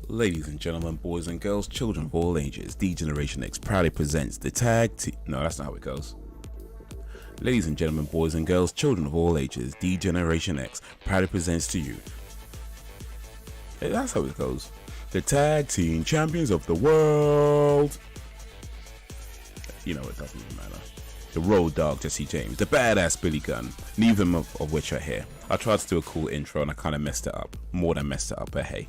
Ladies and gentlemen, boys and girls, children of all ages, D-Generation X proudly presents the tag team. No, that's not how it goes. Ladies and gentlemen, boys and girls, children of all ages, D-Generation X proudly presents to you. Hey, that's how it goes. The tag team champions of the world. You know, it doesn't even matter. The road dog Jesse James, the badass Billy Gunn, neither of which are here. I tried to do a cool intro and I kind of messed it up. More than messed it up, but hey.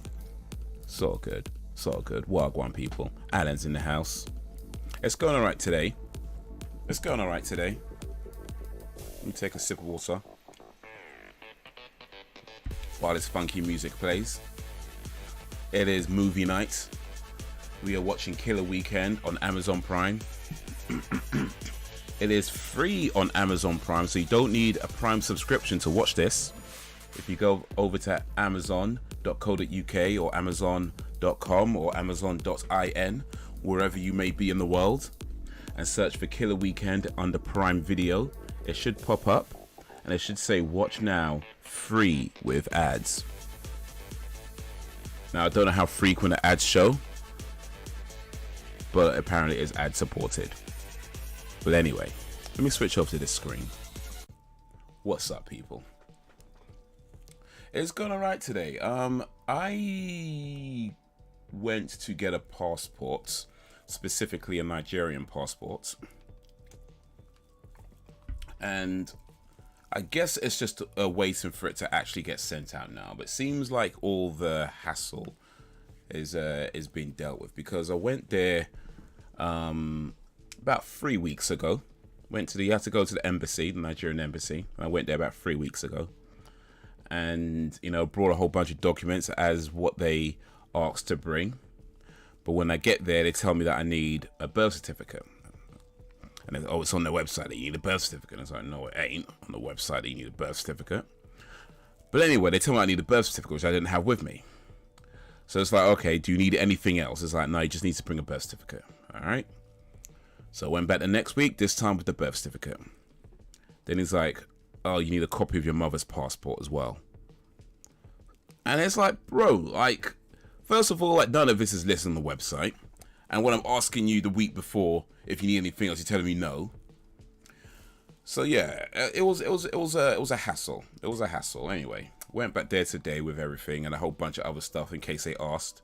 So good. Wagwan people. Alan's in the house. It's going alright today. Let me take a sip of water while this funky music plays. It is movie night. We are watching Killer Weekend on Amazon Prime. It is free on Amazon Prime, so you don't need a Prime subscription to watch this. If you go over to amazon.co.uk or amazon.com or amazon.in, wherever you may be in the world, and search for Killer Weekend under Prime Video, it should pop up and it should say watch now, free with ads. Now I don't know how frequent the ads show, but apparently it's ad supported. But anyway, let me switch over to this screen. What's up, people? It's gone alright today. I went to get a passport, specifically a Nigerian passport, and I guess it's just waiting for it to actually get sent out now. But it seems like all the hassle is being dealt with, because I went there about 3 weeks ago. You had to go to the embassy, the Nigerian embassy. I went there about 3 weeks ago. And, you know, brought a whole bunch of documents as what they asked to bring. But when I get there, they tell me that I need a birth certificate. And it's on their website that you need a birth certificate. And I was like, no, it ain't on the website that you need a birth certificate. But anyway, they tell me I need a birth certificate, which I didn't have with me. So it's like, okay, do you need anything else? It's like, no, you just need to bring a birth certificate. All right. So I went back the next week, this time with the birth certificate. Then he's like, oh, you need a copy of your mother's passport as well. And it's like, bro, like, first of all, like, none of this is listed on the website. And when I'm asking you the week before if you need anything else, you're telling me no. So yeah, it was a hassle. It was a hassle. Anyway, went back there today with everything and a whole bunch of other stuff in case they asked.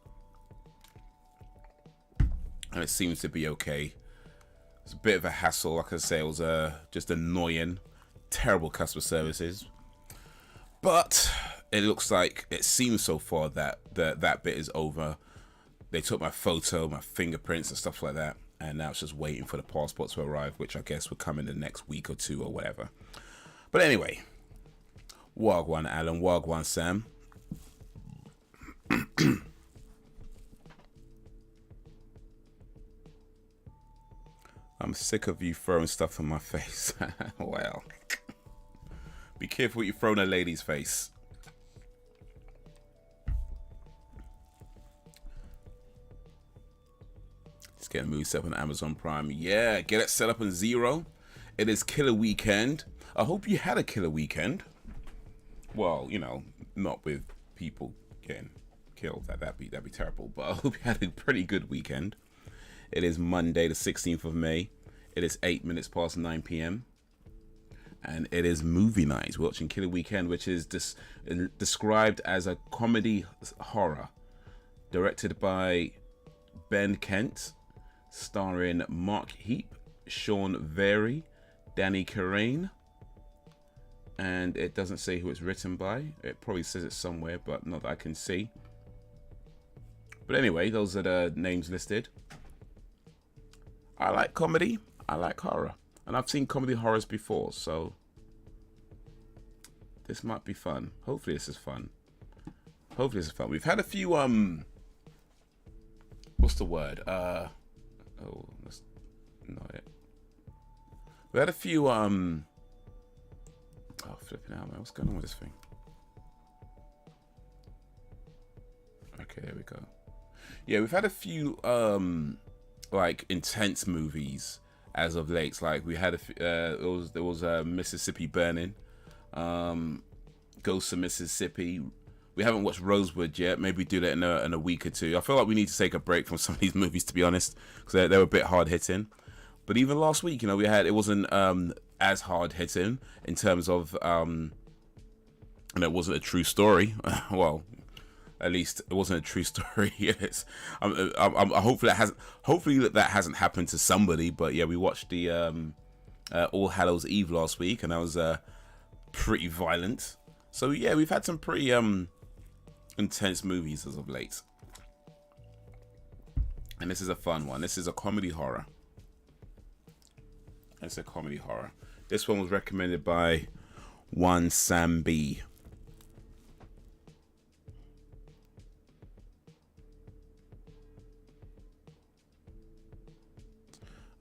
And it seems to be okay. It's a bit of a hassle. Like I say, it was just annoying. Terrible customer services, but it looks like, it seems so far that that bit is over. They took my photo, my fingerprints and stuff like that, and now it's just waiting for the passport to arrive, which I guess will come in the next week or two or whatever. But anyway, Wagwan Alan, Wagwan Sam. I'm sick of you throwing stuff in my face. Well, be careful what you throw in a lady's face. Just get a movie set up on Amazon Prime. Yeah, get it set up on Zero. It is Killer Weekend. I hope you had a killer weekend. Well, you know, not with people getting killed. That'd be terrible. But I hope you had a pretty good weekend. It is Monday, the 16th of May. It is 8 minutes past 9 p.m. And it is movie night. We're watching Killer Weekend, which is described as a comedy horror. Directed by Ben Kent. Starring Mark Heap, Sean Very, Danny Carane. And it doesn't say who it's written by. It probably says it somewhere, but not that I can see. But anyway, those are the names listed. I like comedy, I like horror, and I've seen comedy horrors before, so this might be fun. Hopefully this is fun. We've had a few what's the word? Oh, that's not it. We had a few oh, flipping out, man. What's going on with this thing? Okay, there we go. Yeah, we've had a few like intense movies as of late. Like we had there was Mississippi Burning, Ghost of Mississippi, We haven't watched Rosewood yet. Maybe do that in a week or two. I feel like we need to take a break from some of these movies, to be honest, because they were a bit hard hitting. But even last week, it wasn't as hard hitting in terms of and it wasn't a true story. Well, at least it wasn't a true story. Yes, hopefully that hasn't happened to somebody. But yeah, we watched the All Hallows Eve last week, and that was pretty violent. So yeah, we've had some pretty intense movies as of late, and this is a fun one. This is a comedy horror. It's a comedy horror. This one was recommended by one Sam B.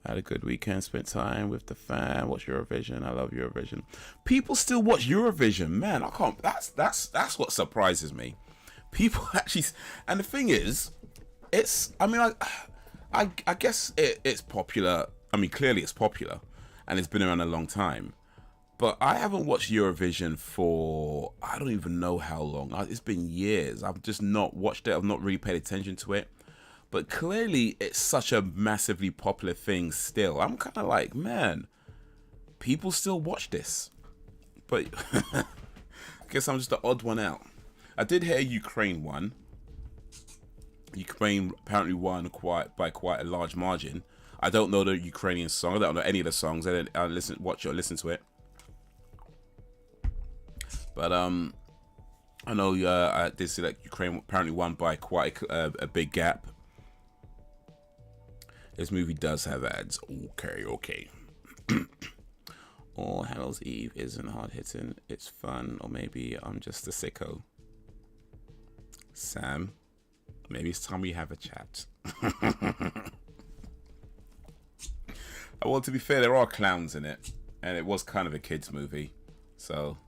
I had a good weekend, spent time with the fam, watched Eurovision. I love Eurovision. People still watch Eurovision, man. I can't. That's what surprises me. People actually, and the thing is, it's. I mean, I guess it's popular. I mean, clearly it's popular, and it's been around a long time. But I haven't watched Eurovision for I don't even know how long. It's been years. I've just not watched it. I've not really paid attention to it. But clearly, it's such a massively popular thing still. I'm kind of like, man, people still watch this. But I guess I'm just the odd one out. I did hear Ukraine won. Ukraine apparently won by quite a large margin. I don't know the Ukrainian song. I don't know any of the songs. I didn't watch it or listen to it. But I know I did see that Ukraine apparently won by quite a big gap. This movie does have ads. Okay. All Hallows Eve isn't hard hitting. It's fun, or maybe I'm just a sicko. Sam, maybe it's time we have a chat. Well, to be fair, there are clowns in it, and it was kind of a kids' movie, so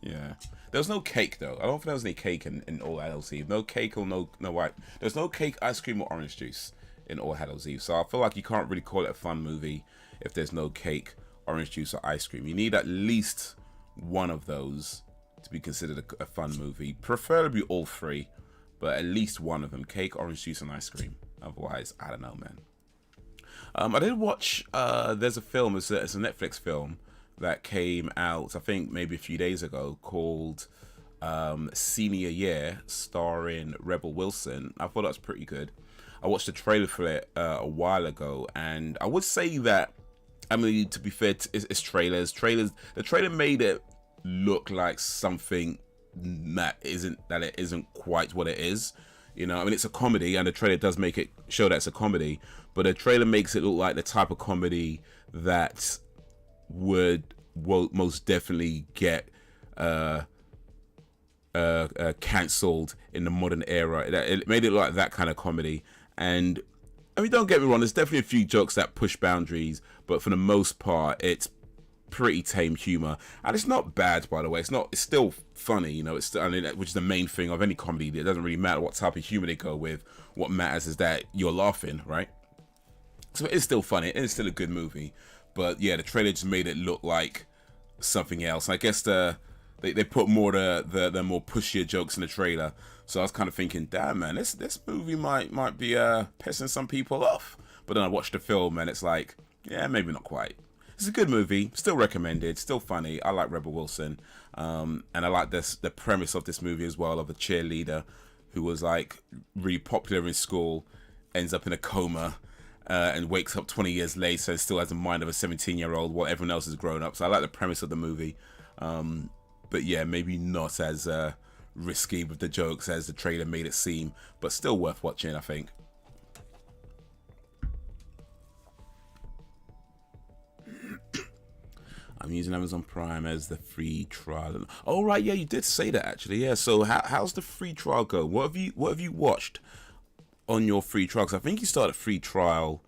yeah. There was no cake though. I don't think there was any cake in All Hallows Eve. No cake or no white. There's no cake, ice cream, or orange juice in All Hallows Eve. So I feel like you can't really call it a fun movie if there's no cake, orange juice, or ice cream. You need at least one of those to be considered a fun movie. Preferably all three, but at least one of them. Cake, orange juice, and ice cream. Otherwise, I don't know, man. I did watch, there's a film, it's a Netflix film that came out, I think maybe a few days ago, called Senior Year, starring Rebel Wilson. I thought that was pretty good. I watched the trailer for it a while ago, and I would say that, I mean, to be fair, it's trailers. The trailer made it look like something that it isn't quite what it is. I mean, it's a comedy, and the trailer does make it show that it's a comedy, but the trailer makes it look like the type of comedy that would most definitely get cancelled in the modern era. It made it look like that kind of comedy. And I mean, don't get me wrong, there's definitely a few jokes that push boundaries, but for the most part, it's pretty tame humor, and it's not bad, by the way. It's still funny, it's still, I mean, which is the main thing of any comedy. It doesn't really matter what type of humor they go with. What matters is that you're laughing, right? So it's still funny. It's still a good movie, but yeah, the trailer just made it look like something else. I guess they put more the more pushier jokes in the trailer. So I was kind of thinking, damn man, this movie might be pissing some people off. But then I watched the film and it's like, yeah, maybe not quite. It's a good movie, still recommended, still funny. I like Rebel Wilson, and I like the premise of this movie as well, of a cheerleader who was like really popular in school, ends up in a coma, and wakes up 20 years later and still has the mind of a 17-year-old while everyone else is grown up. So I like the premise of the movie, but yeah, maybe not as risky with the jokes as the trailer made it seem, but still worth watching, I think. I'm using Amazon Prime as the free trial. Oh right, yeah, you did say that actually. Yeah, so how's the free trial go? What have you watched on your free trial? Because I think you started free trial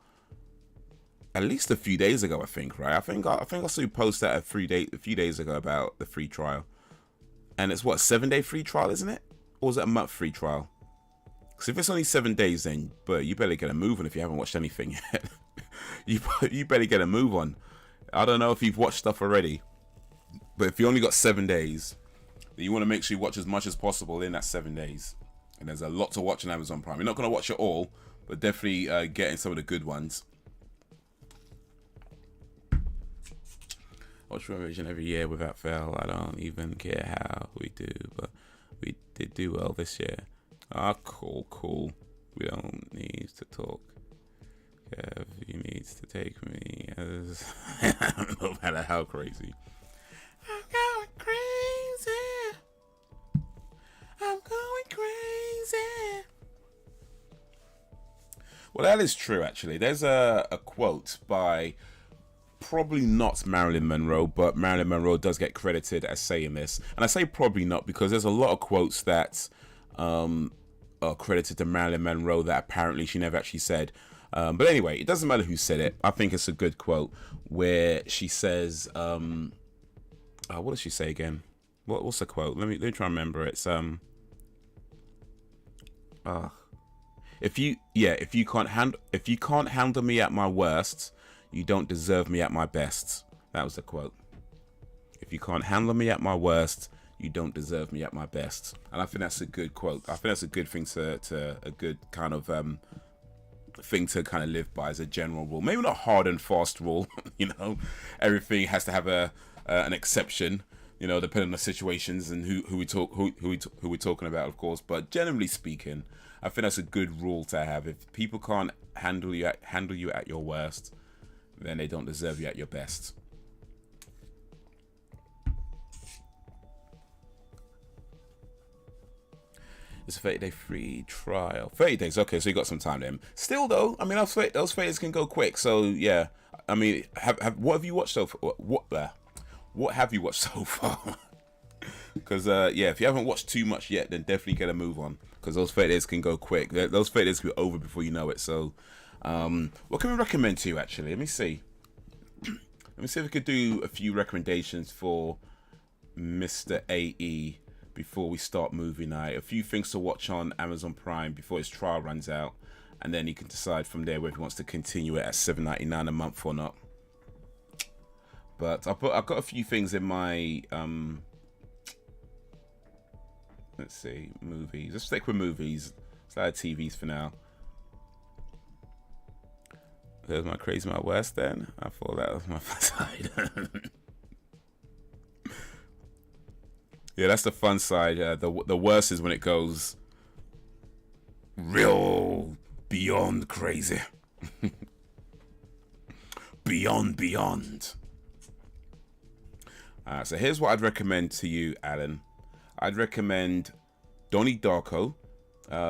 at least a few days ago. I think, right? I think I saw you post that a few days ago about the free trial, and it's what, 7-day free trial, isn't it? Or is it a month free trial? Because if it's only 7 days, then but you better get a move on if you haven't watched anything yet. you better get a move on. I don't know if you've watched stuff already, but if you only got 7 days, that you want to make sure you watch as much as possible in that 7 days. And there's a lot to watch on Amazon Prime. You're not going to watch it all, but definitely getting some of the good ones. Watch revision every year without fail. I don't even care how we do, but we did do well this year. Ah, cool. We don't need to talk. Kev, you need to take me as no matter how crazy. I'm going crazy. I'm going crazy. Well, that is true, actually. There's a quote by probably not Marilyn Monroe, but Marilyn Monroe does get credited as saying this. And I say probably not because there's a lot of quotes that are credited to Marilyn Monroe that apparently she never actually said. But anyway, it doesn't matter who said it. I think it's a good quote where she says, what does she say again? What's the quote? Let me try and remember. It's if you can't handle me at my worst, you don't deserve me at my best. That was the quote. If you can't handle me at my worst, you don't deserve me at my best. And I think that's a good quote. I think that's a good thing to a good kind of thing to kind of live by as a general rule. Maybe not hard and fast rule. You know, everything has to have an exception. You know, depending on the situations and who we're talking about, of course. But generally speaking, I think that's a good rule to have. If people can't handle you at your worst, then they don't deserve you at your best. It's a 30-day free trial. 30 days, okay, so you got some time then. Still though, I mean, those 30 days can go quick. So yeah, I mean, what have you watched so far? What have you watched so far? Because yeah, if you haven't watched too much yet, then definitely get a move on. Because those 30 days can go quick. Those 30 days can be over before you know it. So, what can we recommend to you actually? Let me see. Let me see if we could do a few recommendations for Mr. AE before we start movie night. A few things to watch on Amazon Prime before his trial runs out, and then he can decide from there whether he wants to continue it at $7.99 a month or not. But I've got a few things in my let's see, movies. Let's stick with movies. Let's add TVs for now. There's my crazy, my worst then. I thought that was my side. Yeah, that's the fun side. The worst is when it goes real beyond crazy. Beyond. So here's what I'd recommend to you, Alan. I'd recommend Donnie Darko,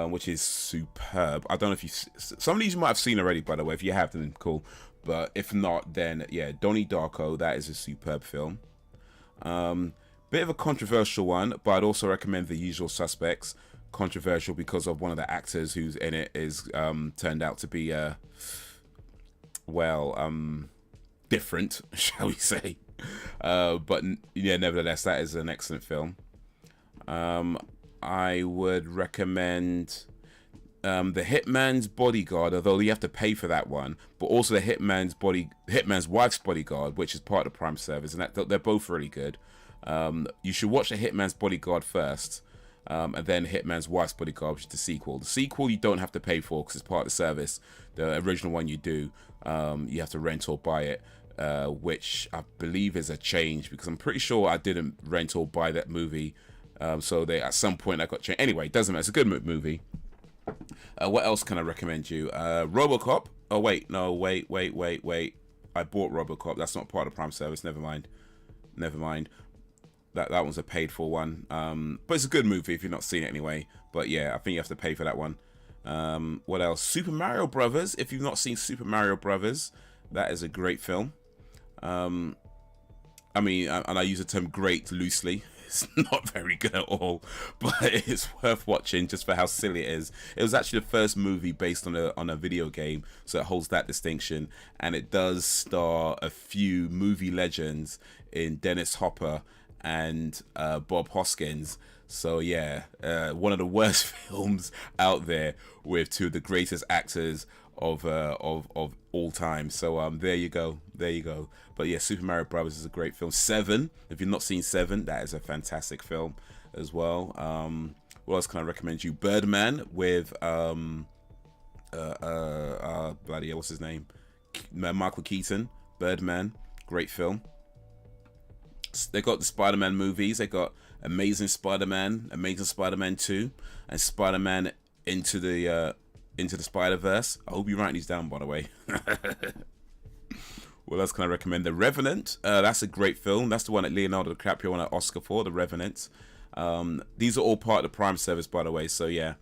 which is superb. I don't know if some of these you might have seen already, by the way. If you have, then cool. But if not, then yeah, Donnie Darko. That is a superb film. Bit of a controversial one, but I'd also recommend The Usual Suspects. Controversial because of one of the actors who's in it is turned out to be different, shall we say. But yeah, nevertheless, that is an excellent film. I would recommend The Hitman's Bodyguard, although you have to pay for that one, but also The Hitman's Wife's Bodyguard, which is part of the Prime service, and they're both really good. You should watch The Hitman's Bodyguard first, and then Hitman's Wife's Bodyguard, which is the sequel. The sequel you don't have to pay for because it's part of the service. The original one you do. You have to rent or buy it, which I believe is a change because I'm pretty sure I didn't rent or buy that movie. So they at some point I got changed. Anyway, it doesn't matter. It's a good movie. What else can I recommend you? RoboCop. Oh wait, no, wait. I bought RoboCop. That's not part of the Prime service. Never mind. That one's a paid for one. But it's a good movie if you've not seen it anyway. But yeah, I think you have to pay for that one. What else? Super Mario Brothers. If you've not seen Super Mario Brothers, that is a great film. I mean, and I use the term great loosely. It's not very good at all, but it's worth watching just for how silly it is. It was actually the first movie based on a video game, so it holds that distinction. And it does star a few movie legends in Dennis Hopper and Bob Hoskins. So yeah, one of the worst films out there with two of the greatest actors of all time. So there you go. But yeah, Super Mario Brothers is a great film. Seven, if you've not seen Seven, that is a fantastic film. as well. What else can I recommend you? Birdman with bloody hell, what's his name? Michael Keaton. Birdman, great film. They got the Spider-Man movies. They got Amazing Spider-Man 2, and Spider-Man into the Spider-Verse. I hope you write these down, by the way. What else can I recommend? The Revenant. That's a great film. That's the one that Leonardo DiCaprio won an Oscar for. The Revenant. These are all part of the Prime service, by the way. So yeah,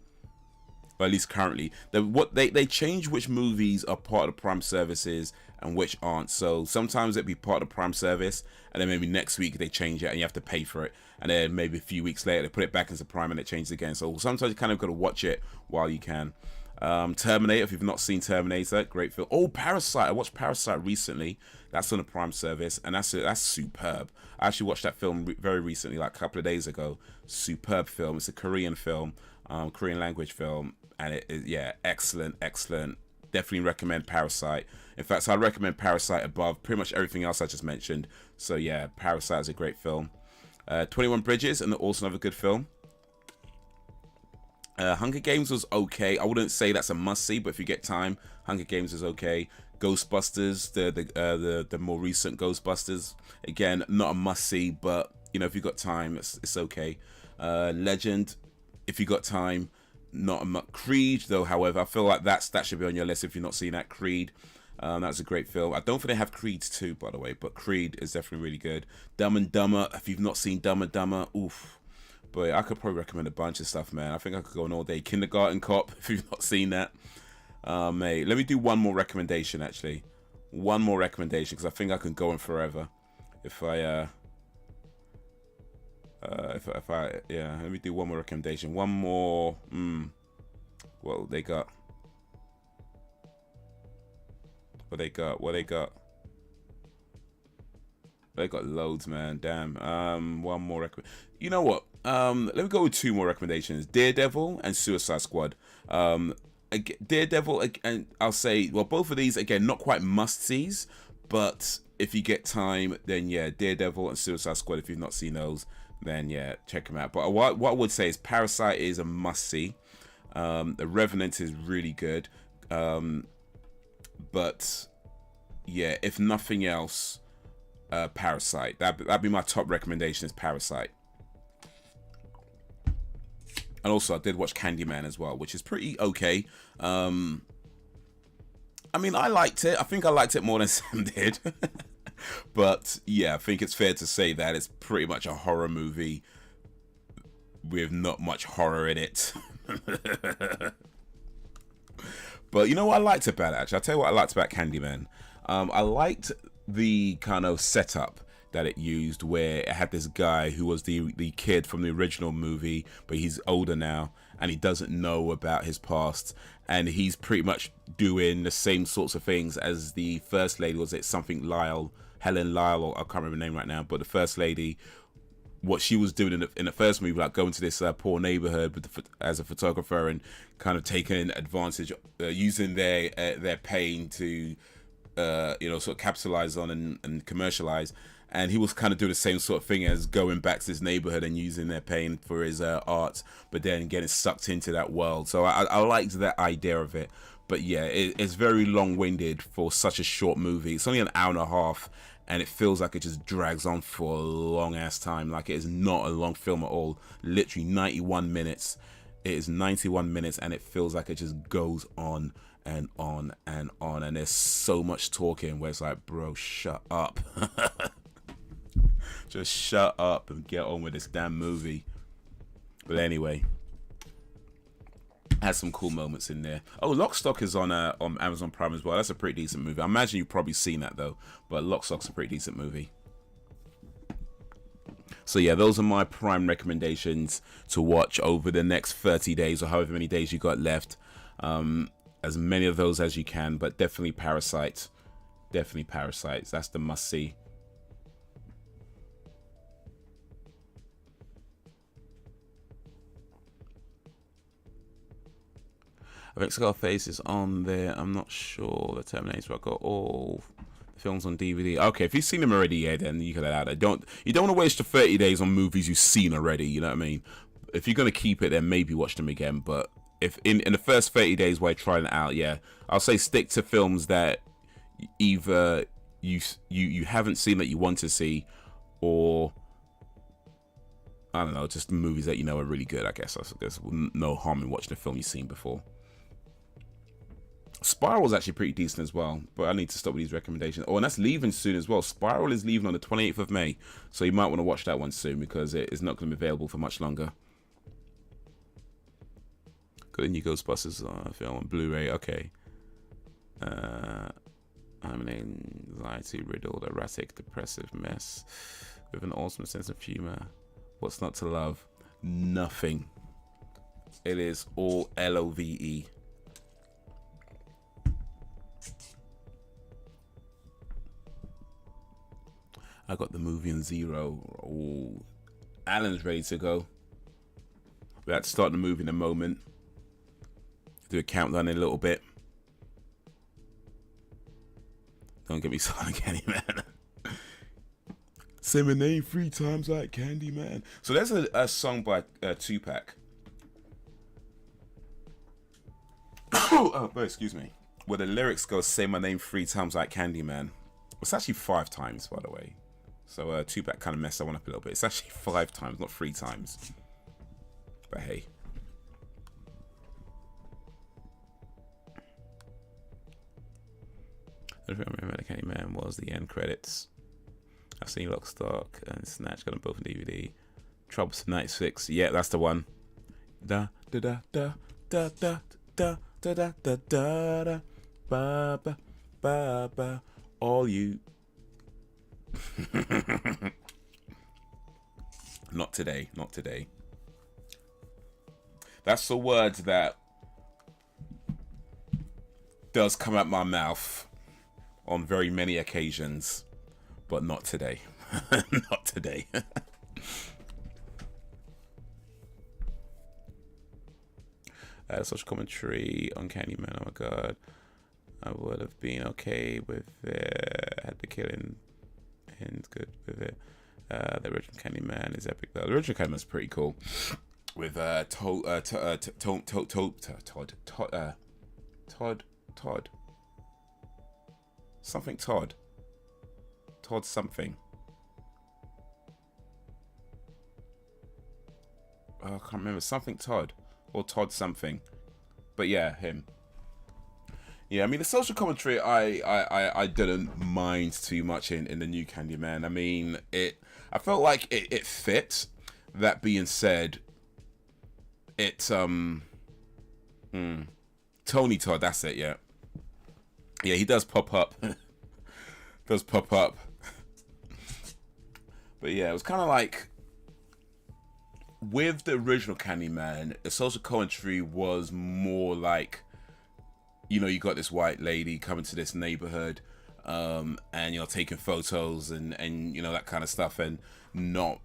or at least currently. They change which movies are part of the Prime services and which aren't. So sometimes it'd be part of the Prime service, and then maybe next week they change it and you have to pay for it, and then maybe a few weeks later they put it back into Prime and it changes again. So sometimes you kind of got to watch it while you can. Terminator, if you've not seen Terminator, great film. Oh, Parasite. I watched Parasite recently. That's on the Prime service, and that's superb. I actually watched that film very recently, like a couple of days ago. Superb film. It's a Korean film, Korean language film, and it is, yeah, excellent. Definitely recommend Parasite. In fact, so I recommend Parasite above pretty much everything else I just mentioned. So yeah, Parasite is a great film. 21 Bridges, and also another good film. Hunger Games was okay. I wouldn't say that's a must-see, but if you get time, Hunger Games is okay. Ghostbusters, the more recent Ghostbusters, again, not a must-see, but you know, if you got time, it's okay. Legend, if you got time, not a Creed, though. However, I feel like that should be on your list if you're not seeing that. Creed, that's a great film. I don't think they have Creed 2, by the way, but Creed is definitely really good. Dumb and Dumber, if you've not seen Dumb and Dumber, oof. But I could probably recommend a bunch of stuff, man. I think I could go on all day. Kindergarten Cop, if you've not seen that. Mate, let me do one more recommendation, actually. One more recommendation, because I think I can go on forever. Yeah, let me do one more recommendation. One more, what they got? What they got? They got loads, man. Damn. One more you know what? Let me go with two more recommendations: Daredevil and Suicide Squad. Daredevil, and I'll say, well, both of these again, not quite must-sees, but if you get time, then yeah, Daredevil and Suicide Squad. If you've not seen those, then yeah, check them out. But what I would say is Parasite is a must-see. The Revenant is really good. But yeah, if nothing else, Parasite. That'd be my top recommendation, is Parasite. And also I did watch Candyman as well, which is pretty okay. I mean, I liked it. I think I liked it more than Sam did. But yeah, I think it's fair to say that it's pretty much a horror movie with not much horror in it. But you know what I liked about it, actually? I'll tell you what I liked about Candyman. I liked the kind of setup that it used, where it had this guy who was the kid from the original movie, but he's older now and he doesn't know about his past, and he's pretty much doing the same sorts of things as the first lady. Was it something Helen Lyle, or I can't remember her name right now, but the first lady, what she was doing in the first movie, like going to this poor neighborhood as a photographer and kind of taking advantage, using their pain to sort of capitalize on and commercialize. And he was kind of doing the same sort of thing as going back to this neighborhood and using their pain for his art, but then getting sucked into that world. So I liked that idea of it. But yeah, it's very long-winded for such a short movie. It's only an hour and a half, and it feels like it just drags on for a long-ass time. Like, it is not a long film at all. Literally 91 minutes. It is 91 minutes, and it feels like it just goes on and on and on. And there's so much talking where it's like, bro, shut up. Just shut up and get on with this damn movie. But anyway, has some cool moments in there. Oh, Lock, Stock is on Amazon Prime as well. That's a pretty decent movie. I imagine you've probably seen that though, but Lock, Stock's a pretty decent movie. So yeah, those are my Prime recommendations to watch over the next 30 days or however many days you got left. As many of those as you can, but definitely Parasite. Definitely Parasite. That's the must-see. I think Scarface is on there. I'm not sure. The Terminator. I got all the Films on DVD. Okay, if you've seen them already, yeah, then you can let out. You don't want to waste your 30 days on movies you've seen already. You know what I mean? If you're gonna keep it, then maybe watch them again. But if in the first 30 days while you're trying it out, yeah, I'll say stick to films that either you haven't seen that you want to see, or I don't know, just movies that you know are really good. I guess there's no harm in watching a film you've seen before. Spiral's actually pretty decent as well, but I need to stop with these recommendations. Oh, and that's leaving soon as well. Spiral is leaving on the 28th of May, so you might want to watch that one soon because it is not going to be available for much longer. Got a new Ghostbusters film on Blu-ray. Okay. I'm an anxiety-riddled, erratic, depressive mess with an awesome sense of humor. What's not to love? Nothing. It is all LOVE. I got the movie on Zero. Oh, Alan's ready to go. We have to start the movie in a moment. Do a countdown in a little bit. Don't get me started, Candyman. Say my name 3 times like Candyman. So there's a song by Tupac. Oh, excuse me. Where the lyrics go, say my name 3 times like Candyman. It's actually 5 times, by the way. So Tupac kind of messed that one up a little bit. It's actually 5 times, not 3 times. But hey. I remember the Candyman was the end credits. I've seen Lock, Stock and Snatch, got them both on DVD. Troublesome Night 6, yeah, that's the one. Da da da da da da da da da da da da ba ba ba ba. All you. Not today, not today. That's the words that does come out my mouth on very many occasions, but not today. Not today. Social commentary on Candyman. Oh my god, I would have been okay with it. Had the killing ends good with it. The original Candyman is epic though. The original Candyman is pretty cool. With Todd. Something Todd. Todd something. Oh, I can't remember. Something Todd. Or Todd something. But yeah, him. Yeah, I mean the social commentary I didn't mind too much in the new Candyman. I mean I felt like it fit. That being said, Tony Todd, that's it, yeah. Yeah, he does pop up. Does pop up. But yeah, it was kind of like with the original Candyman, the social commentary was more like, you know, you got this white lady coming to this neighborhood, and you're taking photos and you know that kind of stuff, and not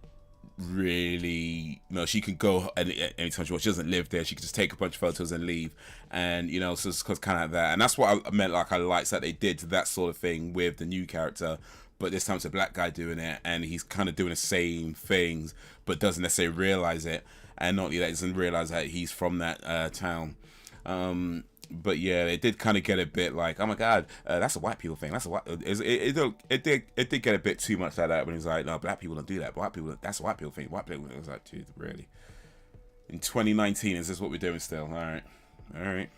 really, you know, she can go anytime she wants. She doesn't live there. She can just take a bunch of photos and leave, and you know, so it's kind of that. And that's what I meant. Like I liked that they did that sort of thing with the new character, but this time it's a black guy doing it, and he's kind of doing the same things, but doesn't necessarily realize it. And not only that, he doesn't realize that he's from that town. But yeah, it did kind of get a bit like, oh my god, that's a white people thing. That's a white. It did get a bit too much like that when he's like, no, black people don't do that. Black people, that's a white people thing. White people. It was like, dude, really? In 2019, is this what we're doing still? All right.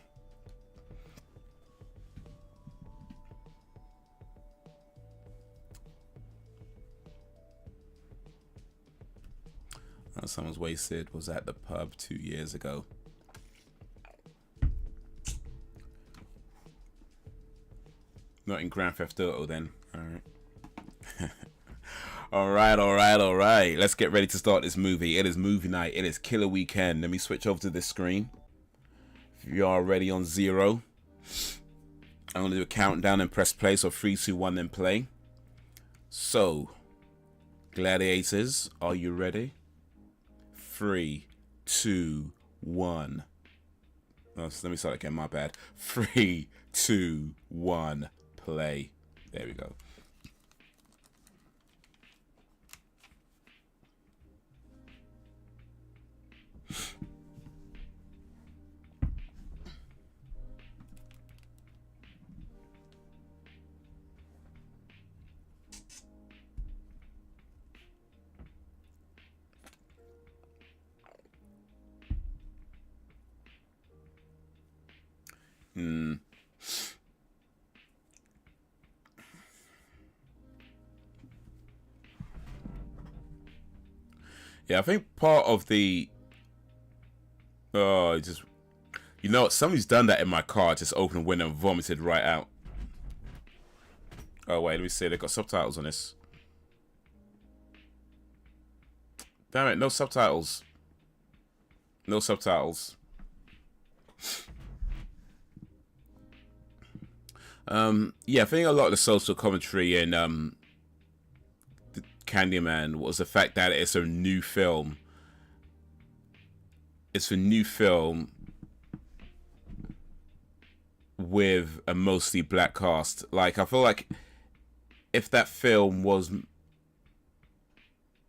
Someone's wasted was at the pub 2 years ago. Not in Grand Theft Auto then. Alright. all right. Let's get ready to start this movie. It is movie night. It is killer weekend. Let me switch over to this screen. If you are ready on 0, I'm going to do a countdown and press play. So 3, 2, 1, then play. So, gladiators, are you ready? 3, 2, 1. Oh, so let me start again, my bad. 3, 2, 1, play. There we go. Yeah, I think part of the just, you know what, somebody's done that in my car, just opened a window and vomited right out. Oh wait, let me see, they've got subtitles on this. Damn it, no subtitles. No subtitles. Yeah, I think a lot of the social commentary in Candyman was the fact that it's a new film. It's a new film with a mostly black cast. Like, I feel like if that film was,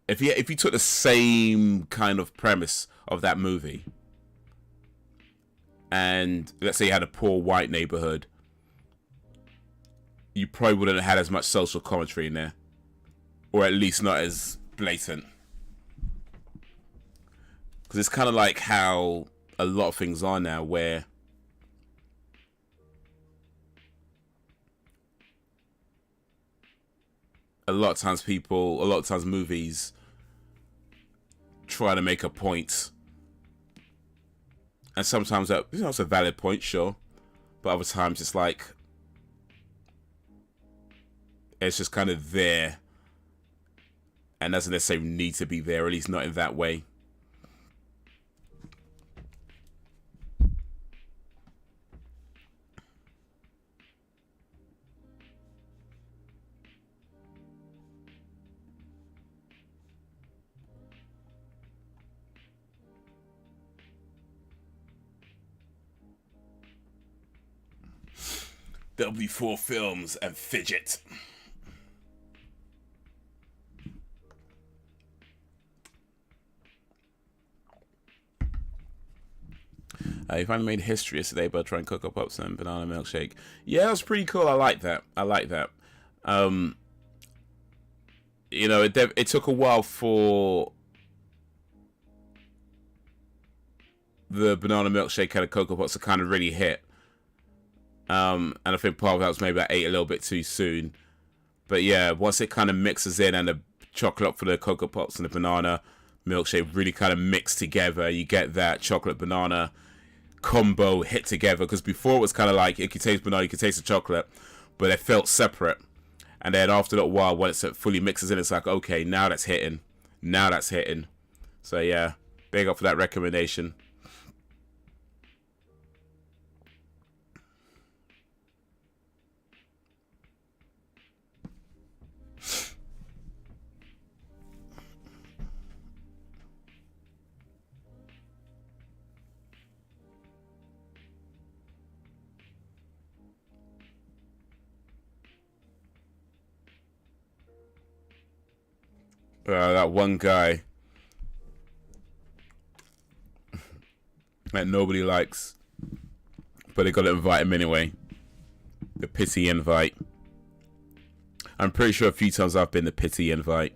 if you took the same kind of premise of that movie, and let's say you had a poor white neighborhood, you probably wouldn't have had as much social commentary in there, or at least not as blatant. Because it's kind of like how a lot of things are now, where a lot of times movies try to make a point, and sometimes that, you know, it's a valid point, sure, but other times it's like it's just kind of there and doesn't necessarily need to be there, or at least not in that way. There'll be 4 films and fidget. You finally made history yesterday by trying Cocoa Pops and banana milkshake. Yeah, that was pretty cool. I like that. You know, it took a while for the banana milkshake and the Cocoa Pops to kind of really hit. And I think part of that was maybe I ate a little bit too soon. But yeah, once it kind of mixes in and the chocolate for the Cocoa Pops and the banana milkshake really kind of mix together, you get that chocolate banana combo hit together. Because before it was kind of like, you could taste banana, you could taste the chocolate, but it felt separate. And then after a little while, when it fully mixes in, it's like, okay, now that's hitting. So yeah, big up for that recommendation. That one guy that nobody likes, but they got to invite him anyway. The pity invite. I'm pretty sure a few times I've been the pity invite.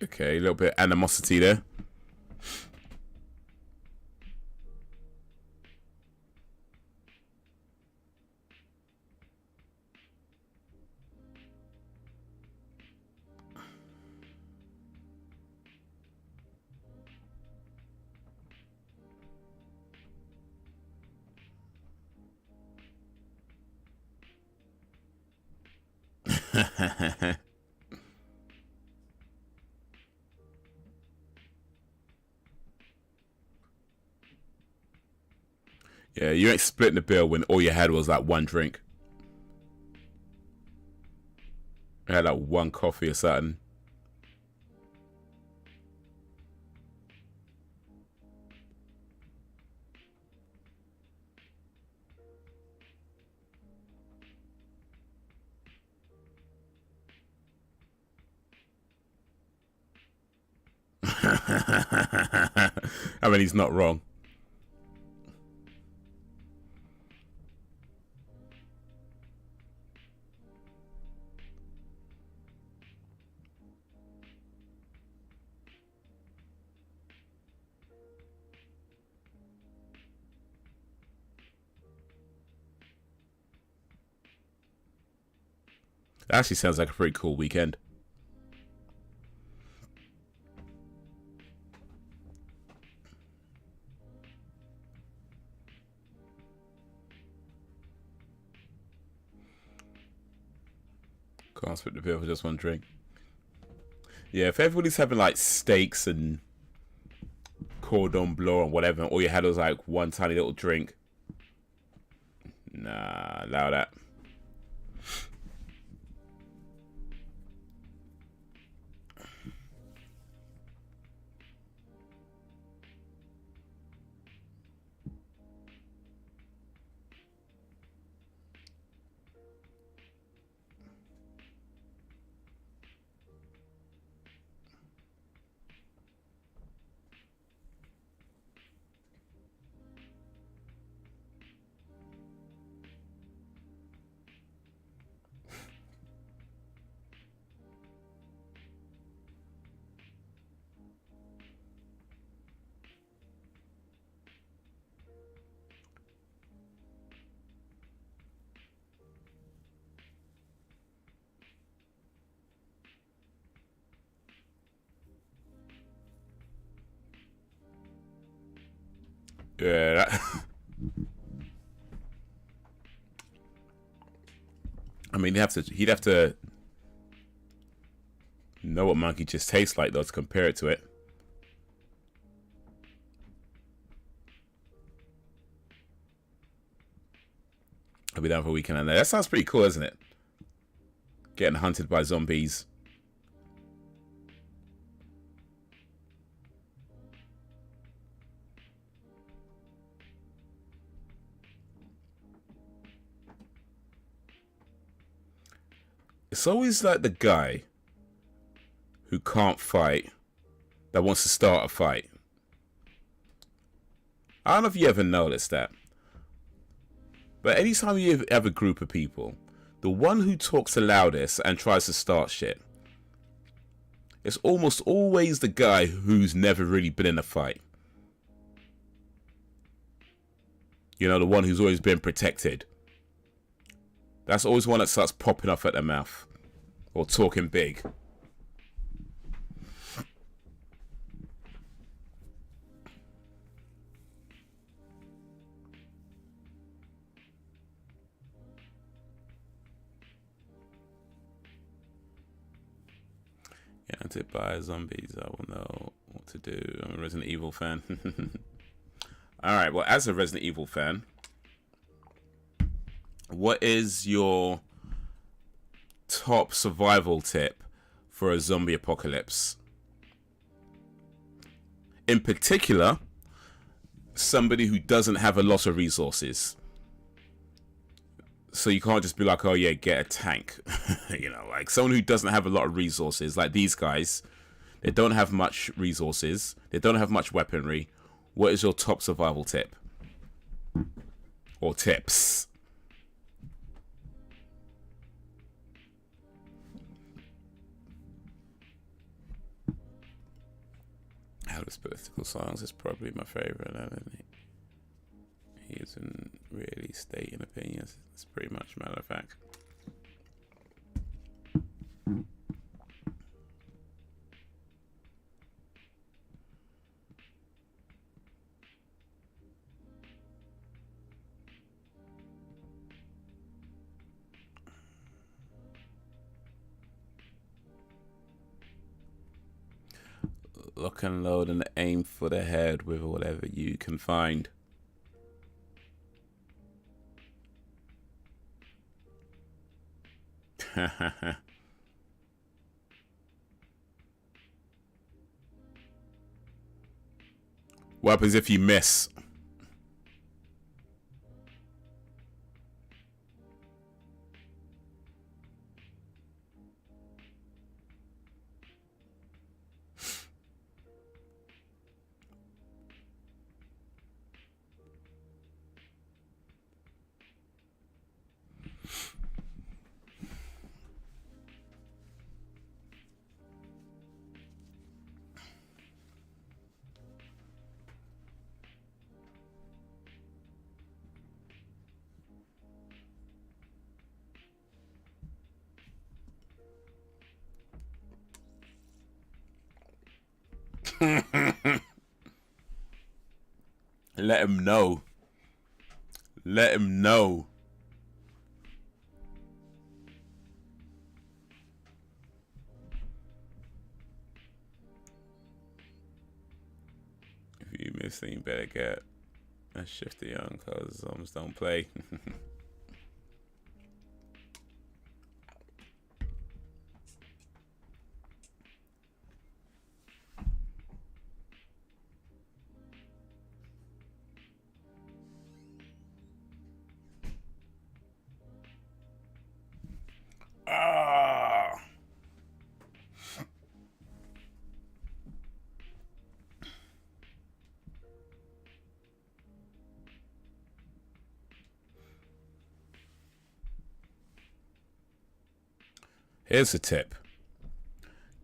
Okay, a little bit of animosity there. Yeah, you ain't splitting the bill when all you had was like one drink. I had like one coffee or something. I mean, he's not wrong. That actually sounds like a pretty cool weekend. Can't split the bill for just one drink. Yeah, if everybody's having like steaks and cordon bleu and whatever, and all you had was like one tiny little drink, nah, allow that. Yeah, that I mean, he'd have to know what monkey just tastes like though to compare it to it. I'll be down for a weekend. And that sounds pretty cool, isn't it? Getting hunted by zombies. It's always like the guy who can't fight that wants to start a fight. I don't know if you ever noticed that, but anytime you have a group of people, the one who talks the loudest and tries to start shit, it's almost always the guy who's never really been in a fight. You know, the one who's always been protected. That's always one that starts popping off at the mouth or talking big. Yeah, hunted by zombies. I will know what to do. I'm a Resident Evil fan. Alright, well, as a Resident Evil fan, what is your top survival tip for a zombie apocalypse? In particular, somebody who doesn't have a lot of resources. So you can't just be like, oh yeah, get a tank. You know, like someone who doesn't have a lot of resources, like these guys. They don't have much resources. They don't have much weaponry. What is your top survival tip? Or tips? Elvis' political songs is probably my favorite. He isn't really stating opinions. It's pretty much matter of fact. Lock and load and aim for the head with whatever you can find. What happens if you miss? Let him know. Let him know. If you miss, then you better get a shifty on, cause zombies don't play. Here's a tip.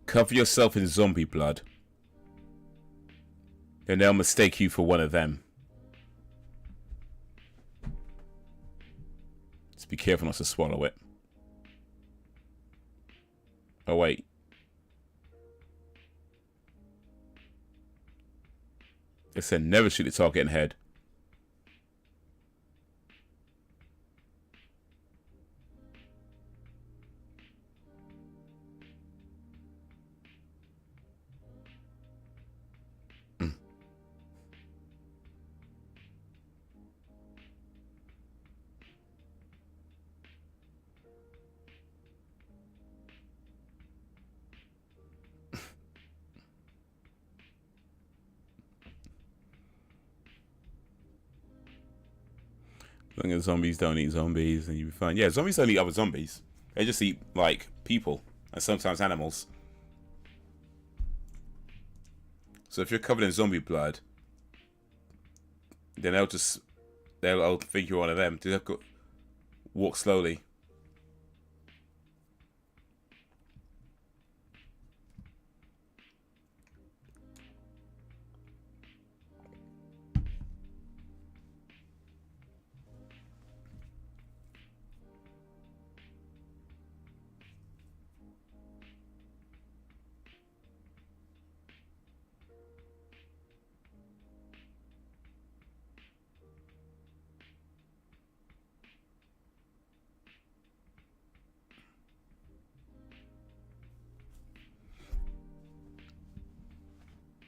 Cover yourself in zombie blood, and they'll mistake you for one of them. Just be careful not to swallow it. Oh wait. It said never shoot the target in the head. As long as zombies don't eat zombies, then you'll be fine. Yeah, zombies don't eat other zombies. They just eat, like, people. And sometimes animals. So if you're covered in zombie blood, then they'll think you're one of them. Just walk slowly.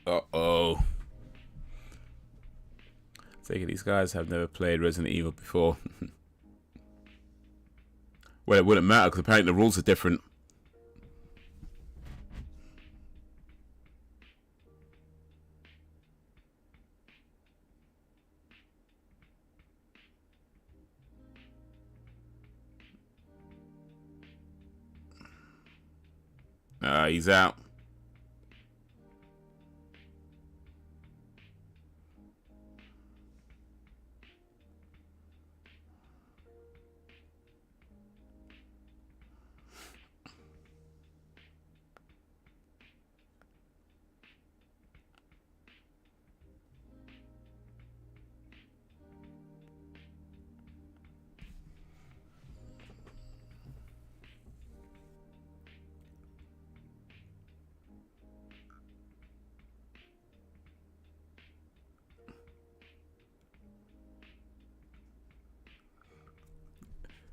Uh-oh. Take it, these guys have never played Resident Evil before. Well, it wouldn't matter, because apparently the rules are different. He's out.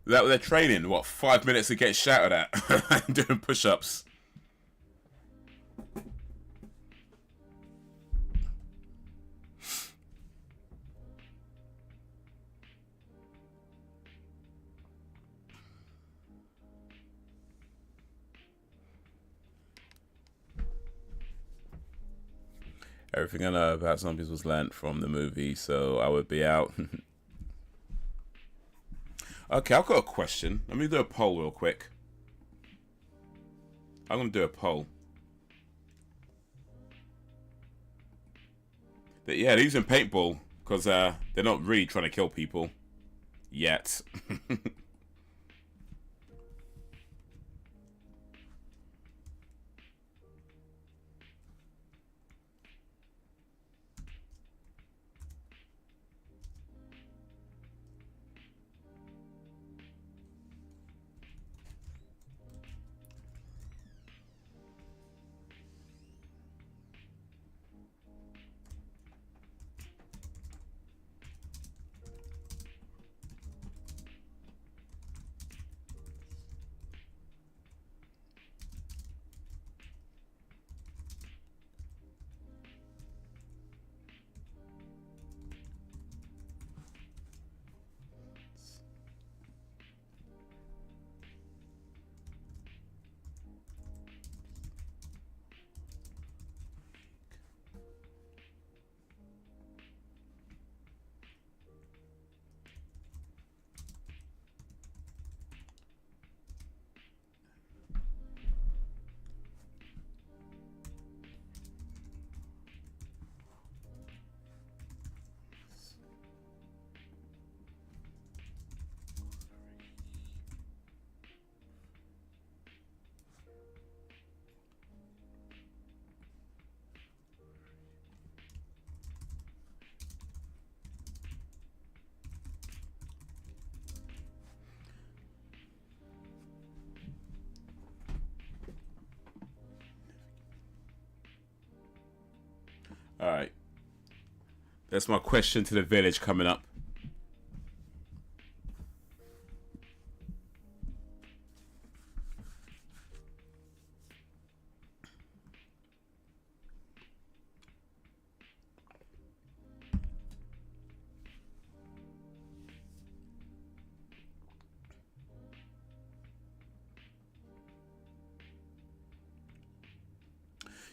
That they're training, what, 5 minutes to get shouted at doing push-ups. Everything I know about zombies was learnt from the movie, so I would be out. Okay, I've got a question. Let me do a poll real quick. I'm going to do a poll. Yeah, they're using paintball because they're not really trying to kill people yet. Alright. That's my question to the village coming up.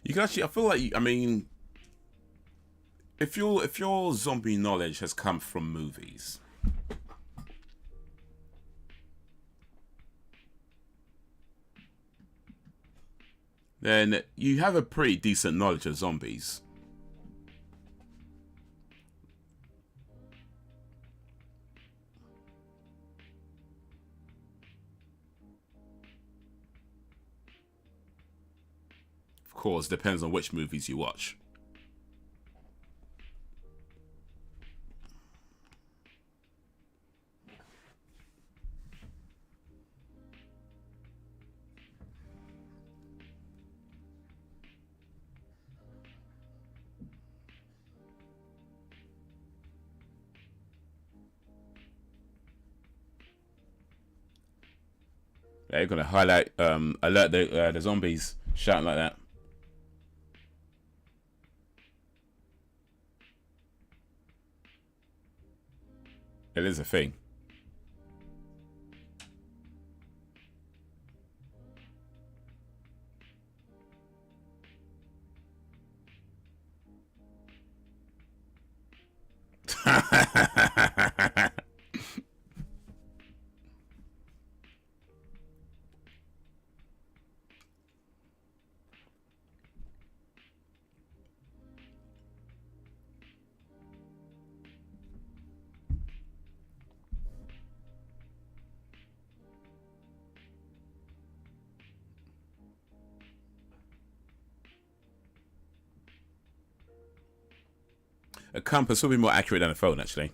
You can actually, I feel like, I mean, if your zombie knowledge has come from movies, then you have a pretty decent knowledge of zombies. Of course, depends on which movies you watch. They're gonna highlight, alert the zombies shouting like that. It is a thing. A compass will be more accurate than a phone, actually.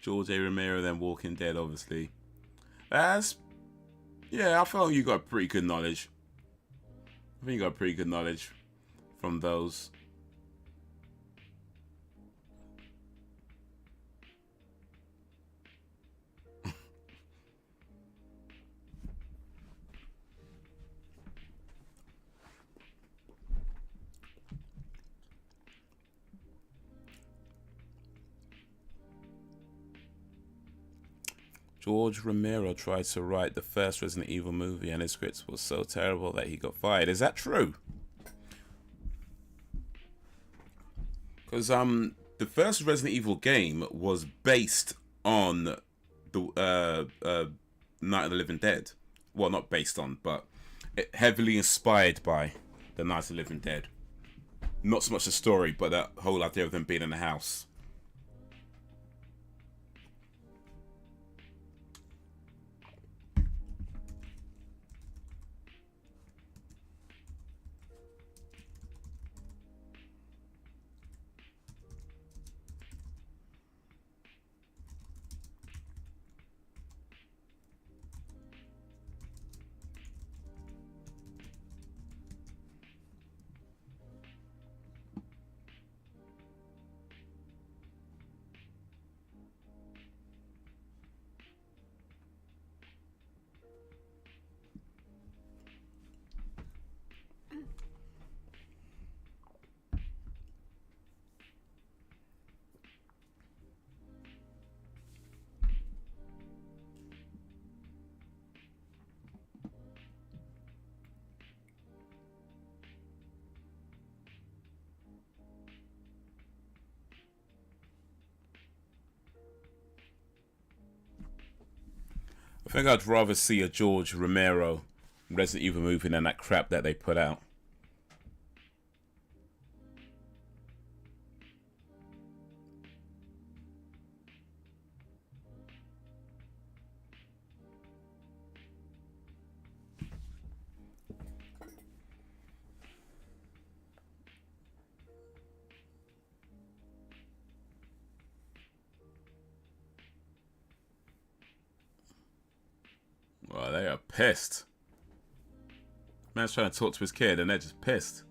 George A. Romero, then Walking Dead, obviously. Yeah, I feel like you got pretty good knowledge. I think you got pretty good knowledge from those. George Romero tried to write the first Resident Evil movie and his script was so terrible that he got fired. Is that true? Because the first Resident Evil game was based on the Night of the Living Dead. Well, not based on, but heavily inspired by the Night of the Living Dead. Not so much the story, but that whole idea of them being in the house. I think I'd rather see a George Romero Resident Evil movie than that crap that they put out. Well, they are pissed. Man's trying to talk to his kid and they're just pissed.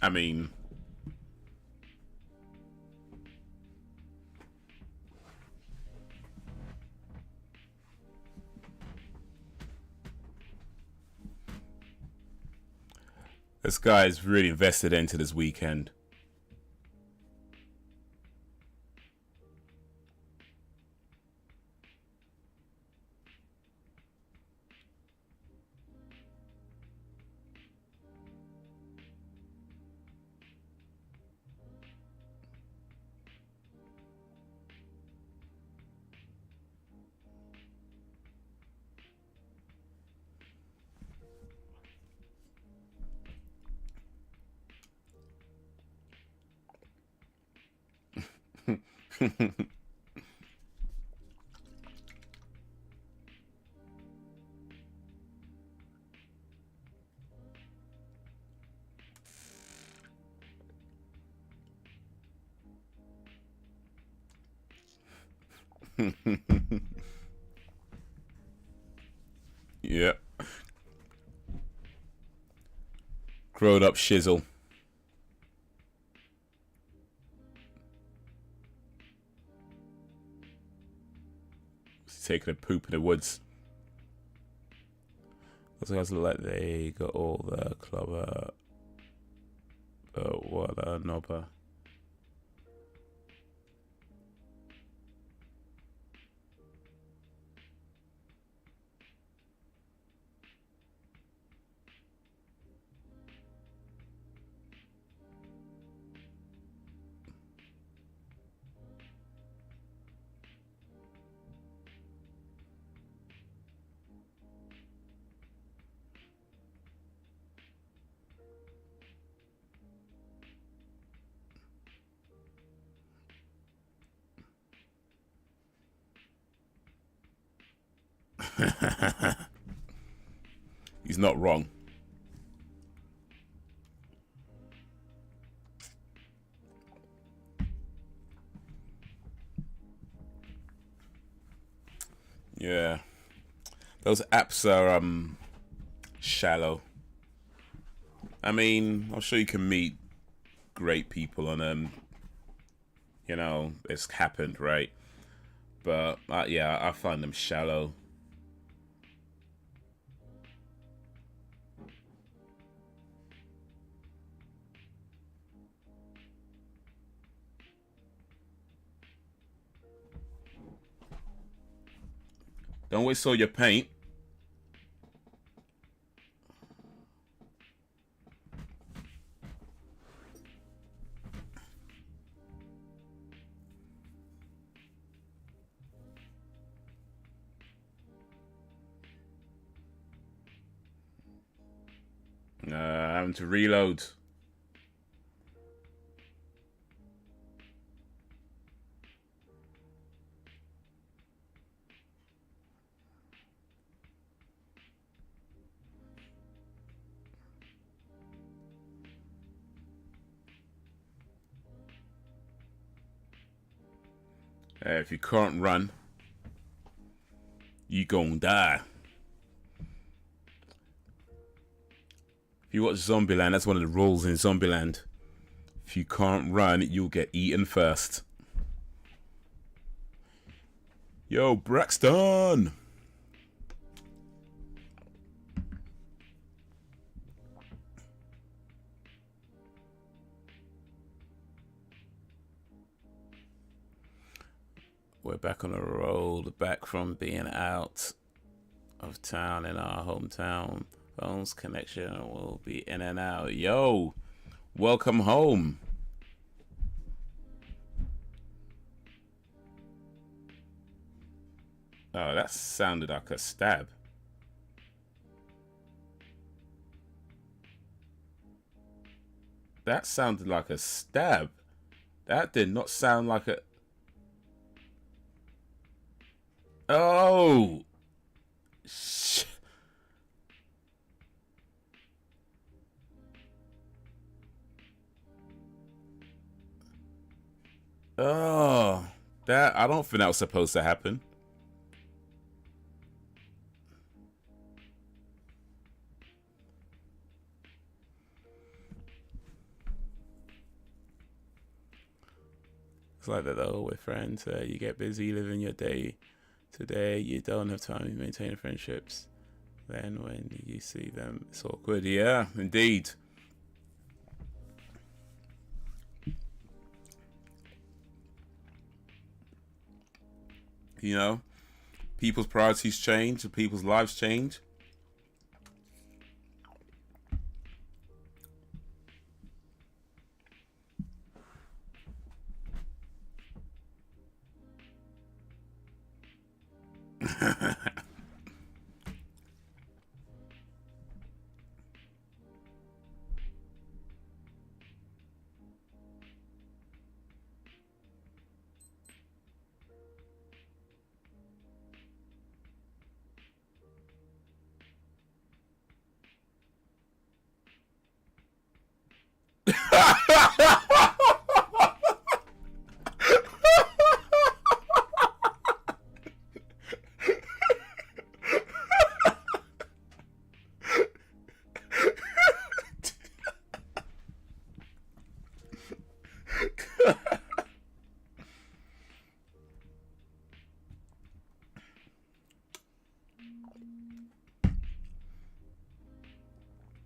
I mean... This guy is really invested into this weekend. Yep. Grown up shizzle. He's taking a poop in the woods. Those guys look like they got all the clover. What a knobber. He's not wrong. Yeah. Those apps are shallow. I mean, I'm sure you can meet great people on you know, it's happened, right? But yeah, I find them shallow. Don't waste all your paint. Having to reload. If you can't run, you gon' die. If you watch Zombieland, that's one of the rules in Zombieland. If you can't run, you'll get eaten first. Yo, Braxton! We're back on the road, back from being out of town in our hometown. Phone's connection will be in and out. Yo, welcome home. Oh, that sounded like a stab. That sounded like a stab. That did not sound like a... Oh! Oh, that, I don't think that was supposed to happen. It's like that though with friends. You get busy living your day today. You don't have time to maintain friendships. Then when you see them, it's awkward. Yeah, indeed. You know, people's priorities change, people's lives change.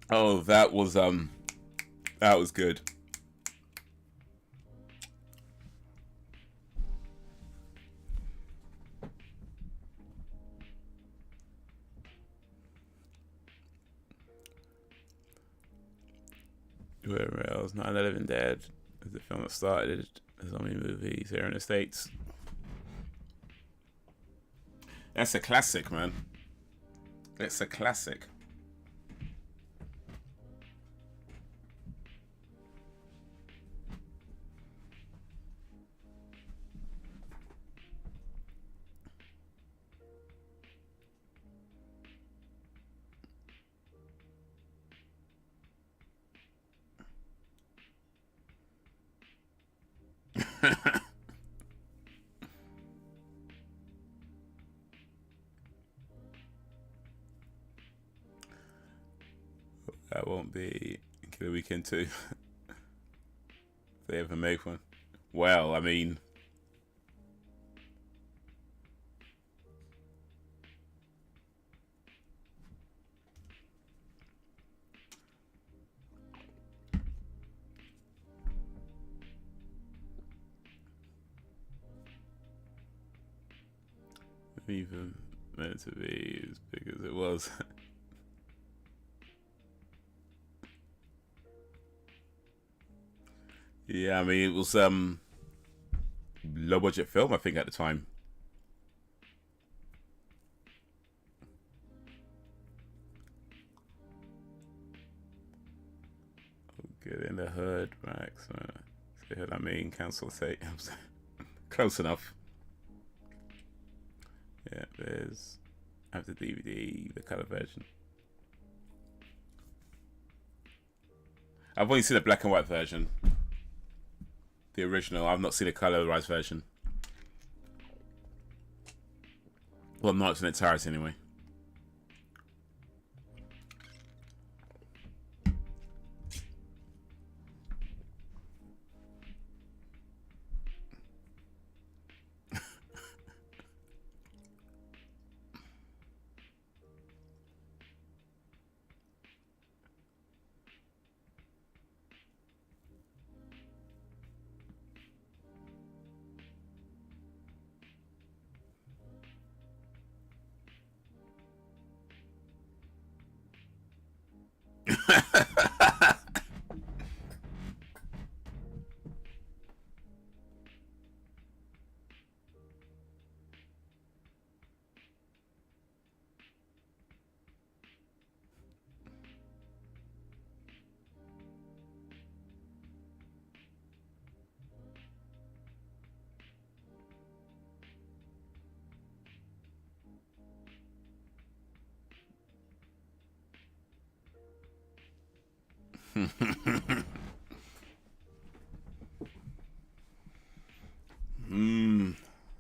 Oh, that was good. Where else? 9/11 Dead is the film that started so many movies here in the States. That's a classic, man. It's a classic. That won't be Killer Weekend 2. They ever make one? Well, I mean, even meant to be as big as it was. Yeah, I mean, it was low budget film, I think, at the time. Get in the hood, Max. Say hood, I mean, cancel say. Close enough. Yeah, there's after DVD, the color version. I've only seen the black and white version. The original. I've not seen a colorized version. Well, not in entirety anyway.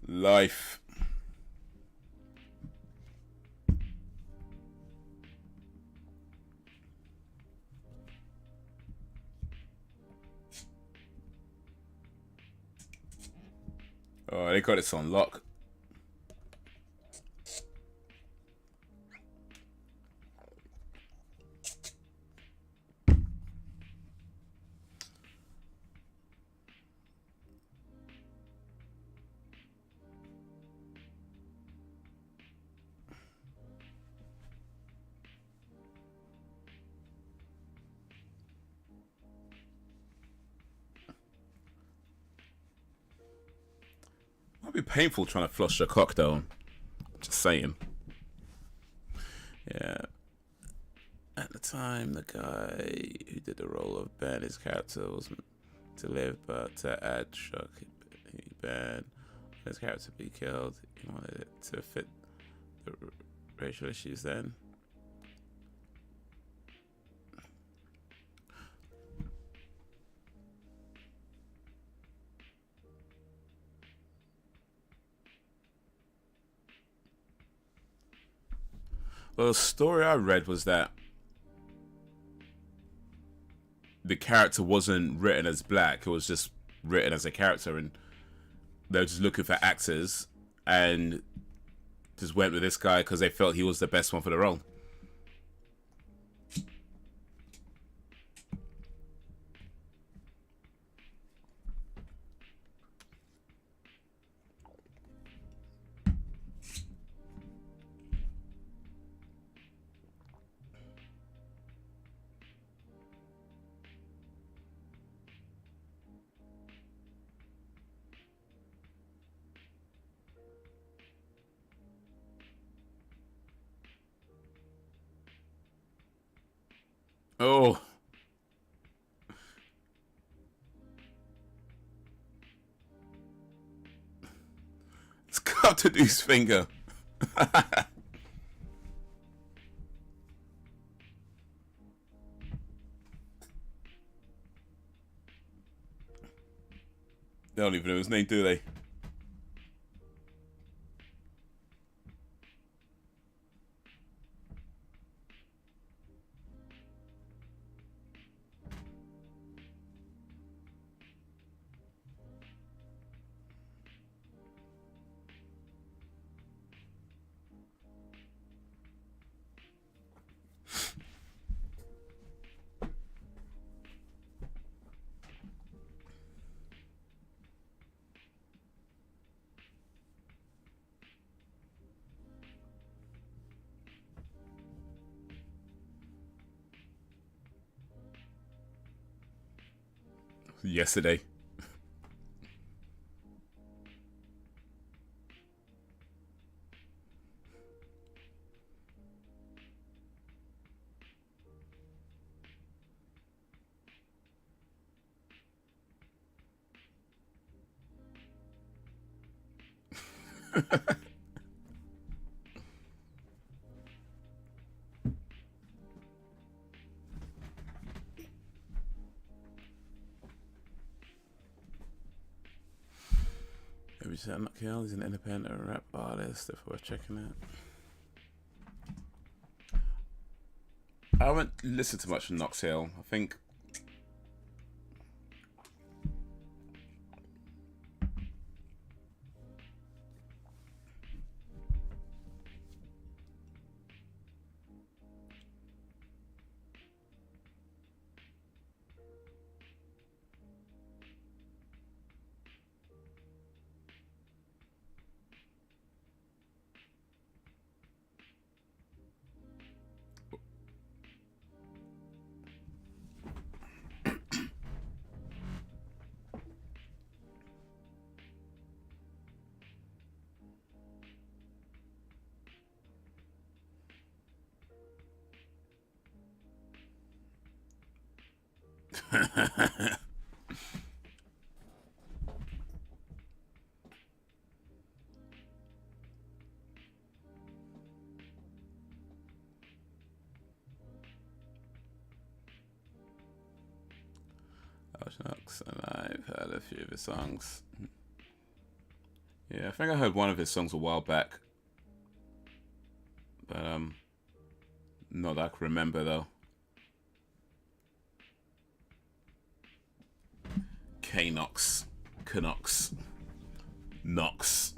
Life. Oh, they got this on lock. Might be painful trying to flush your cock though. Just saying. Yeah. At the time, the guy who did the role of Ben, his character wasn't to live, but to add shock, he banned his character be killed. He wanted it to fit the racial issues then. Well, the story I read was that the character wasn't written as black, it was just written as a character, and they were just looking for actors and just went with this guy because they felt he was the best one for the role. Oh. It's cut to his finger. They don't even know his name, do they? yesterday. He's an independent rap artist. If we're checking it, I haven't listened to much of Knox Hill. I think Knox, and I've heard a few of his songs. Yeah, I think I heard one of his songs a while back, but not that I can remember though. Knox, Knox, Knox.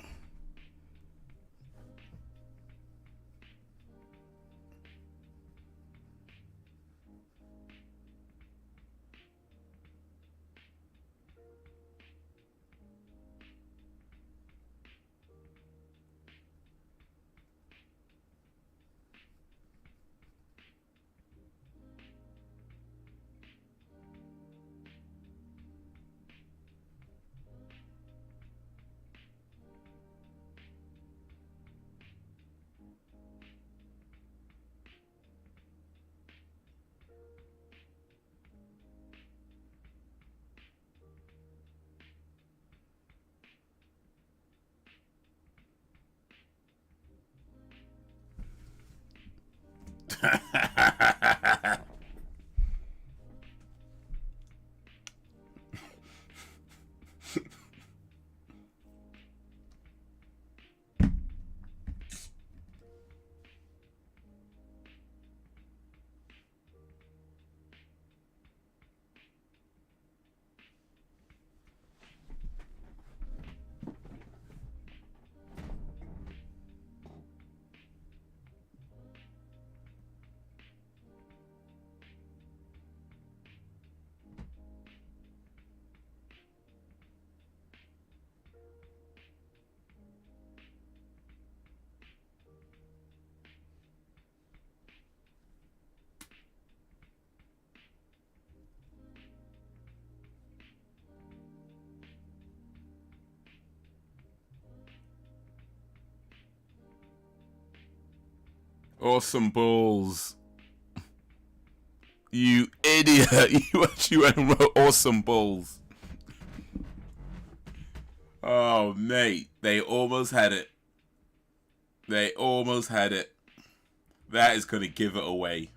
Awesome balls. You idiot. You actually went and wrote awesome balls. Oh, mate. They almost had it. They almost had it. That is going to give it away.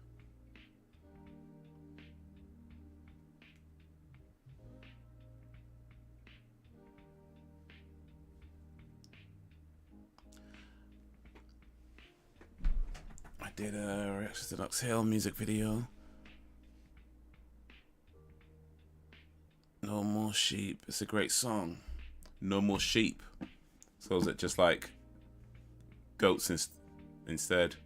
I did a reaction to Knox Hill music video. No More Sheep. It's a great song. No More Sheep. So is it just like goats instead?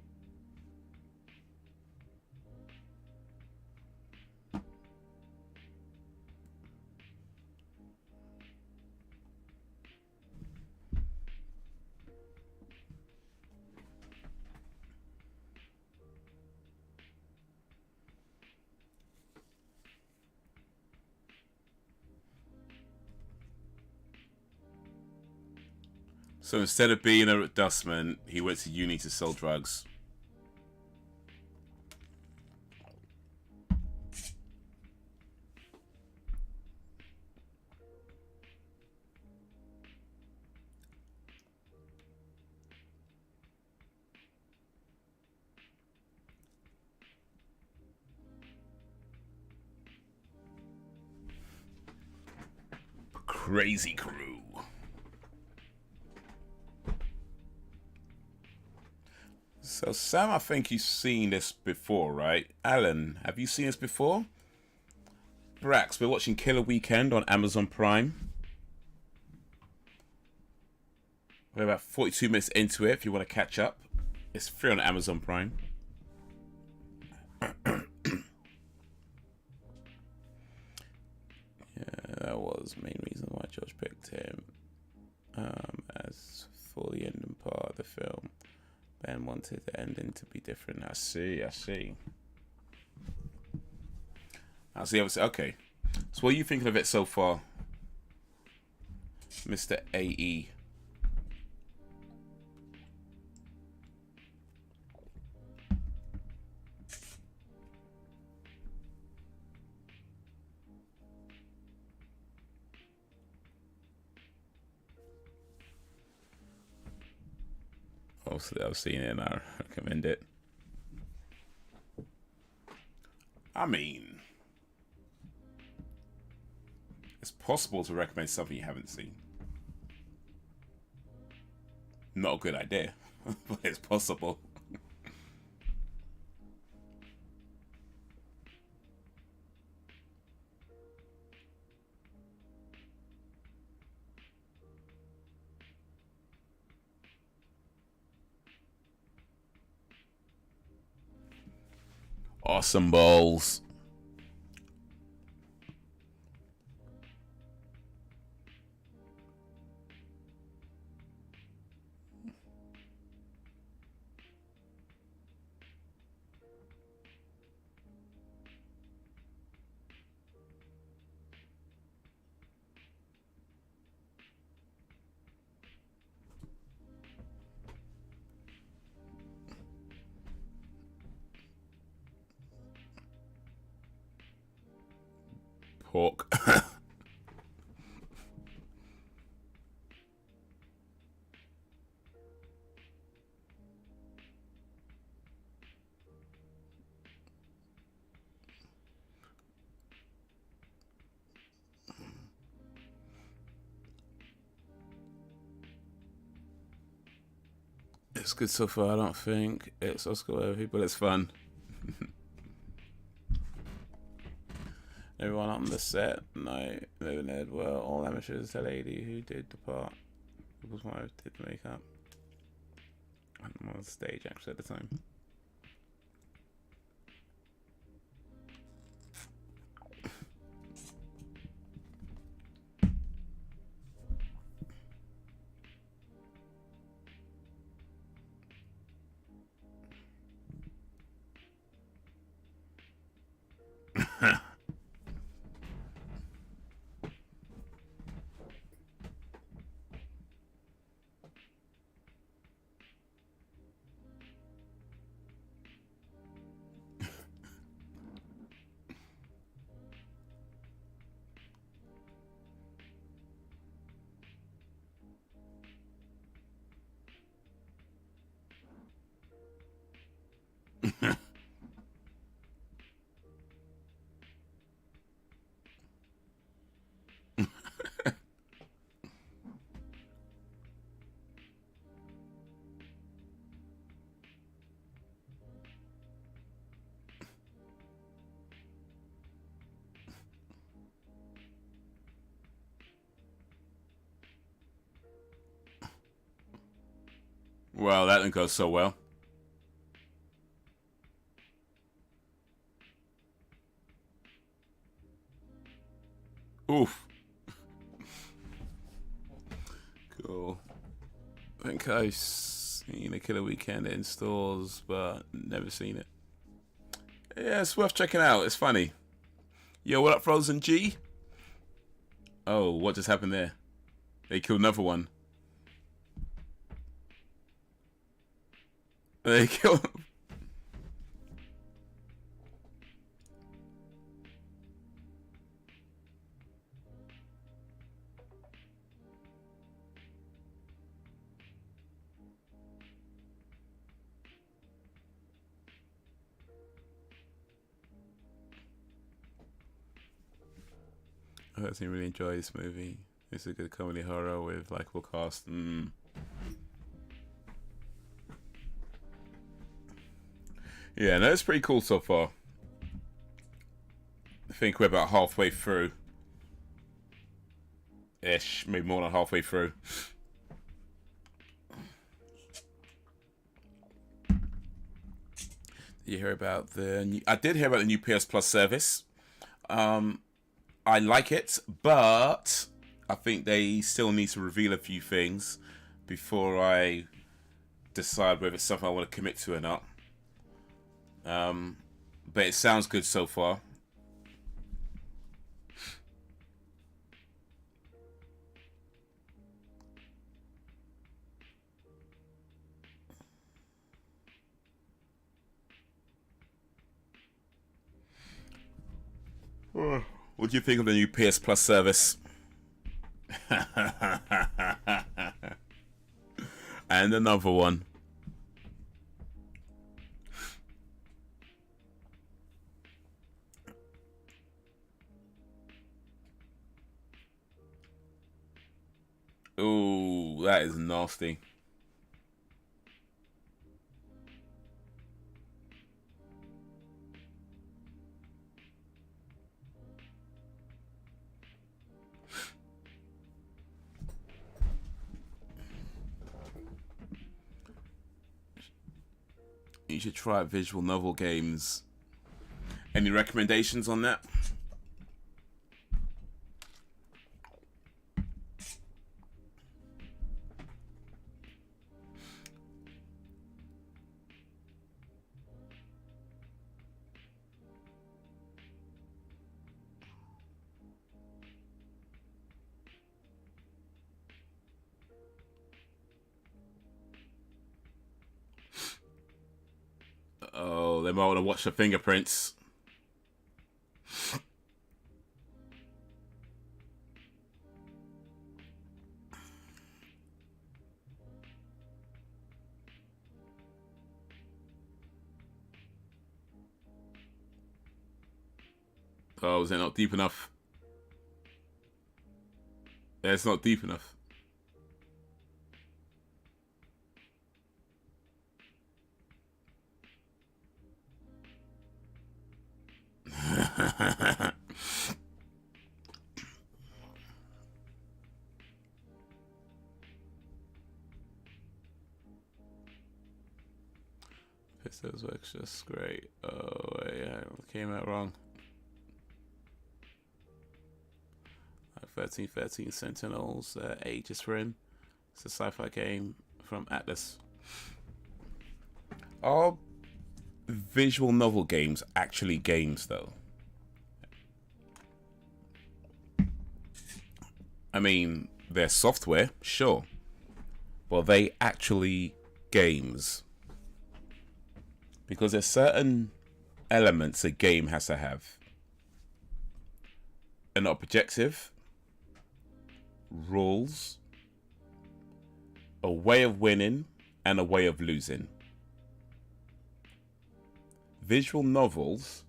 So instead of being a dustman, he went to uni to sell drugs. Crazy crew. So Sam, I think you've seen this before, right? Alan, have you seen this before? Brax, we're watching Killer Weekend on Amazon Prime. We're about 42 minutes into it if you want to catch up. It's free on Amazon Prime. Yeah, that was the main reason why George picked him as for the ending part of the film. Ben wanted the ending to be different. I see. Okay. So what are you thinking of it so far, Mr. AE? Obviously, I've seen it and I recommend it. I mean, it's possible to recommend something you haven't seen. Not a good idea, but it's possible. Awesome balls. Pork. It's good so far. I don't think it's Oscar worthy, but it's fun. Everyone on the set, no, Ned were all amateurs. The lady who did the part was one who did the makeup. I'm on stage actually at the time. Well, that didn't go so well. Oof. Cool. I think I've seen a Killer Weekend in stores, but never seen it. Yeah, it's worth checking out. It's funny. Yo, what up, Frozen G? Oh, what just happened there? They killed another one. They kill. I personally really enjoy this movie. It's a good comedy horror with likable cast. Yeah, no, it's pretty cool so far. I think we're about halfway through. Ish, maybe more than halfway through. Did you hear about the new... I did hear about the new PS Plus service. I like it, but I think they still need to reveal a few things before I decide whether it's something I want to commit to or not. But it sounds good so far. What do you think of the new PS Plus service? And another one. Ooh, that is nasty. You should try out visual novel games. Any recommendations on that? Oh, they might want to watch the fingerprints. Oh, is it not deep enough? Yeah, it's not deep enough. Pistols works just great. Oh, yeah, it came out wrong. 1313 Sentinels, Aegis for him. It's a sci-fi game from Atlas. Are visual novel games actually games, though? I mean, they're software, sure. But are they actually games? Because there's certain elements a game has to have. An objective, rules, a way of winning, and a way of losing. Visual novels,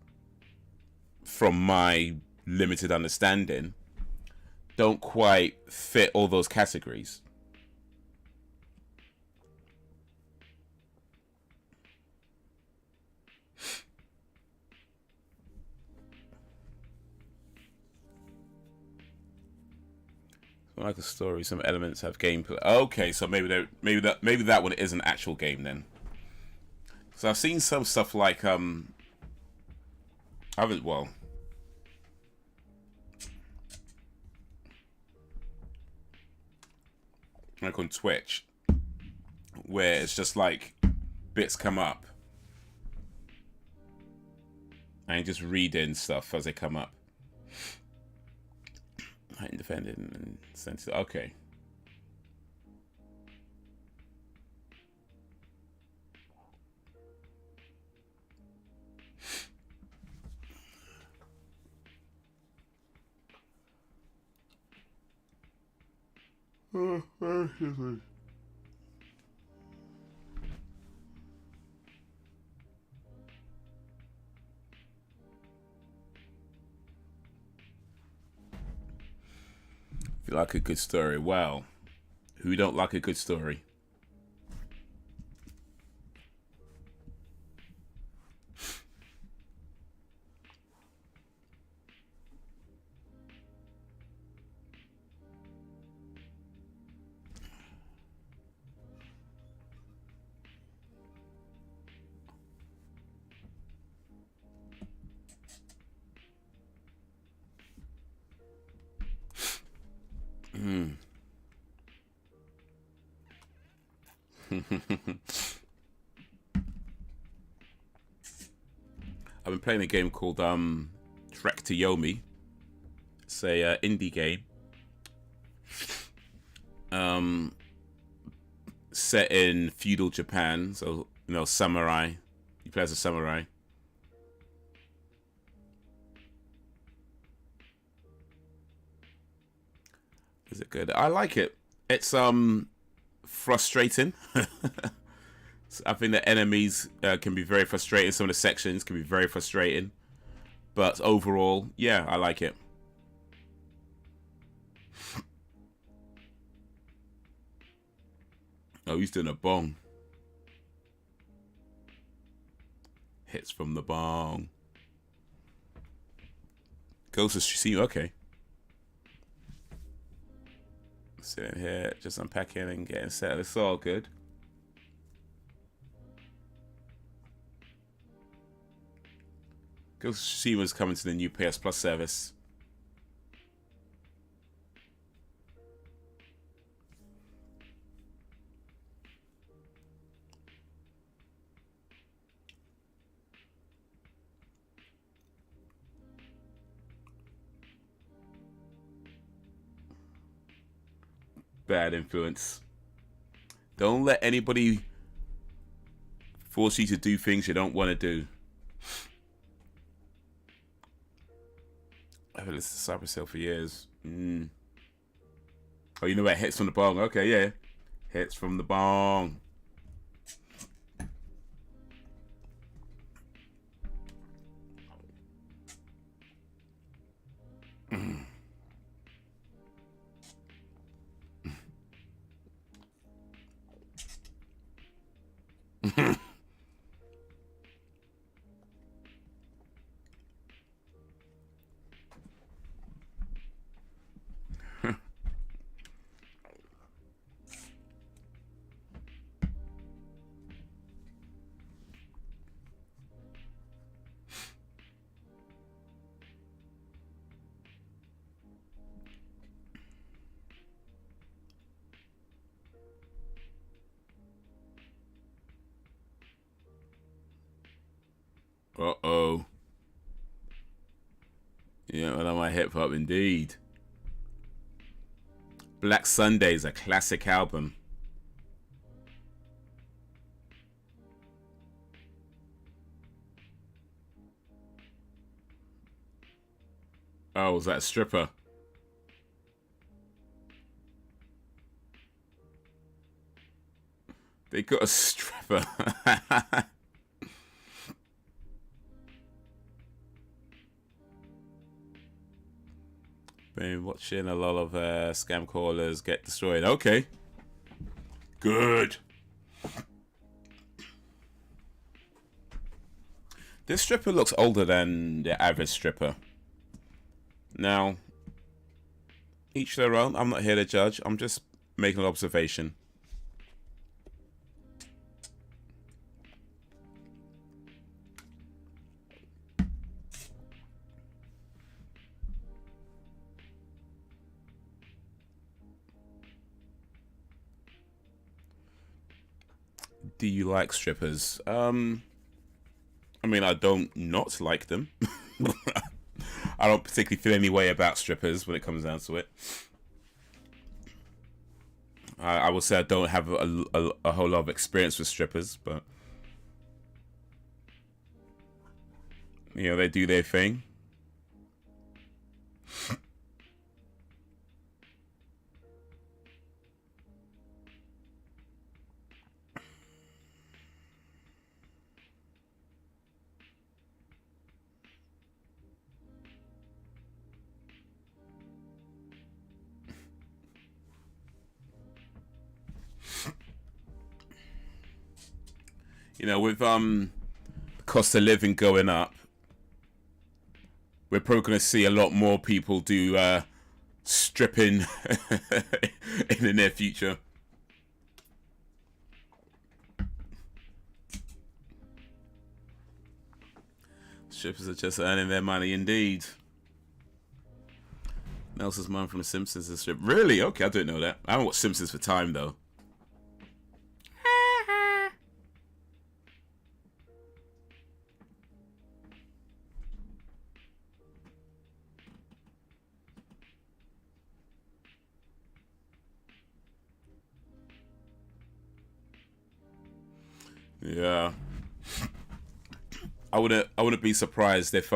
from my limited understanding, don't quite fit all those categories. Like a story, some elements have gameplay. Okay, so maybe that one is an actual game then. So I've seen some stuff like like on Twitch, where it's just like bits come up and you just read in stuff as they come up. Independent and sensitive. Okay. If you like a good story, well, who don't like a good story? I've been playing a game called Trek to Yomi. It's a indie game. Set in feudal Japan, so you know, samurai. You play as a samurai. Is it good? I like it. It's frustrating. I think the enemies can be very frustrating. Some of the sections can be very frustrating, but overall, yeah, I like it. Oh, he's doing a bong. Hits from the bong. Goes to see you. Okay. Sitting here, just unpacking and getting set. It's all good. Ghost of Tsushima's coming to the new PS Plus service. Bad influence. Don't let anybody force you to do things you don't want to do. I've listened to Cyber Cell for years. Oh, you know what? Hits from the bong. Okay, yeah. Hits from the bong. Uh-oh. Yeah, well, on my hip hop indeed. Black Sunday is a classic album. Oh, was that a stripper? They got a stripper. Been watching a lot of scam callers get destroyed. Okay. Good. This stripper looks older than the average stripper. Now, each their own. I'm not here to judge. I'm just making an observation. Do you like strippers? I mean, I don't not like them. I don't particularly feel any way about strippers when it comes down to it. I will say I don't have a whole lot of experience with strippers, but you know, they do their thing. You know, with cost of living going up, we're probably going to see a lot more people do stripping in the near future. Strippers are just earning their money indeed. Nelson's mom from The Simpsons is strip. Really? Okay, I didn't know that. I haven't watched Simpsons for time though. Yeah. I wouldn't be surprised if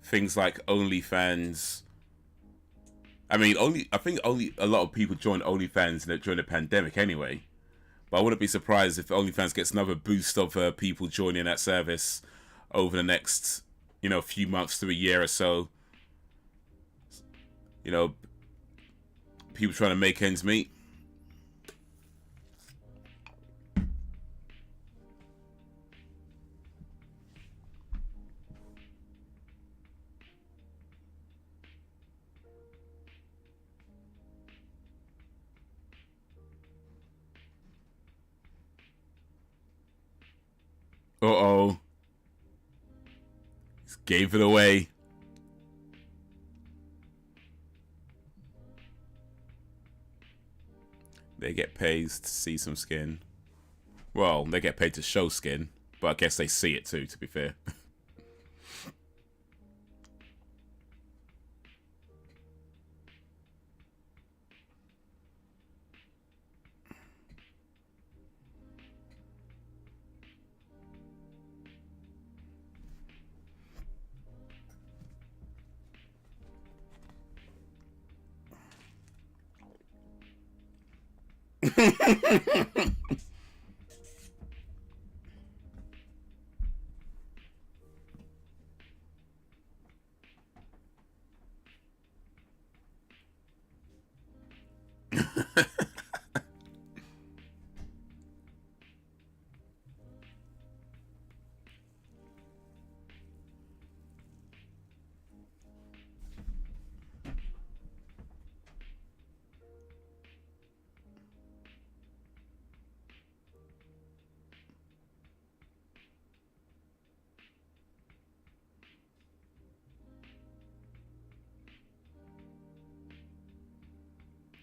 things like OnlyFans. I think a lot of people joined OnlyFans during the pandemic anyway. But I wouldn't be surprised if OnlyFans gets another boost of people joining that service over the next, few months to a year or so. People trying to make ends meet. Uh-oh. Just gave it away. They get paid to see some skin. Well, they get paid to show skin, but I guess they see it too, to be fair.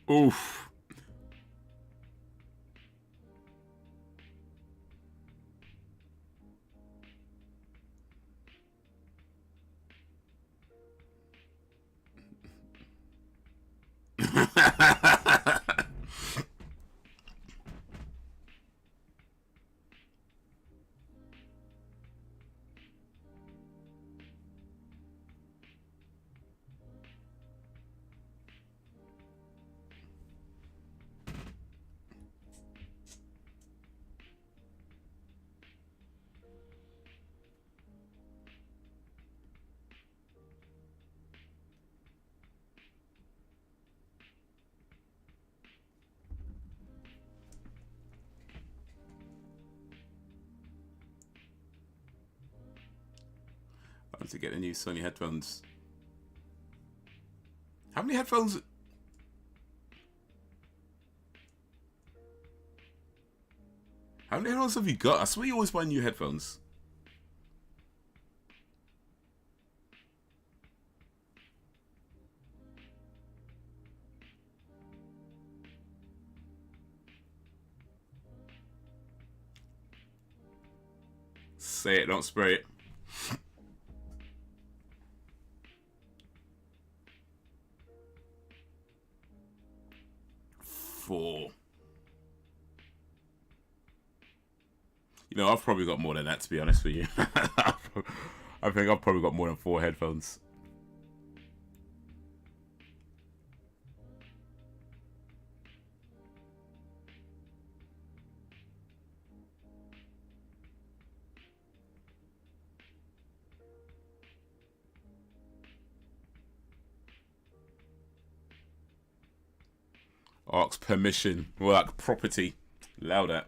Oof. I want to get the new Sony headphones. How many headphones? How many headphones have you got? I swear you always buy new headphones. Say it, don't spray it. Four. I've probably got more than that, to be honest with you. I think I've probably got more than 4 headphones. Ask permission. Well, like property. Allow that.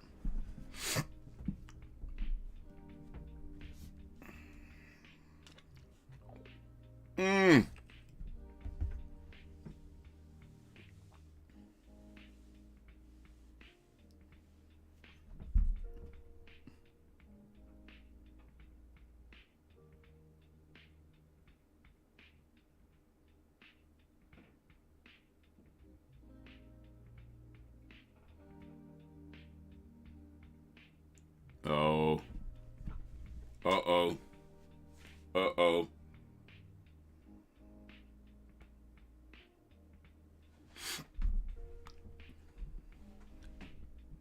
Uh-oh. Uh-oh.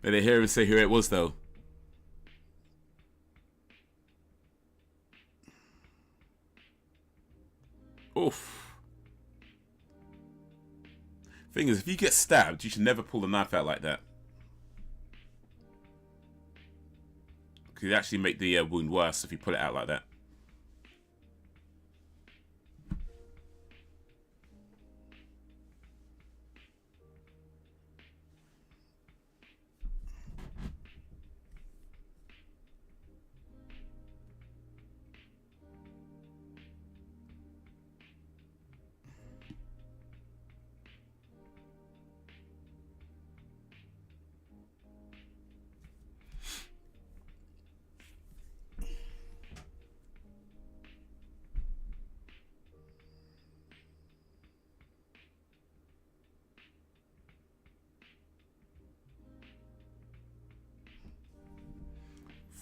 Did they hear him say who it was, though? Oof. Thing is, if you get stabbed, you should never pull the knife out like that. Because it actually make the wound worse if you pull it out like that.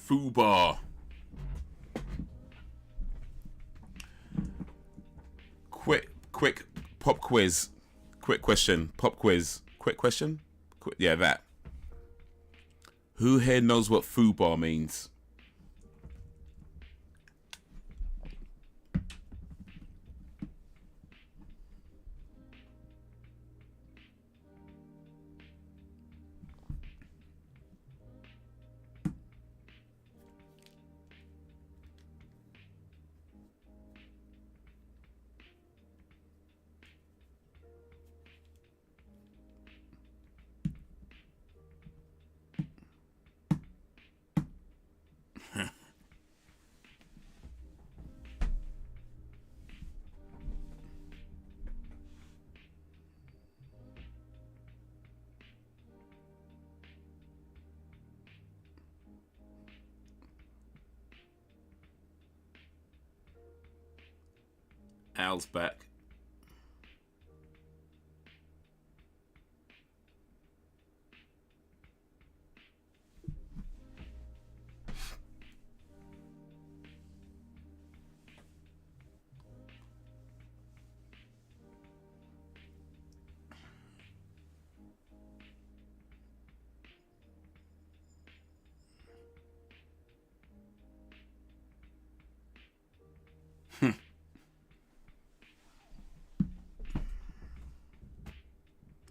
Fubar. Quick pop quiz. Quick question. Pop quiz. Quick question? Yeah, that. Who here knows what fubar means? Al's back.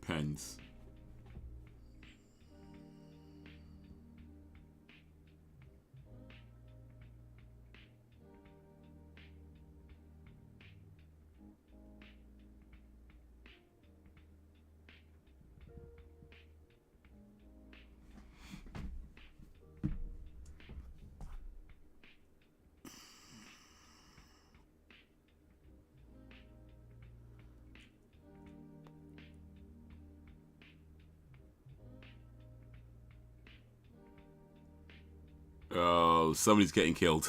Pens. Oh, somebody's getting killed.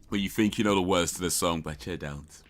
Well, you think you know the words to the song, but you don't.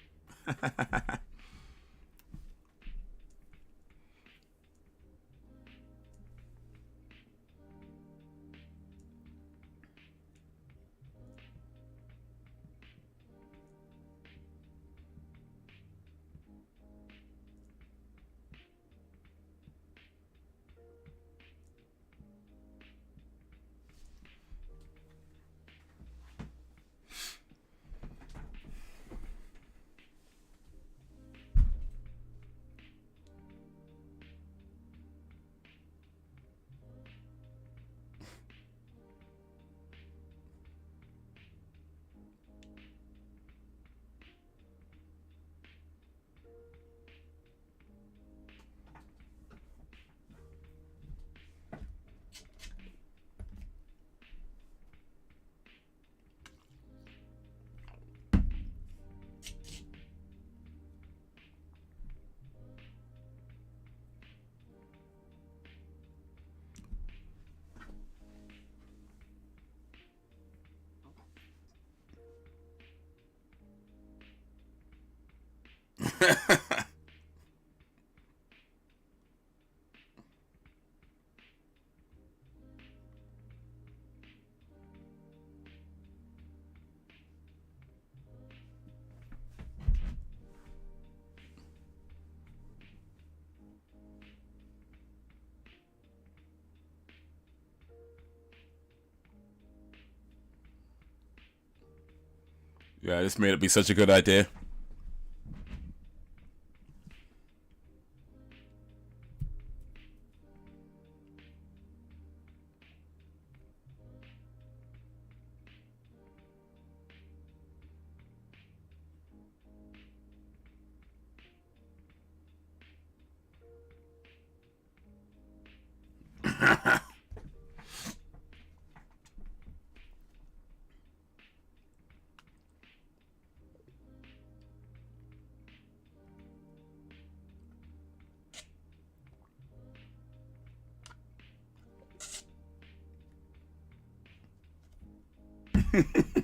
Yeah, this may not be such a good idea.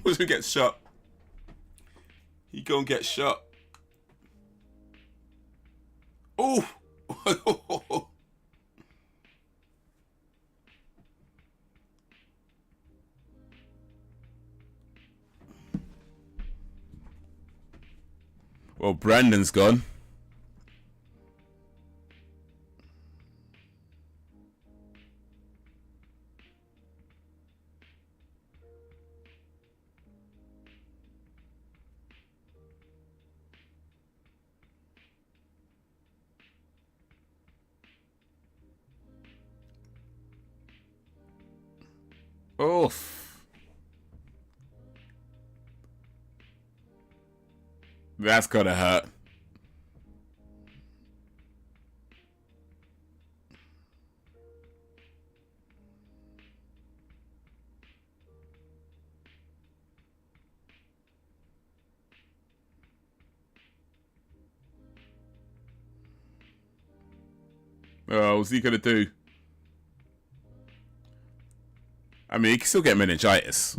Who's gonna get shot? He gonna get shot. Oh! Well, Brandon's gone. Oof. That's gotta hurt. Oh, what's he gonna do? I mean, he can still get meningitis.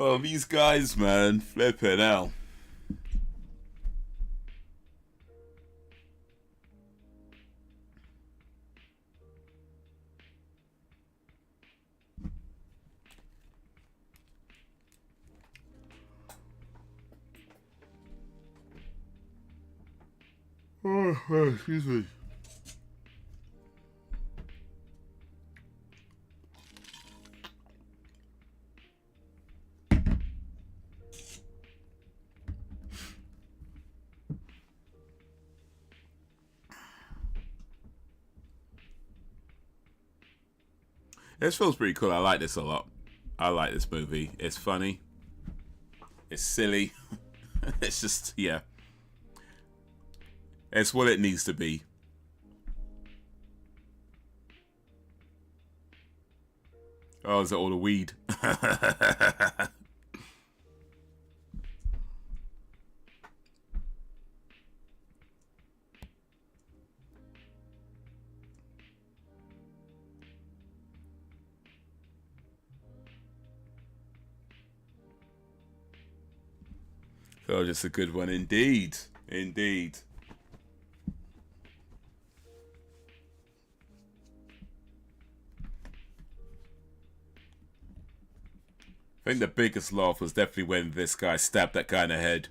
Oh, these guys, man. Flipping out. Oh, excuse me. This feels pretty cool. I like this a lot. I like this movie. It's funny. It's silly. It's just, yeah. It's what it needs to be. Oh, is it all the weed? Oh, just a good one indeed. Indeed. I think the biggest laugh was definitely when this guy stabbed that guy in the head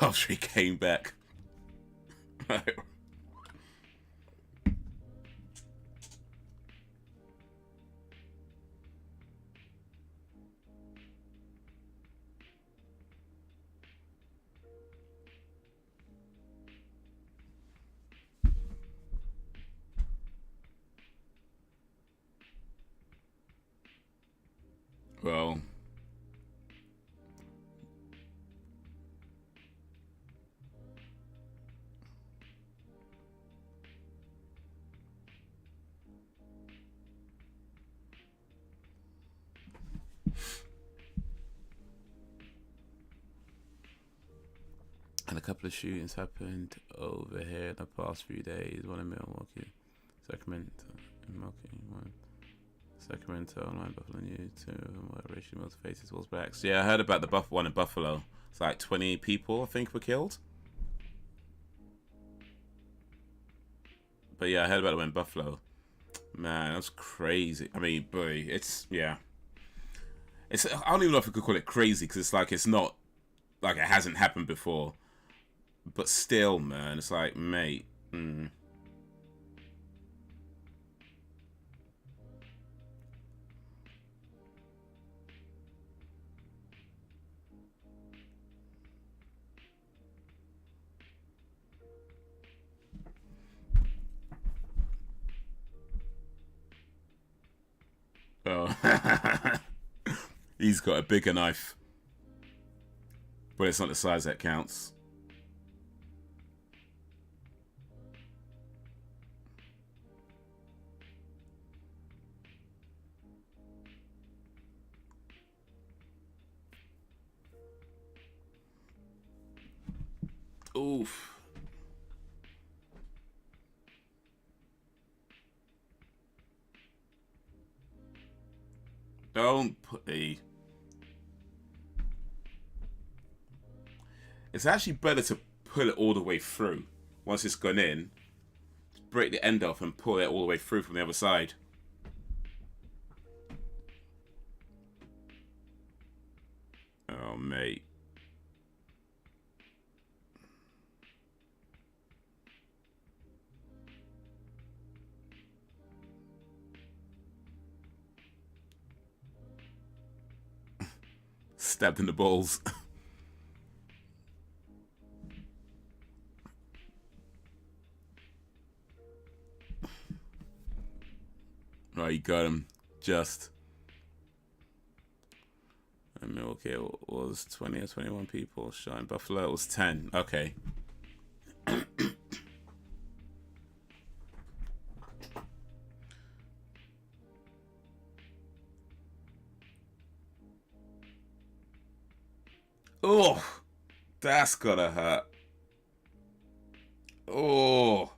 after he came back. Well, couple of shootings happened over here in the past few days. One in Milwaukee, Sacramento, online Buffalo News. Two of them were racially motivated towards blacks. Yeah, I heard about the one in Buffalo. It's like 20 people, I think, were killed. But yeah, I heard about it in Buffalo. Man, that's crazy. I mean, boy, it's, yeah. It's, I don't even know if we could call it crazy, because it's like, it's not, like, it hasn't happened before. But still, man, it's like, mate. Oh. He's got a bigger knife. But it's not the size that counts. Oof. Don't put a... It's actually better to pull it all the way through. Once it's gone in, break the end off and pull it all the way through from the other side. Oh, mate. Stabbed in the balls. Right, you got him. Just. I mean, okay, it was 20 or 21 people shot in Buffalo. It was 10. Okay. Oh, that's gotta hurt. Oh.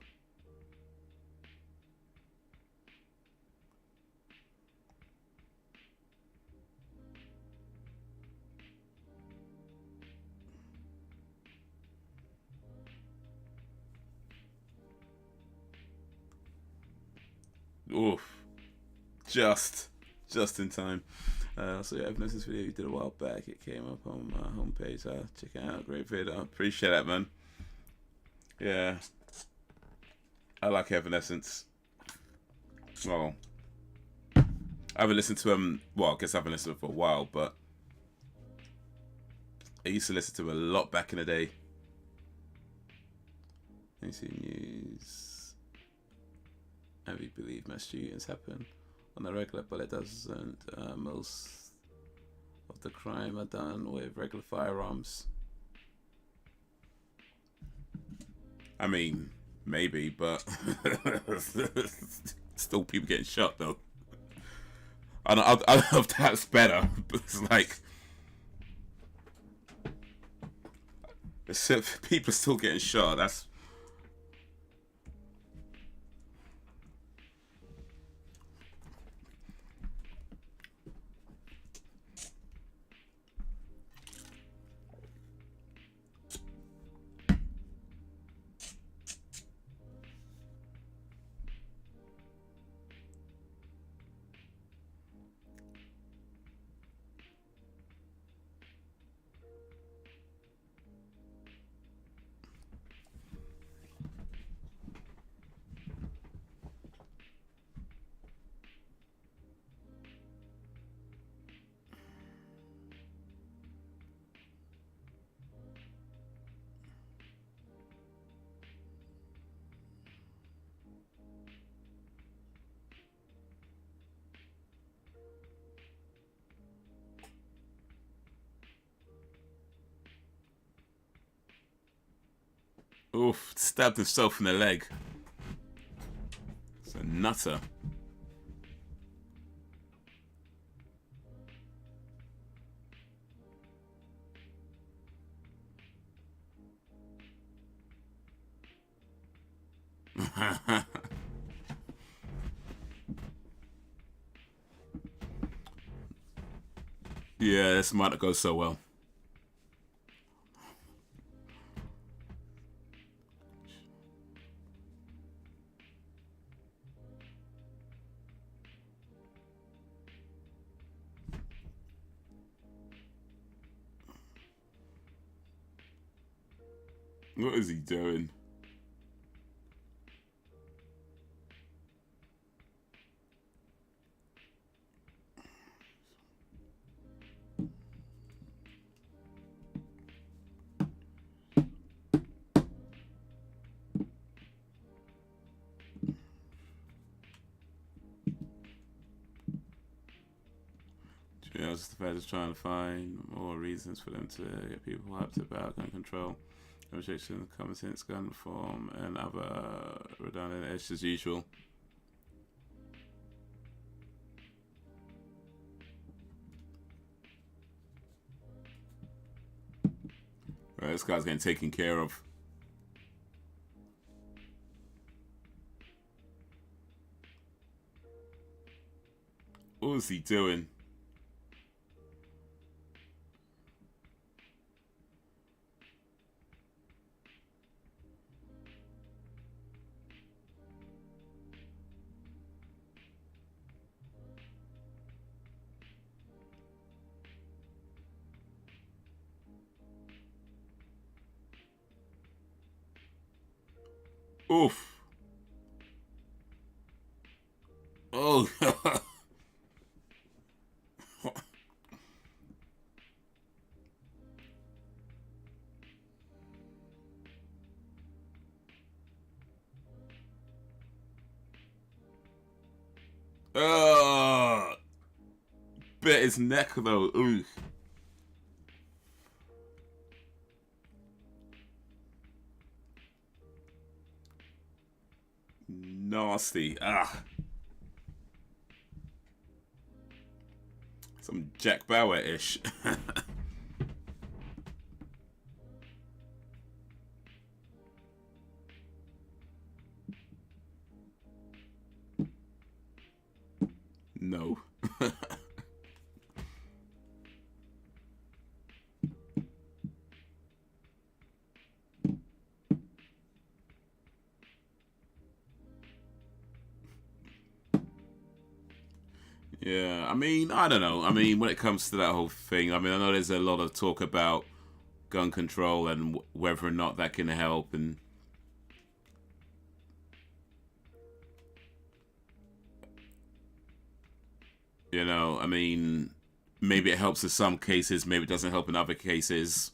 Oof. Just in time. So yeah, I've noticed this video you did a while back. It came up on my homepage. Check it out. Great video. Appreciate that, man. Yeah. I like Evanescence. Well, I haven't listened to him. Well, I guess I haven't listened to him for a while, but I used to listen to him a lot back in the day. AC News. And we believe mass shootings happen on a regular, but it doesn't. Most of the crime are done with regular firearms. I mean, maybe, but still people getting shot though. I don't know if that's better, but it's like people are still getting shot. That's oof, stabbed himself in the leg. It's a nutter. Yeah, this might not go so well. What is he doing? Yeah, just the fact is trying to find more reasons for them to get people hyped about gun control, restriction, common sense, gun reform, and other redundant issues as usual. Right, this guy's getting taken care of. What was he doing? Oof. Oh. Bit his neck though. Ooh. Nasty. Ah. Some Jack Bauer-ish. No. Yeah, I mean, I don't know. I mean, when it comes to that whole thing, I mean, I know there's a lot of talk about gun control and whether or not that can help, and you know, I mean, maybe it helps in some cases, maybe it doesn't help in other cases.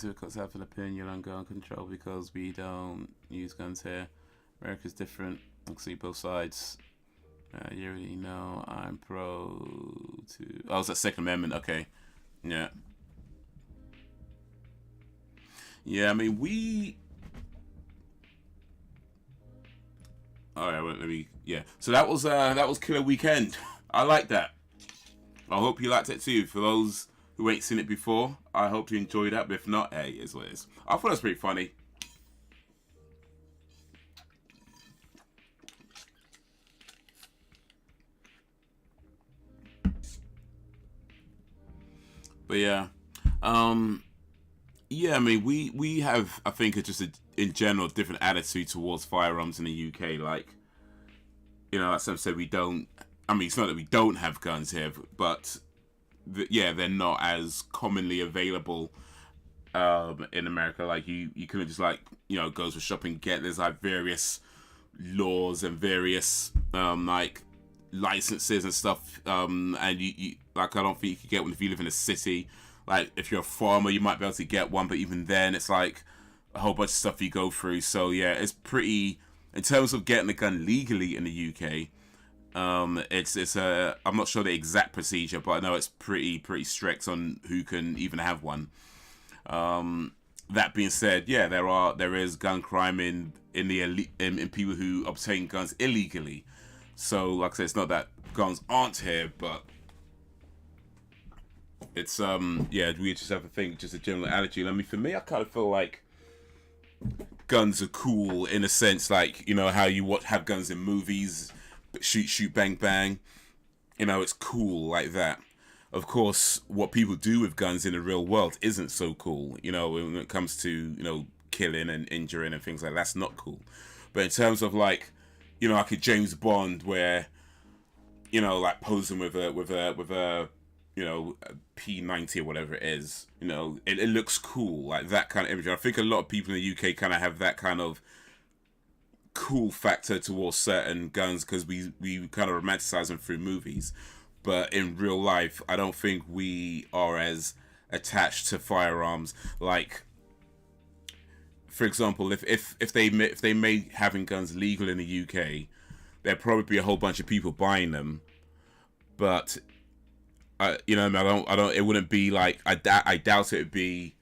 Because have an opinion on gun control because we don't use guns here. America's different. I see both sides. You already know I'm pro to. Oh, it's that Second Amendment. Okay, yeah, yeah. I mean, we. All right, well, let me. Yeah. So that was Killer Weekend. I like that. I hope you liked it too. For those who ain't seen it before, I hope you enjoyed that. But if not, hey, it is what it is. I thought it was pretty funny. But yeah, yeah. I mean, we have, I think, it's just in general different attitude towards firearms in the UK. Like, you know, as Sam said, we don't. I mean, it's not that we don't have guns here, but yeah, they're not as commonly available in America. Like you couldn't just like, you know, go to a shop and get. There's like various laws and various like licenses and stuff, and Like, I don't think you could get one if you live in a city. Like, if you're a farmer, you might be able to get one, but even then, it's like a whole bunch of stuff you go through. So yeah, it's pretty, in terms of getting a gun legally in the UK. It's a, I'm not sure the exact procedure, but I know it's pretty strict on who can even have one. That being said, yeah, there is gun crime in people who obtain guns illegally. So like I said, it's not that guns aren't here, but it's yeah, we just have to think, just a general attitude. I mean, for me, I kind of feel like guns are cool in a sense, like, you know, how you have guns in movies, shoot bang bang, you know, it's cool like that. Of course, what people do with guns in the real world isn't so cool, you know, when it comes to, you know, killing and injuring and things like that. That's not cool. But in terms of, like, you know, like a James Bond where, you know, like posing with a you know, a P90 or whatever it is, you know, it looks cool, like that kind of image. I think a lot of people in the UK kind of have that kind of cool factor towards certain guns because we kind of romanticize them through movies. But in real life, I don't think we are as attached to firearms. Like, for example, if they made having guns legal in the UK, there'd probably be a whole bunch of people buying them. But you know, I don't. It wouldn't be like, I doubt it would be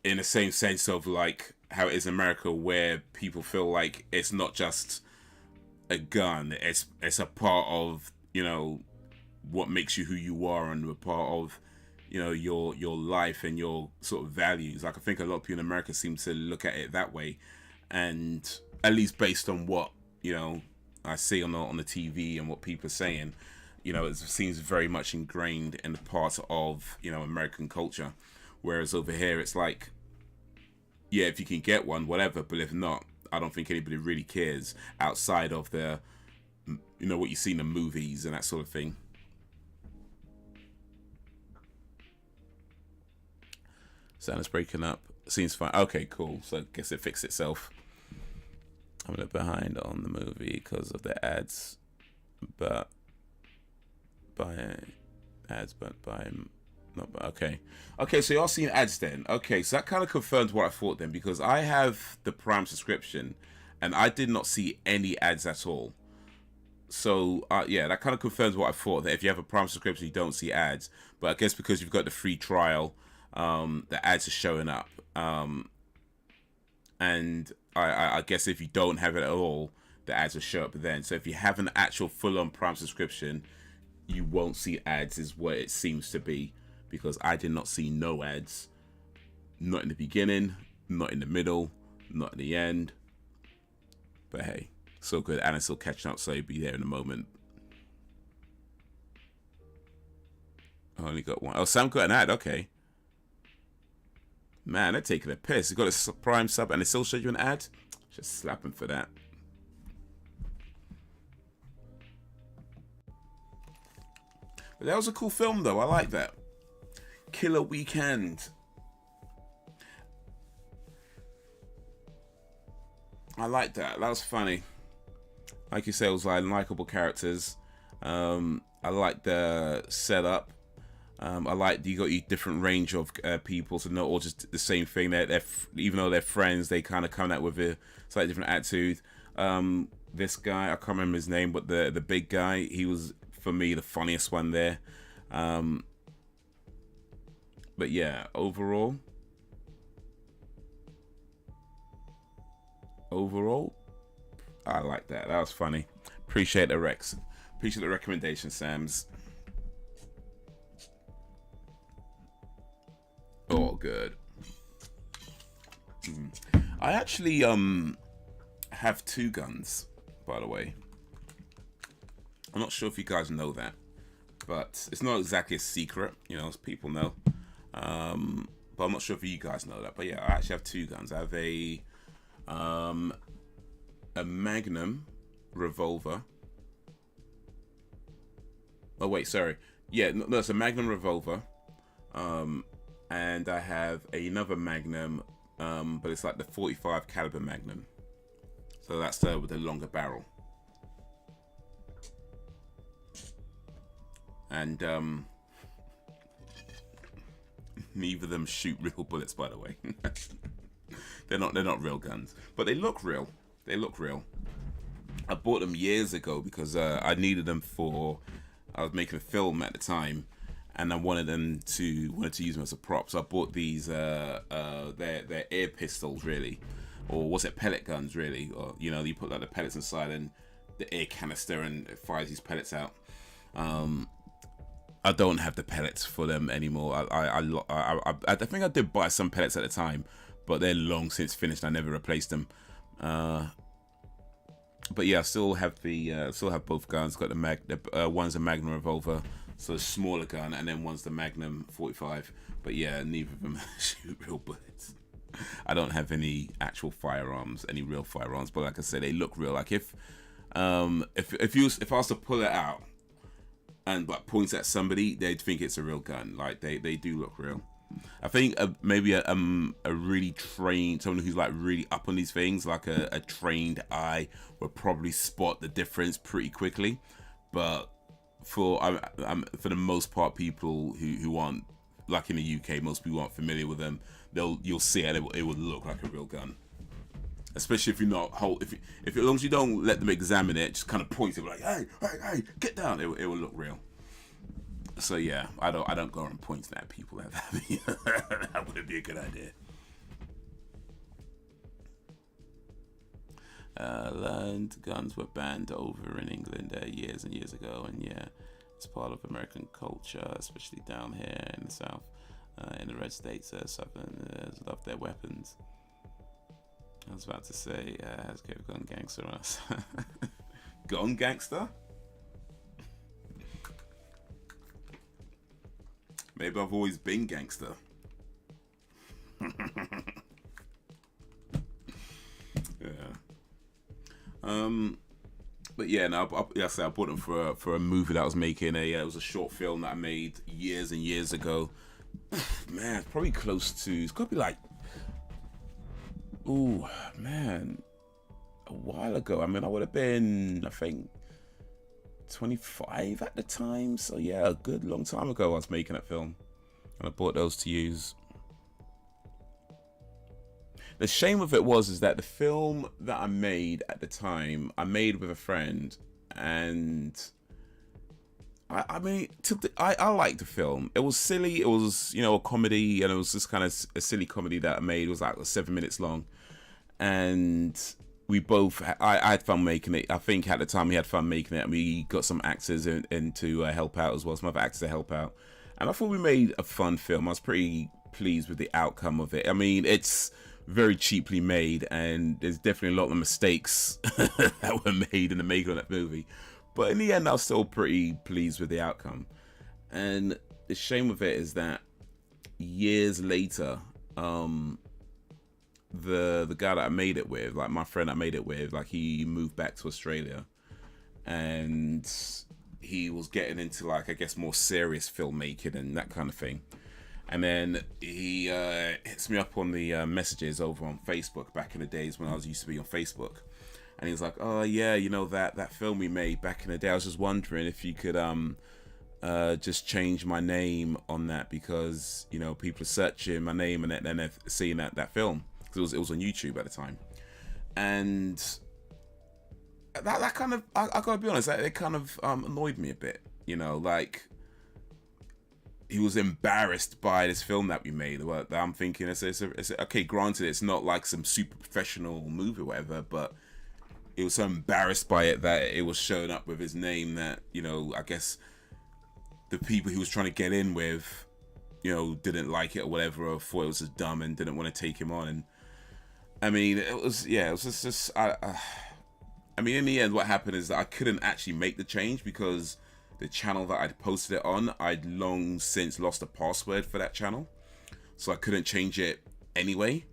in the same sense of like how it is in America, where people feel like it's not just a gun. It's a part of, you know, what makes you who you are, and a part of, you know, your life and your sort of values. Like, I think a lot of people in America seem to look at it that way, and at least based on what, you know, I see on the TV and what people are saying, you know, it seems very much ingrained in the part of, you know, American culture. Whereas over here, it's like, yeah, if you can get one, whatever, but if not, I don't think anybody really cares outside of the, you know, what you see in the movies and that sort of thing. Sound is breaking up. Seems fine. Okay, cool. So I guess it fixed itself. I'm a little behind on the movie because of the ads, but okay. So y'all seen ads then? Okay, so that kind of confirms what I thought then, because I have the Prime subscription and I did not see any ads at all. So yeah, that kind of confirms what I thought, that if you have a Prime subscription you don't see ads. But I guess because you've got the free trial, the ads are showing up. And I guess if you don't have it at all, the ads will show up then. So if you have an actual full-on Prime subscription, you won't see ads, is what it seems to be, because I did not see no ads. Not in the beginning, not in the middle, not in the end. But hey, so good. And it's still catching up, so you'll be there in a moment. I only got one. Oh, Sam got an ad, okay. Man, they're taking a piss. You got a Prime sub and they still showed you an ad? Just slap him for that. But that was a cool film, though. I like that. Killer Weekend. I like that. That was funny. Like you said, it was like likable characters. I like the setup. I like you got a different range of people, so not all just the same thing. They're even though they're friends, they kind of come out with a slightly different attitude. This guy, I can't remember his name, but the big guy, he was, for me, the funniest one there. But yeah, overall, I like that. That was funny. Appreciate the Rex. Appreciate the recommendation, Sam's. Oh, good. I actually have two guns, by the way. I'm not sure if you guys know that, but it's not exactly a secret, you know, people know. But I'm not sure if you guys know that. But yeah, I actually have two guns. I have a Magnum revolver. Oh wait, sorry. Yeah, no, it's a Magnum revolver. And I have another Magnum, but it's like the 45 caliber Magnum. So that's with the longer barrel. And Neither of them shoot real bullets, by the way. They're not real guns, but they look real. They look real. I bought them years ago because I needed them for. I was making a film at the time, and I wanted to use them as a prop. So I bought these. They're air pistols, really, or was it pellet guns, really? Or you put like the pellets inside and the air canister, and it fires these pellets out. I don't have the pellets for them anymore. I think I did buy some pellets at the time, but they're long since finished. I never replaced them. But yeah, I still have both guns. Got the one's a Magnum revolver, so a smaller gun, and then one's the Magnum 45. But yeah, neither of them shoot real bullets. I don't have any actual firearms, any real firearms. But like I said, they look real. Like if I was to pull it out and like point at somebody, they'd think it's a real gun. Like they do look real. I think maybe a really trained, someone who's like really up on these things, like a trained eye will probably spot the difference pretty quickly. But for the most part, people who aren't, like in the UK, most people aren't familiar with them. You'll see it. It will look like a real gun, especially if you're not if as long as you don't let them examine it, just kind of point it like, hey, get down. It will look real. So yeah, I don't go around pointing at people like that. That wouldn't be a good idea. Learned guns were banned over in England years and years ago, and yeah, it's part of American culture, especially down here in the South, in the red states. Southerners love their weapons. I was about to say, has gone gangster on us. Gone gangster? Maybe I've always been gangster. Yeah. But yeah, no, I bought them for a movie that I was making. It was a short film that I made years and years ago. Man, it's probably close to. It's got to be like, oh man, a while ago. I mean, I would have been, I think, 25 at the time. So yeah, a good long time ago I was making that film, and I bought those to use. The shame of it is that the film that I made at the time, I made with a friend, and I mean, I liked the film. It was silly. It was, a comedy, and it was just kind of a silly comedy that I made. It was like 7 minutes long, and we both, I had fun making it. I think at the time we had fun making it, and we got some actors in to help out as well, some other actors to help out. And I thought we made a fun film. I was pretty pleased with the outcome of it. I mean, it's very cheaply made, and there's definitely a lot of mistakes that were made in the making of that movie. But in the end, I was still pretty pleased with the outcome. And the shame of it is that years later, the guy that I made it with, like my friend I made it with, like he moved back to Australia, and he was getting into like, I guess, more serious filmmaking and that kind of thing. And then he hits me up on the messages over on Facebook back in the days when I used to be on Facebook. And he was like, oh yeah, that film we made back in the day, I was just wondering if you could just change my name on that, because people are searching my name and then they're seeing that film, because it was on YouTube at the time. And that kind of, I gotta be honest, it kind of annoyed me a bit. Like, he was embarrassed by this film that we made. Well, I'm thinking, it's okay, granted, it's not like some super professional movie or whatever, but he was so embarrassed by it that it was showing up with his name that, I guess the people he was trying to get in with, didn't like it or whatever, or thought it was just dumb and didn't want to take him on. And I mean, it was just I mean, in the end, what happened is that I couldn't actually make the change, because the channel that I'd posted it on, I'd long since lost the password for that channel, so I couldn't change it anyway.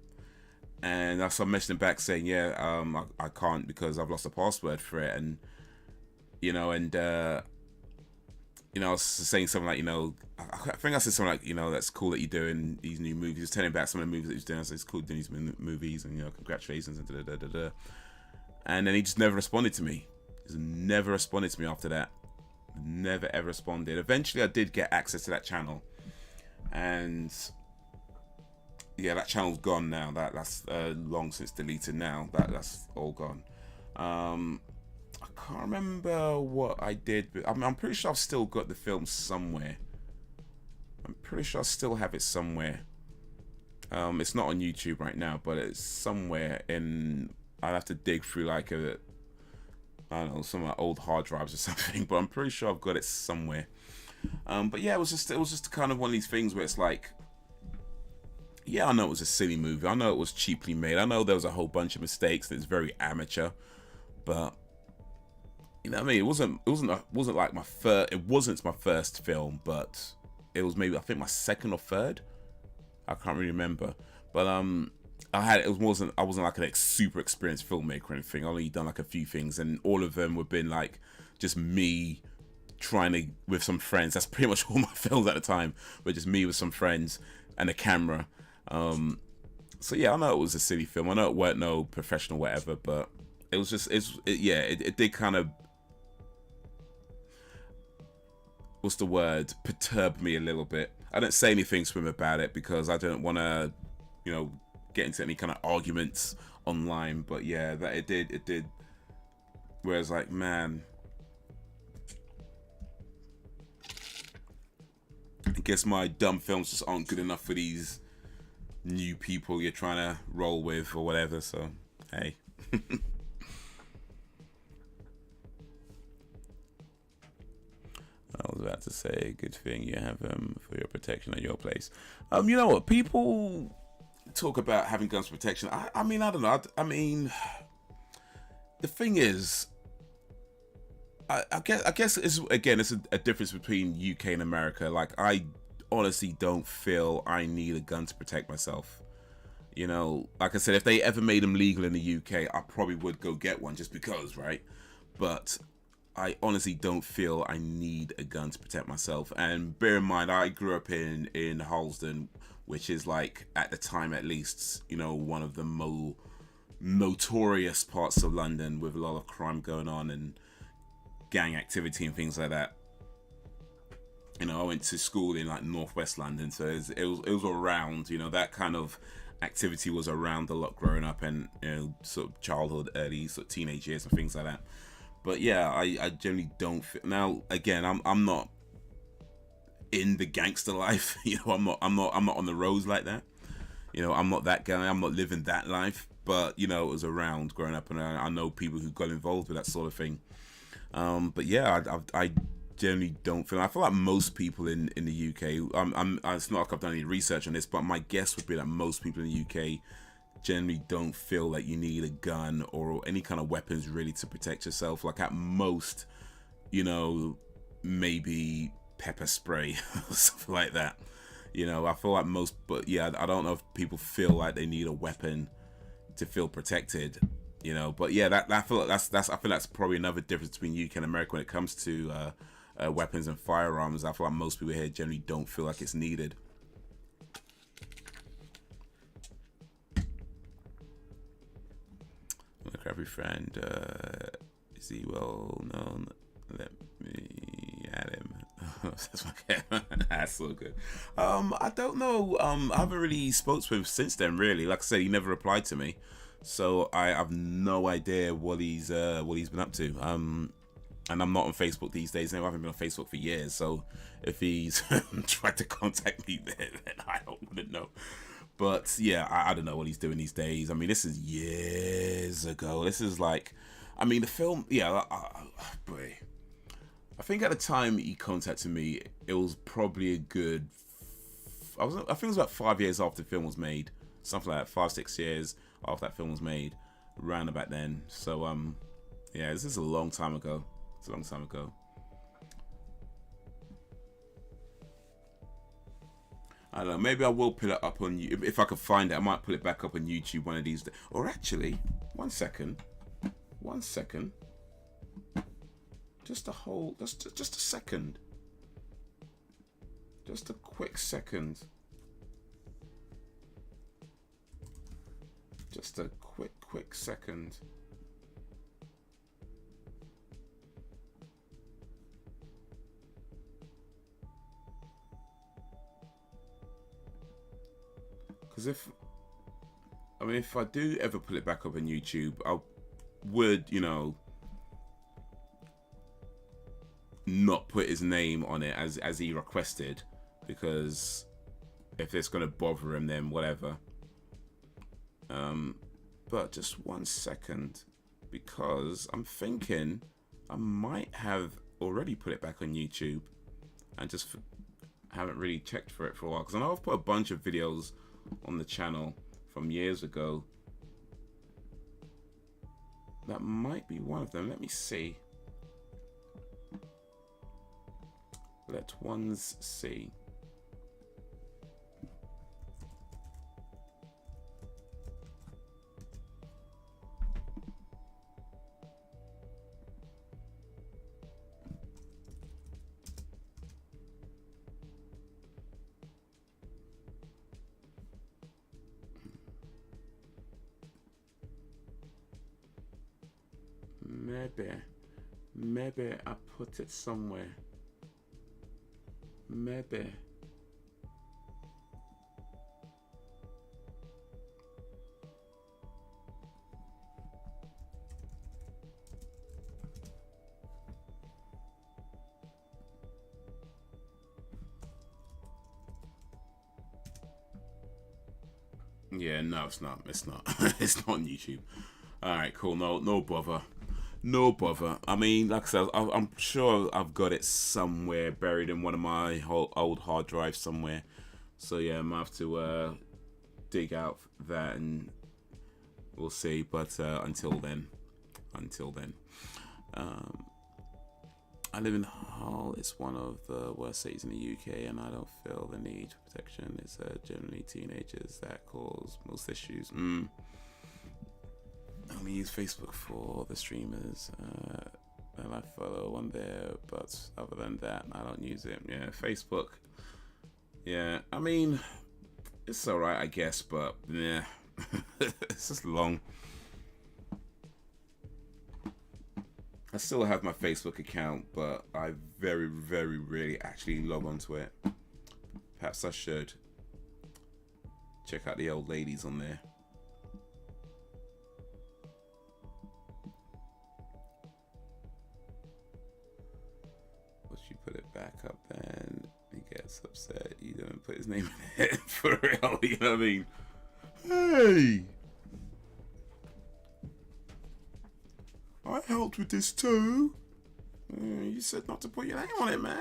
And I started messaging back saying, yeah, I can't, because I've lost the password for it. And I was saying something like, I think I said something like, that's cool that you're doing these new movies. Just telling back some of the movies that he's doing. I said, it's cool doing these movies, and congratulations, and da-da-da-da-da. And then he just never responded to me. He's never responded to me after that. Never ever responded. Eventually I did get access to that channel, and yeah, that channel's gone now. That's long since deleted now. That's all gone. I can't remember what I did, but I'm pretty sure I've still got the film somewhere. I'm pretty sure I still have it somewhere. It's not on YouTube right now, but it's somewhere in. I'll have to dig through like I don't know, some of my old hard drives or something. But I'm pretty sure I've got it somewhere. But yeah, it was just kind of one of these things where it's like, yeah, I know it was a silly movie. I know it was cheaply made. I know there was a whole bunch of mistakes. And it's very amateur, but you know what I mean. It wasn't like my first. It wasn't my first film, but it was maybe I think my second or third. I can't really remember, but I wasn't like an super experienced filmmaker or anything. I only done like a few things, and all of them would have been like just me trying to with some friends. That's pretty much all my films at the time, were just me with some friends and a camera. So yeah, I know it was a silly film. I know it weren't no professional whatever, but it was just it did kind of, what's the word, perturb me a little bit. I don't say anything to him about it because I don't want to, you know, get into any kind of arguments online. But yeah, that it did. Whereas like, man, I guess my dumb films just aren't good enough for these new people you're trying to roll with or whatever. So hey. I was about to say, good thing you have for your protection at your place. You know what? People talk about having guns for protection. I mean, I don't know. I mean, the thing is, I guess it's a difference between UK and America. Like, I honestly don't feel I need a gun to protect myself. You know, like I said, if they ever made them legal in the UK, I probably would go get one just because, right? But I honestly don't feel I need a gun to protect myself. And bear in mind, I grew up in Halsden, which is like, at the time at least, you know, one of the notorious parts of London with a lot of crime going on and gang activity and things like that. You know, I went to school in like northwest London, so it was around, you know, that kind of activity was around a lot growing up, and you know, sort of childhood, early sort of teenage years and things like that. But yeah, I generally don't feel, now again, I'm not in the gangster life. You know, I'm not on the roads like that. You know, I'm not that guy. I'm not living that life. But you know, it was around growing up, and I know people who got involved with that sort of thing. But yeah, I generally don't feel. I feel like most people in the UK. It's not like I've done any research on this, but my guess would be that most people in the UK generally don't feel that you need a gun or any kind of weapons really to protect yourself. Like, at most, you know, maybe pepper spray or something like that. You know, I feel like most, but yeah, I don't know if people feel like they need a weapon to feel protected. You know, but yeah, I feel like that's probably another difference between UK and America when it comes to weapons and firearms. I feel like most people here generally don't feel like it's needed. My crappy friend, is he well known? Let me add him. That's okay. That's so good. I don't know. I haven't really spoke to him since then. Really, like I said, he never replied to me, so I have no idea what he's been up to. And I'm not on Facebook these days. I haven't been on Facebook for years. So if he's tried to contact me then I wouldn't know. But yeah, I don't know what he's doing these days. I mean, this is years ago. This is like, I mean, the film, yeah, boy. I think at the time he contacted me, it was probably a good, I think it was about 5 years after the film was made. Something like that, 5-6 years after that film was made, around about then. So, yeah, this is a long time ago. It's a long time ago. I don't know, maybe I will put it up on you. If I can find it, I might put it back up on YouTube one of these days. Or actually, one second. Just a second. Just a quick second. Just a quick second. Because if I do ever put it back up on YouTube, I would, you know, not put his name on it as he requested, because if it's gonna bother him, then whatever. But just 1 second, because I'm thinking I might have already put it back on YouTube and just haven't really checked for it for a while, because I know I've put a bunch of videos on the channel from years ago. That might be one of them. Let me see. Let ones see. Maybe I put it somewhere. Maybe. Yeah, no, it's not. It's not. It's not on YouTube. All right, cool. No bother. No bother. I mean, like I said, I'm sure I've got it somewhere buried in one of my old hard drives somewhere. So yeah, I might have to dig out that, and we'll see. But until then, I live in Hull. It's one of the worst cities in the UK, and I don't feel the need for protection. It's generally teenagers that cause most issues. I only use Facebook for the streamers, and I follow one there, but other than that, I don't use it. Yeah, Facebook. Yeah, I mean, it's alright, I guess, but yeah, it's just long. I still have my Facebook account, but I very, very rarely actually log onto it. Perhaps I should check out the old ladies on there. Once you put it back up, then he gets upset. You don't put his name in it for real. You know what I mean? Hey, I helped with this too. You said not to put your name on it, man.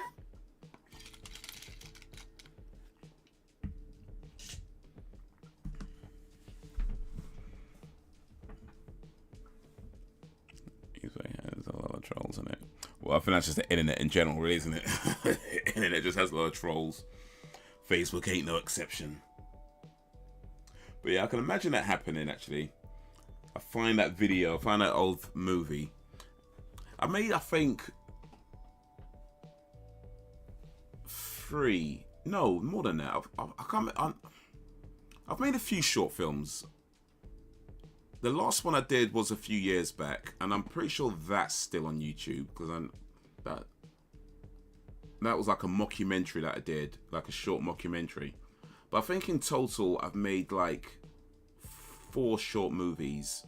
There's a lot of trolls in it. Well, I think that's just the internet in general, really, isn't it? Internet just has a lot of trolls. Facebook ain't no exception. But yeah, I can imagine that happening, actually. I find that video, I find that old movie. I made, I think, more than that. I've made a few short films. The last one I did was a few years back, and I'm pretty sure that's still on YouTube, because that was like a mockumentary that I did, like a short mockumentary. But I think in total I've made like 4 short movies.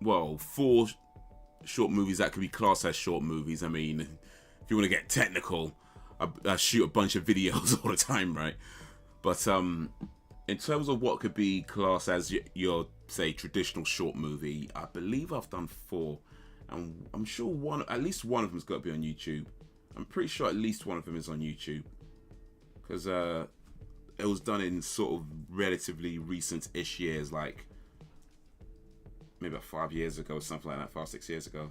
Well, 4 short movies that could be classed as short movies. I mean, if you want to get technical, I shoot a bunch of videos all the time, right? But in terms of what could be classed as your say traditional short movie, I believe I've done 4, and I'm sure at least one of them's got to be on YouTube. I'm pretty sure at least one of them is on YouTube, because it was done in sort of relatively recent-ish years, like maybe about 5 years ago, something like that, 5-6 years ago.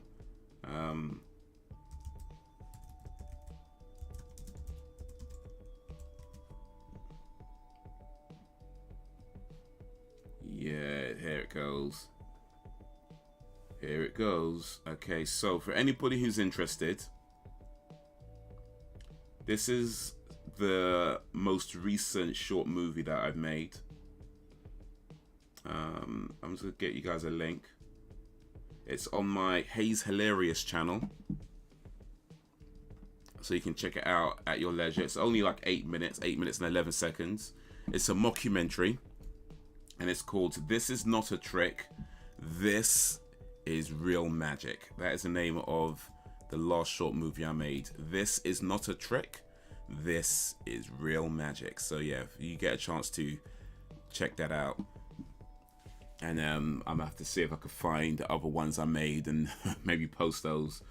Yeah, here it goes. Here it goes. Okay, so for anybody who's interested, this is the most recent short movie that I've made. I'm just gonna get you guys a link. It's on my Haze Hilarious channel. so you can check it out at your leisure. It's only like 8 minutes and 11 seconds. It's a mockumentary, and it's called This Is Not a Trick, This Is Real Magic. That is the name of the last short movie I made. This is not a trick, this is real magic. So yeah, if you get a chance to check that out. And I'm gonna have to see if I could find the other ones I made and maybe post those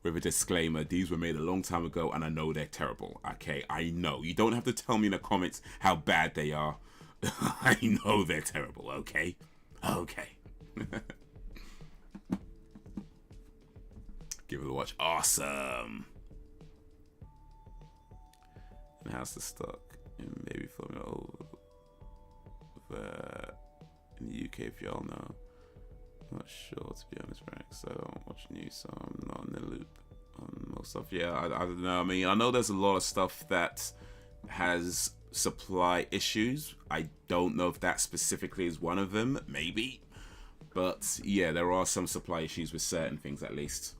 with a disclaimer. These were made a long time ago and I know they're terrible. Okay, I know. You don't have to tell me in the comments how bad they are. I know they're terrible, okay? Okay. Give it a watch. Awesome. And how's the stock? And maybe filming over in the UK, if y'all know. I'm not sure, to be honest, right? So I don't watch news, so I'm not in the loop on most stuff. Yeah, I don't know. I mean, I know there's a lot of stuff that has supply issues. I don't know if that specifically is one of them. Maybe. But yeah, there are some supply issues with certain things, at least.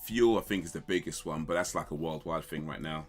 Fuel, I think, is the biggest one, but that's like a worldwide thing right now.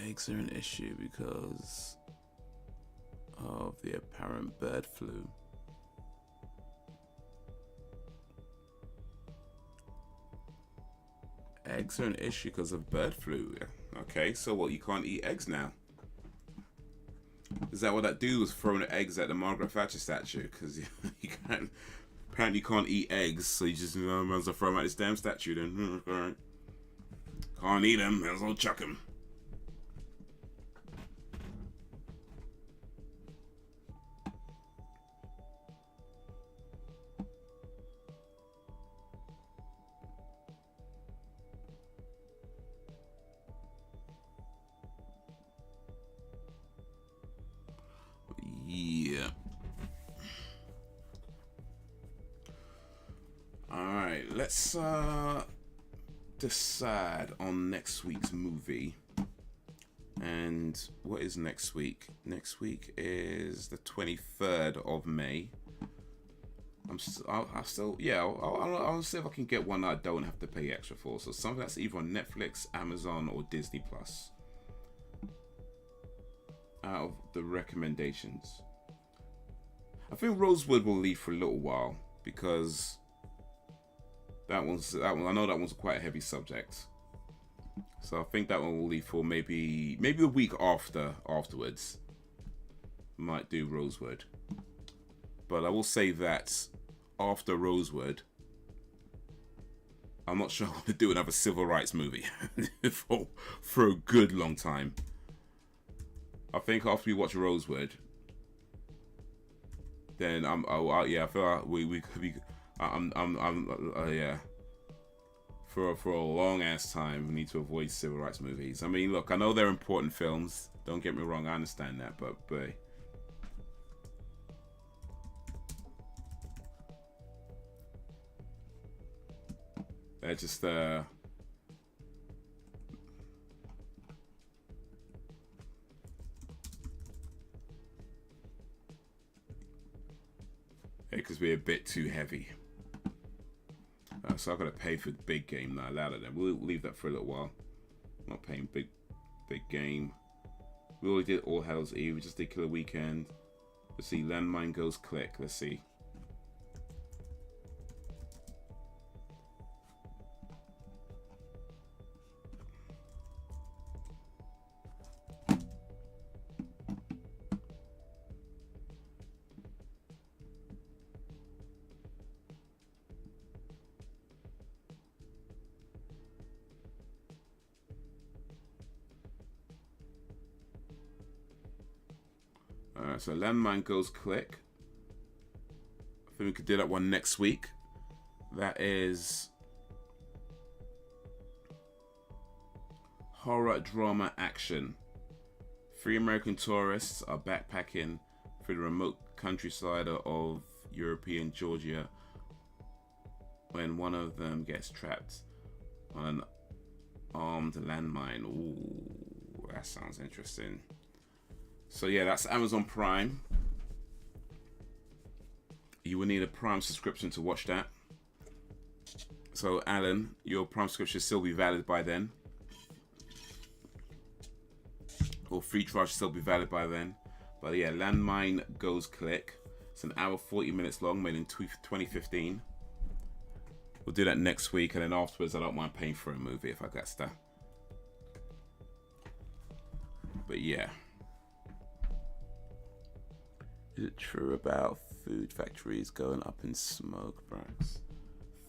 Eggs are an issue because of the apparent bird flu. Eggs are an issue because of bird flu. Okay, so what? You can't eat eggs now? Is that what that dude was throwing eggs at the Margaret Thatcher statue? Because you can't. Apparently, you can't eat eggs, so you just might as well throw them at this damn statue. Then, all right. Can't eat them. Might as well chuck them. Yeah. Alright, let's decide on next week's movie. And what is next week? Next week is the 23rd of May. I'll see if I can get one that I don't have to pay extra for. So something that's either on Netflix, Amazon, or Disney Plus. Out of the recommendations, I think Rosewood will leave for a little while because that one. I know that one's quite a heavy subject, so I think that one will leave for maybe the week afterwards. Might do Rosewood, but I will say that after Rosewood, I'm not sure I want to do another civil rights movie for a good long time. I think after we watch Rosewood, then I feel like yeah. For a long ass time, we need to avoid civil rights movies. I mean, look, I know they're important films. Don't get me wrong, I understand that, but they're just because we're a bit too heavy. So I've got to pay for the big game now. Louder then. We'll leave that for a little while. I'm not paying big game. We already did All Hallows Eve. We just did Killer Weekend. Let's see. Landmine Goes Click. Let's see. Alright, so landmine goes click. I think we could do that one next week. That is horror, drama, action. 3 American tourists are backpacking through the remote countryside of European Georgia when one of them gets trapped on an armed landmine. Ooh, that sounds interesting. So yeah, that's Amazon Prime. You will need a Prime subscription to watch that. So Alan, your Prime subscription should still be valid by then. Or free trial should still be valid by then. But yeah, Landmine Goes Click. It's an hour 40 minutes long, made in 2015. We'll do that next week, and then afterwards I don't mind paying for a movie if I got stuff. But yeah. Is it true about food factories going up in smoke, Brax?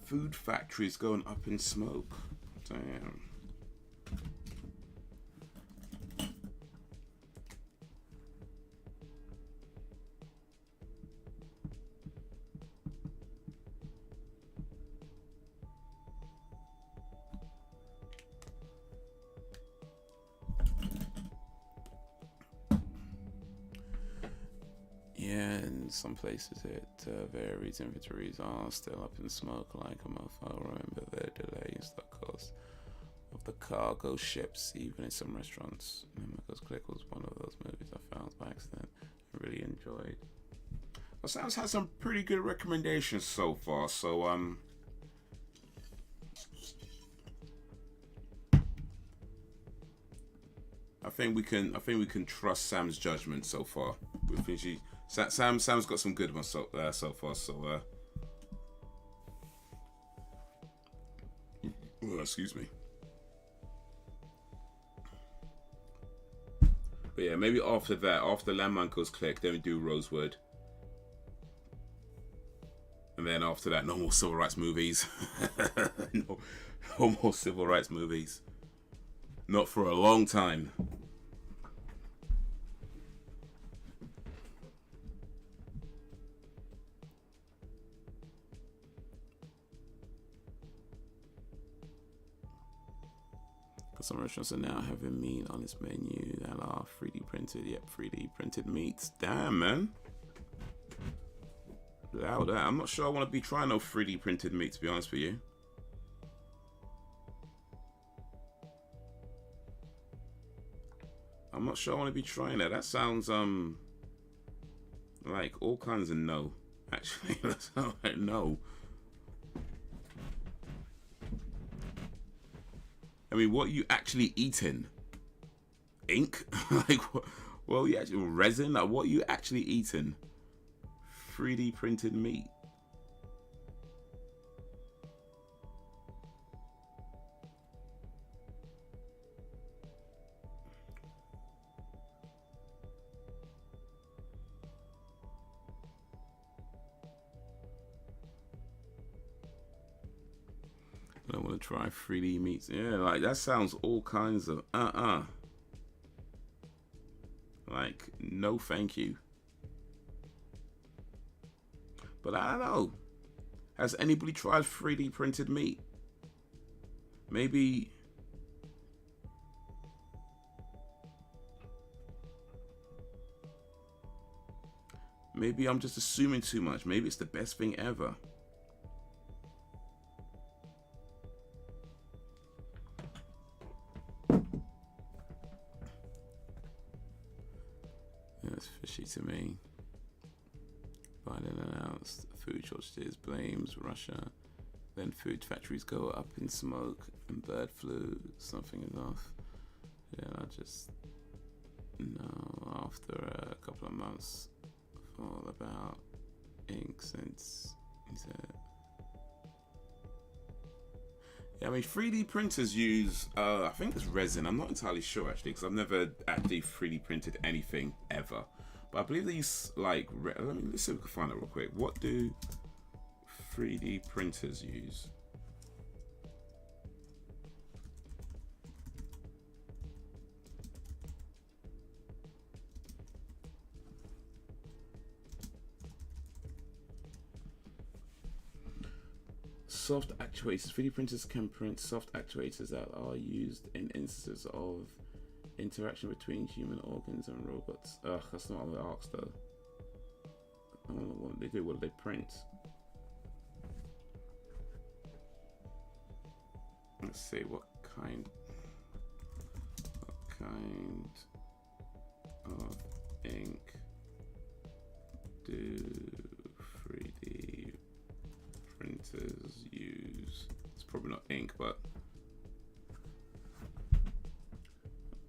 Food factories going up in smoke. Damn. Yeah, in some places it varies. Inventories are still up in smoke like a mofo. Remember the delay in stock cost of the cargo ships, even in some restaurants. Goes Click was one of those movies I found by accident and really enjoyed. Well, Sam's had some pretty good recommendations so far, so I think we can trust Sam's judgment so far. We think Sam's got some good ones so far. So oh, excuse me. But yeah, maybe after that, after Landmine Goes Click, then we do Rosewood, and then after that, no more civil rights movies. no more civil rights movies. Not for a long time. Some restaurants are now having meat on its menu that are 3D printed. Yep, 3D printed meats. Damn, man. Loud that. I'm not sure I want to be trying no 3D printed meat, to be honest with you. I'm not sure I want to be trying that. That sounds like all kinds of no. Actually, that sounds like no. I mean, what are you actually eating? Ink? Like, what are you actually, resin? Like, what are you actually eating? 3D printed meat. I want to try 3D meats. Yeah, like that sounds all kinds of like, no thank you. But I don't know. Has anybody tried 3D printed meat? Maybe I'm just assuming too much. Maybe it's the best thing ever. That's fishy to me. Biden announced food shortages, blames Russia. Then food factories go up in smoke and bird flu. Something is off. Yeah, I just know after a couple of months, all about ink since he said. Yeah, I mean 3D printers use I think it's resin. I'm not entirely sure actually because I've never actually 3D printed anything ever. But I believe they use like let's see if we can find it real quick. What do 3D printers use? Soft actuators. 3D printers can print soft actuators that are used in instances of interaction between human organs and robots. Ugh, that's not what I asked though. I don't know what they do. What do they print? Let's see what kind of ink do 3D printers use? It's probably not ink, but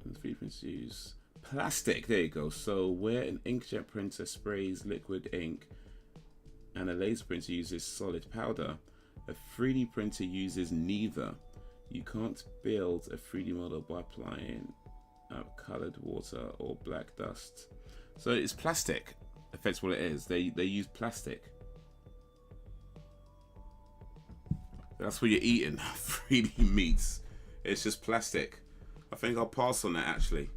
3D printers use plastic. There you go. So where an inkjet printer sprays liquid ink and a laser printer uses solid powder, a 3D printer uses neither. You can't build a 3D model by applying colored water or black dust. So it's plastic. If that's what it is, they use plastic. That's what you're eating. 3D meats. It's just plastic. I think I'll pass on that actually.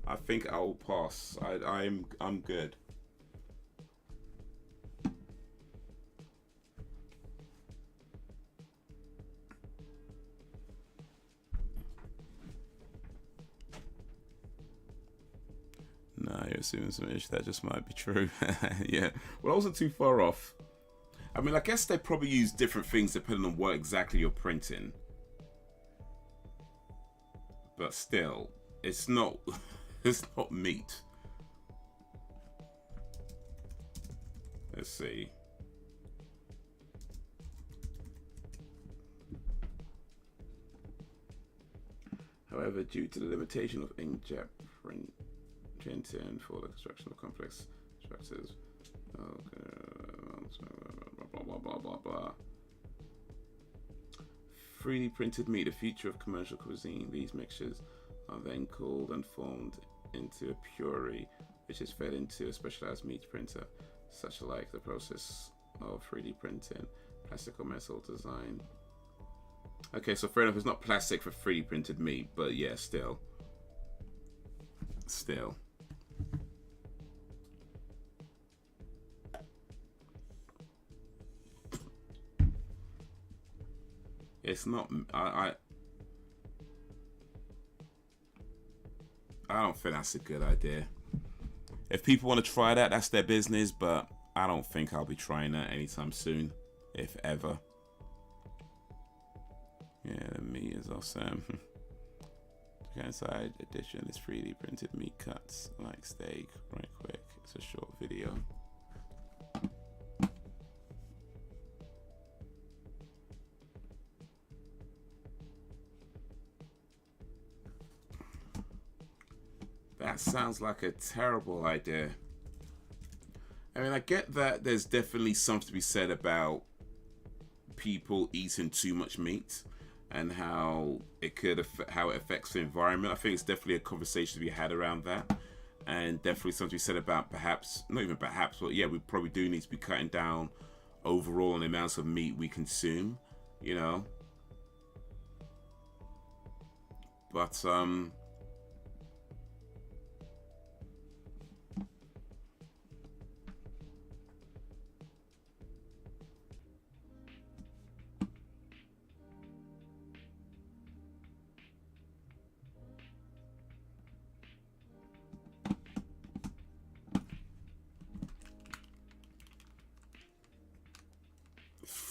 I think I will pass. I'm good. No, you're assuming some ish. That just might be true. Yeah. Well, I wasn't too far off. I mean, I guess they probably use different things depending on what exactly you're printing. But still, it's not it's not meat. Let's see. However, due to the limitation of inkjet printing for the construction of complex structures, blah blah blah blah blah. 3D printed meat, the future of commercial cuisine. These mixtures are then cooled and formed into a puree, which is fed into a specialized meat printer, such like the process of 3D printing plastic or metal design. Okay, so fair enough, it's not plastic for 3D printed meat, but yeah, still. It's not. I don't think that's a good idea. If people want to try that, that's their business, but I don't think I'll be trying that anytime soon, if ever. Yeah, the meat is awesome. Inside edition is 3D printed meat cuts like steak, right quick. It's a short video. That sounds like a terrible idea. I mean, I get that there's definitely something to be said about people eating too much meat and how it affects the environment. I think it's definitely a conversation to be had around that, and definitely something to be said about perhaps, not even perhaps, but yeah, we probably do need to be cutting down overall on the amounts of meat we consume, you know. But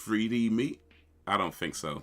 3D meat? I don't think so.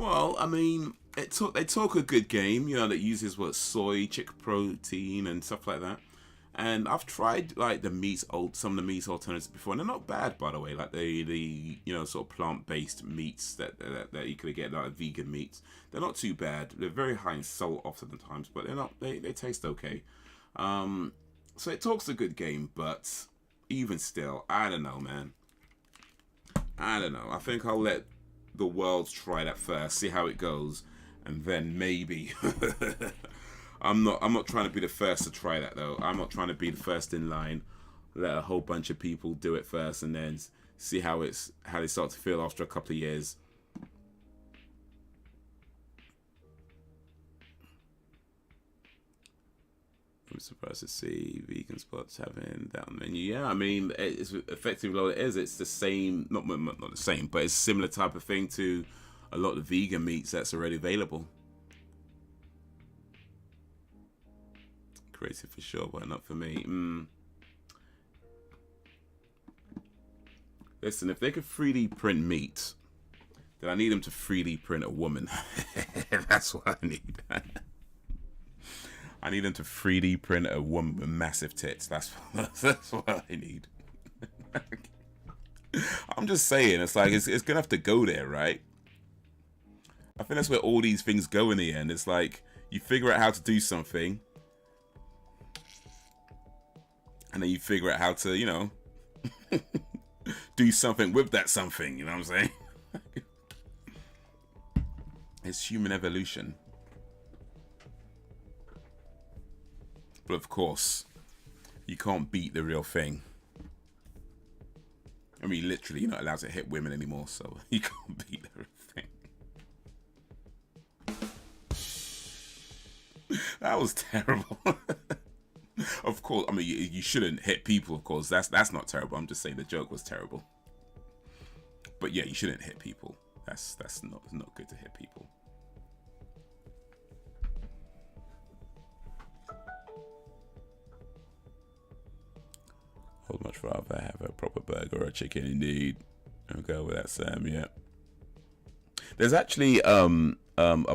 Well, I mean, they talk a good game, you know, that uses what soy, chick protein, and stuff like that. And I've tried like some of the meat alternatives before, and they're not bad, by the way. Like the you know, sort of plant-based meats that you could get, like vegan meats. They're not too bad. They're very high in salt oftentimes, but they're not. They taste okay. So it talks a good game, but even still, I don't know, man. I don't know. I think I'll let the world try that first, see how it goes, and then maybe. I'm not trying to be the first to try that though. I'm not trying to be the first in line. Let a whole bunch of people do it first, and then see how they start to feel after a couple of years. I'm surprised to see vegan spots having that on the menu. Yeah, I mean, it's effectively what it is. It's the same, not the same, but it's a similar type of thing to a lot of vegan meats that's already available. Creative for sure, but not for me. Listen, if they could 3D print meat, then I need them to 3D print a woman. That's what I need. I need them to 3D print a woman with massive tits. That's what I need. I'm just saying, it's like, it's gonna have to go there, right? I think that's where all these things go in the end. It's like, you figure out how to do something, and then you figure out how to, you know, do something with that something, you know what I'm saying? It's human evolution. But of course, you can't beat the real thing. I mean, literally, you're not allowed to hit women anymore, so you can't beat the real thing. That was terrible. Of course, I mean, you shouldn't hit people, of course. That's not terrible. I'm just saying the joke was terrible. But yeah, you shouldn't hit people. That's not good to hit people. I would much rather have a proper burger or a chicken, indeed. I'll go with that, Sam. Yeah. There's actually a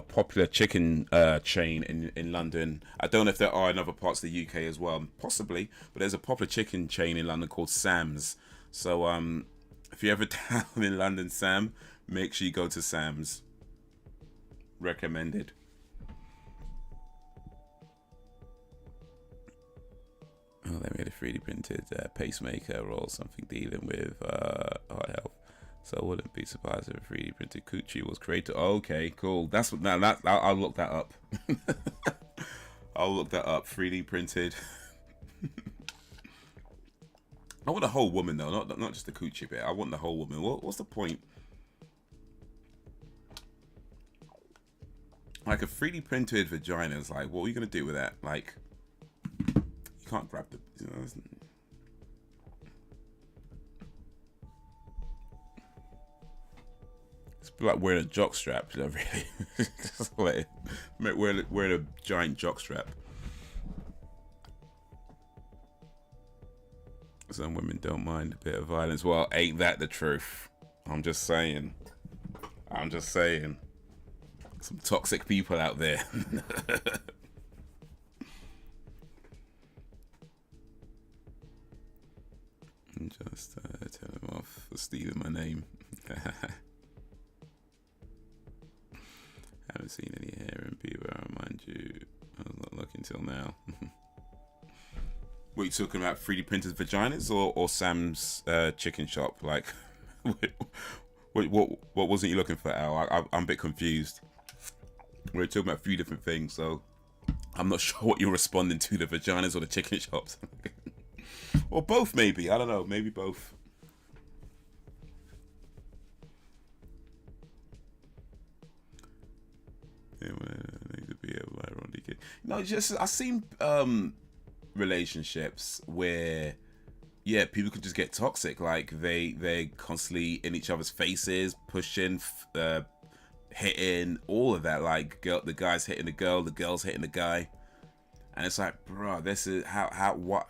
popular chicken chain in London. I don't know if there are in other parts of the UK as well, possibly, but there's a popular chicken chain in London called Sam's. So if you're ever down in London, Sam, make sure you go to Sam's. Recommended. Oh, they made a 3D printed pacemaker or something dealing with heart health. So I wouldn't be surprised if a 3D printed coochie was created. Okay, cool. That's what. Now that I'll look that up. I'll look that up. 3D printed. I want the whole woman though, not just the coochie bit. I want the whole woman. What's the point? Like a 3D printed vagina is like, what are you gonna do with that? Like, you can't grab the. You know, it's like wearing a jock strap, you know, really. Like, wearing a giant jock strap. Some women don't mind a bit of violence. Well, ain't that the truth? I'm just saying. Some toxic people out there. Just tell him off for stealing my name. Haven't seen any hair in people, mind you. I was not looking till now. What are you talking about? 3D printed vaginas or Sam's chicken shop? Like, what wasn't you looking for, Al? I'm a bit confused. We're talking about 3 different things, so I'm not sure what you're responding to, the vaginas or the chicken shops. Or both, maybe. I don't know. Maybe both. Yeah, well, to be a no, just I've seen relationships where, yeah, people could just get toxic. Like they constantly in each other's faces, pushing, hitting, all of that. Like the guy's hitting the girl, the girl's hitting the guy, and it's like, bro, this is what.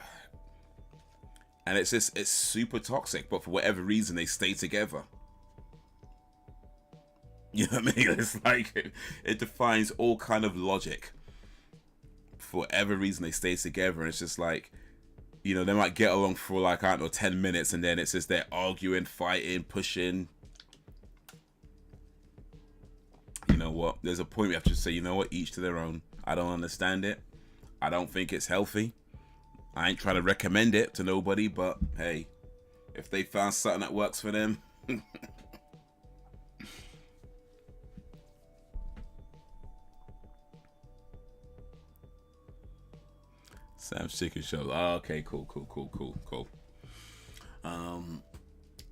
And it's super toxic, but for whatever reason, they stay together. You know what I mean? It's like it defines all kind of logic. For whatever reason, they stay together, and it's just like, you know, they might get along for like, I don't know, 10 minutes, and then it's just they're arguing, fighting, pushing. You know what? There's a point we have to say, you know what? Each to their own. I don't understand it. I don't think it's healthy. I ain't trying to recommend it to nobody, but hey, if they found something that works for them. Sam's Chicken Show. Oh, okay, cool.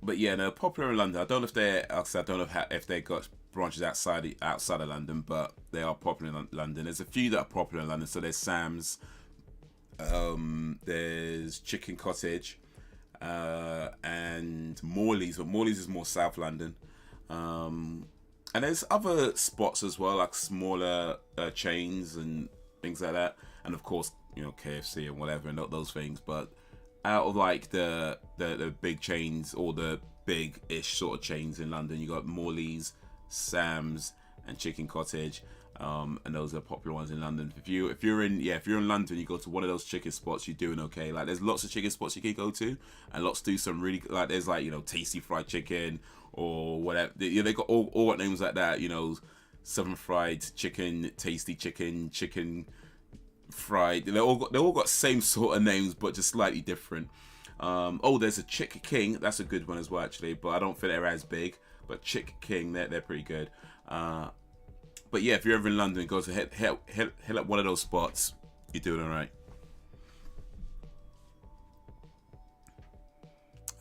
But yeah, they're popular in London. I don't know if they're, I don't know if they got branches outside of London, but they are popular in London. There's a few that are popular in London. So there's Sam's, there's Chicken Cottage, and Morley's. But Morley's is more South London. And there's other spots as well, like smaller chains and things like that. And of course, you know, KFC and whatever, and those things. But out of like the big chains, or the big-ish sort of chains in London, you got Morley's, Sam's, and Chicken Cottage, and those are popular ones in London. If you're in London, you go to one of those chicken spots, you're doing okay. Like, there's lots of chicken spots you can go to, and lots do some really, like, there's like, you know, tasty fried chicken or whatever. They got all names like that, you know, southern fried chicken, tasty chicken, chicken fried. They all got same sort of names, but just slightly different. There's a Chick King. That's a good one as well, actually, but I don't think they're as big. But Chick King, they're pretty good. But yeah, if you're ever in London, go to hit up one of those spots. You're doing all right.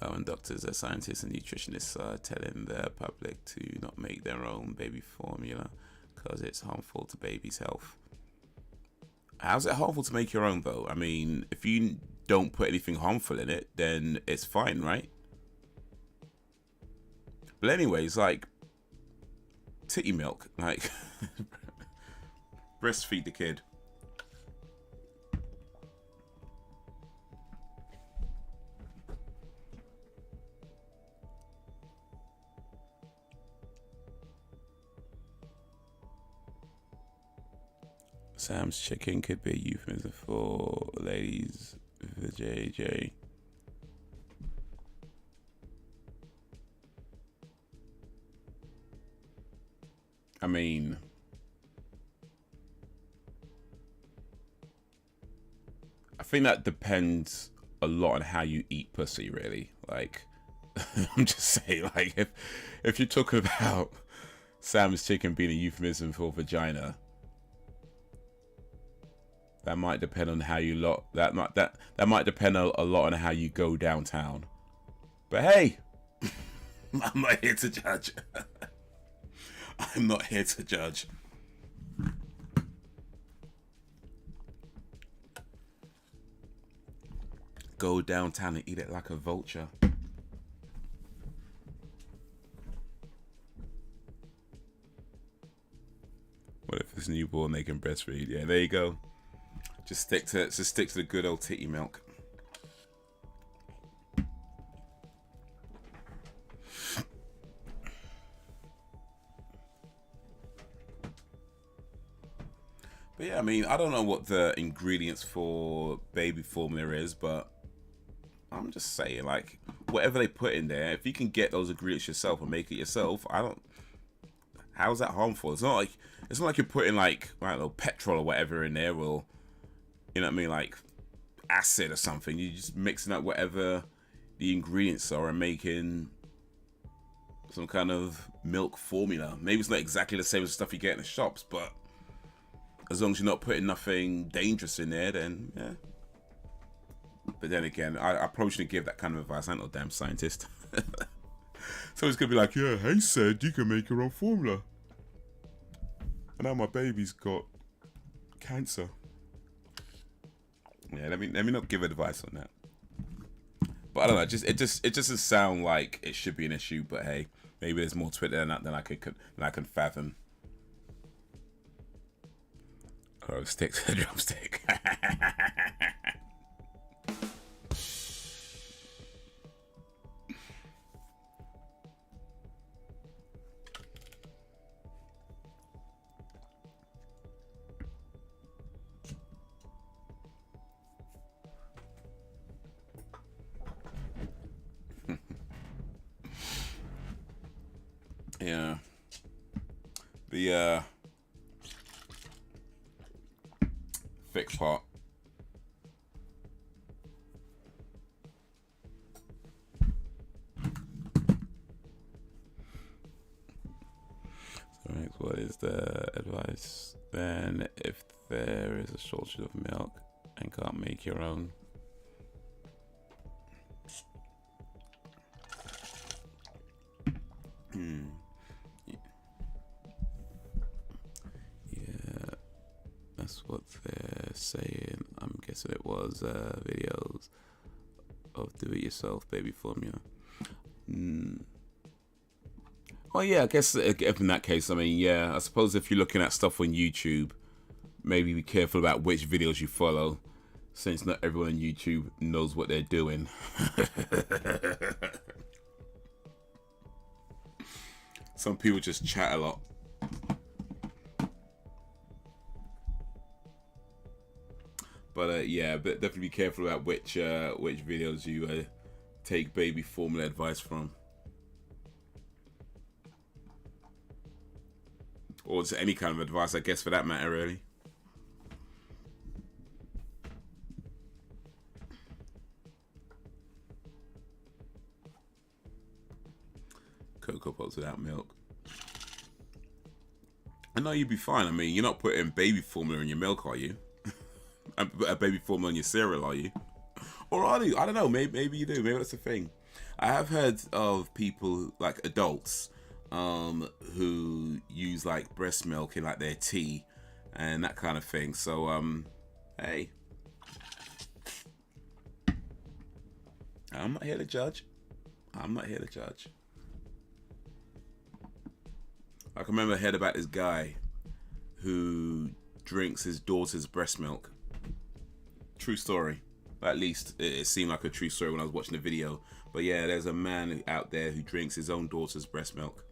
And doctors, scientists, and nutritionists are telling the public to not make their own baby formula because it's harmful to baby's health. How's it harmful to make your own, though? I mean, if you don't put anything harmful in it, then it's fine, right? But anyways, like, titty milk, like, breastfeed the kid. Sam's Chicken could be a euphemism for ladies for JJ. I mean, I think that depends a lot on how you eat pussy, really. Like, I'm just saying, like, if you're talking about Sam's Chicken being a euphemism for vagina, that might depend on how you that might depend a lot on how you go downtown. But hey, I'm not here to judge. I'm not here to judge. Go downtown and eat it like a vulture. What if it's newborn, they can breastfeed? Yeah, there you go. Just stick to the good old titty milk. But yeah, I mean, I don't know what the ingredients for baby formula is, but I'm just saying, like, whatever they put in there, if you can get those ingredients yourself and make it yourself, how's that harmful? It's not like you're putting, like, I don't know, petrol or whatever in there, or, you know what I mean, like acid or something. You're just mixing up whatever the ingredients are and making some kind of milk formula. Maybe it's not exactly the same as stuff you get in the shops, but as long as you're not putting nothing dangerous in there, then yeah. But then again, I probably shouldn't give that kind of advice. I'm not a damn scientist. So it's gonna be like, yeah, Haze said you can make your own formula, and now my baby's got cancer. Yeah, let me not give advice on that. But I don't know. It just doesn't sound like it should be an issue. But hey, maybe there's more to it than I can fathom. Oh, stick to the drumstick. Yeah. The thick part. So, what is the advice then if there is a shortage of milk and can't make your own? Yeah, that's what they're saying. I'm guessing it was videos of do-it-yourself baby formula. Well, yeah, I guess if in that case, I mean, yeah, I suppose if you're looking at stuff on YouTube, maybe be careful about which videos you follow, since not everyone on YouTube knows what they're doing. Some people just chat a lot. But yeah, but definitely be careful about which videos you take baby formula advice from, or just any kind of advice, I guess, for that matter, really. Cocoa Pops without milk. I know you'd be fine. I mean, you're not putting baby formula in your milk, are you? A baby formula in your cereal, are you? Or are you? I don't know. Maybe you do. Maybe that's the thing. I have heard of people, like adults, who use like breast milk in like their tea and that kind of thing. So, hey, I'm not here to judge. I'm not here to judge. I can remember I heard about this guy who drinks his daughter's breast milk. True story. At least it seemed like a true story when I was watching the video. But yeah, there's a man out there who drinks his own daughter's breast milk.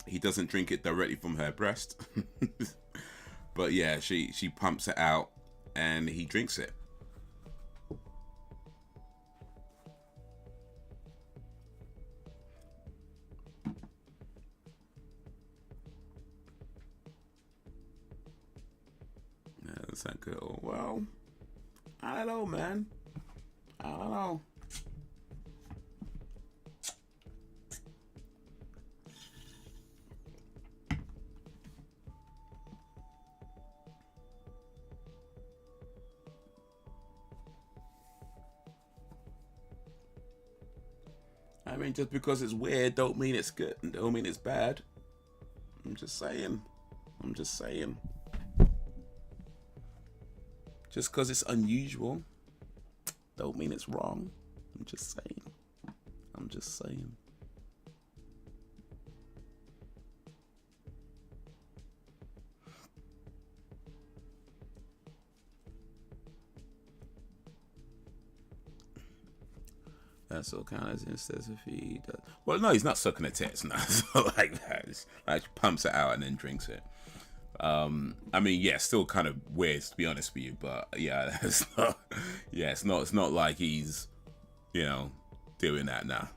He doesn't drink it directly from her breast. But yeah, she pumps it out and he drinks it. Doesn't sound good at all. Well, I don't know, man. I don't know. I mean, just because it's weird don't mean it's good and don't mean it's bad. I'm just saying. I'm just saying. Just because it's unusual don't mean it's wrong. I'm just saying. I'm just saying. That's all kind of instance if he does. Well, no, he's not sucking a tits. No, it's not like that. It's like pumps it out and then drinks it. I mean, yeah, still kind of weird to be honest with you, but yeah, it's not. Yeah, it's not like he's, you know, doing that now.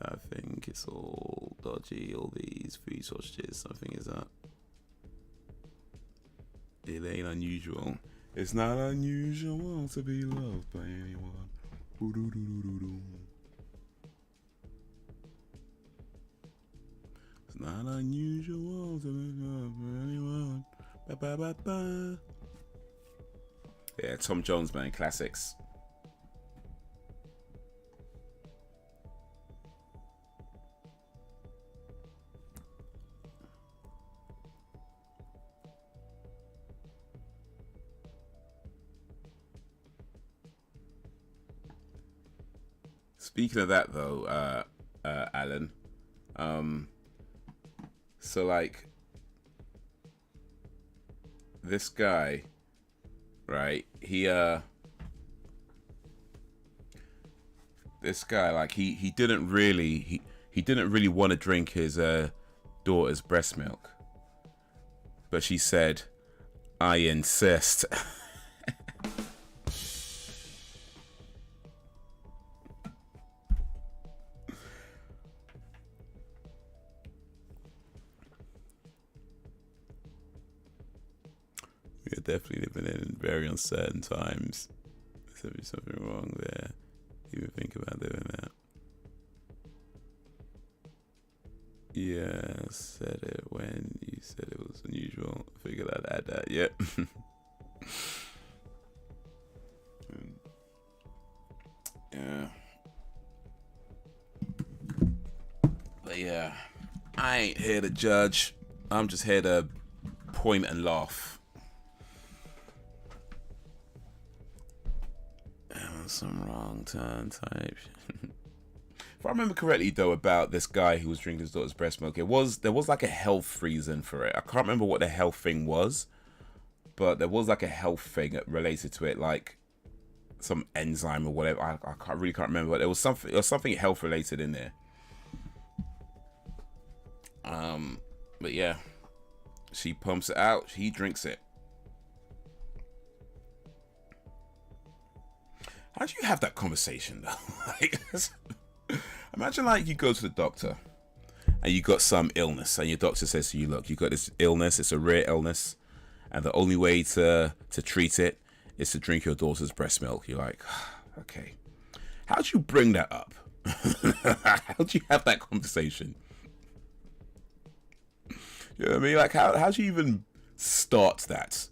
I think it's all dodgy. All these food shortages. Something is up. It ain't unusual. It's not unusual to be loved by anyone. It's not unusual to be loved by anyone. Ba, ba, ba, ba. Yeah, Tom Jones, man, classics. Speaking of that, though, Alan, so like this guy, right? This guy, like he didn't really want to drink his daughter's breast milk, but she said, "I insist." definitely living in very uncertain times. There's something wrong there. Even think about doing that. Yeah, said it when you said it was unusual. Figured I'd add that. Yep. Yeah. But yeah, I ain't here to judge. I'm just here to point and laugh. Some wrong turn type. If I remember correctly, though, about this guy who was drinking his daughter's breast milk, there was like a health reason for it. I can't remember what the health thing was, but there was like a health thing related to it, like some enzyme or whatever. I really can't remember, but there was something health related in there. But yeah, she pumps it out. He drinks it. How do you have that conversation though? Like, imagine like you go to the doctor and you got some illness, and your doctor says to you, "Look, you got this illness. It's a rare illness, and the only way to treat it is to drink your daughter's breast milk." You're like, okay. How do you bring that up? How do you have that conversation? You know what I mean? Like, how do you even start that?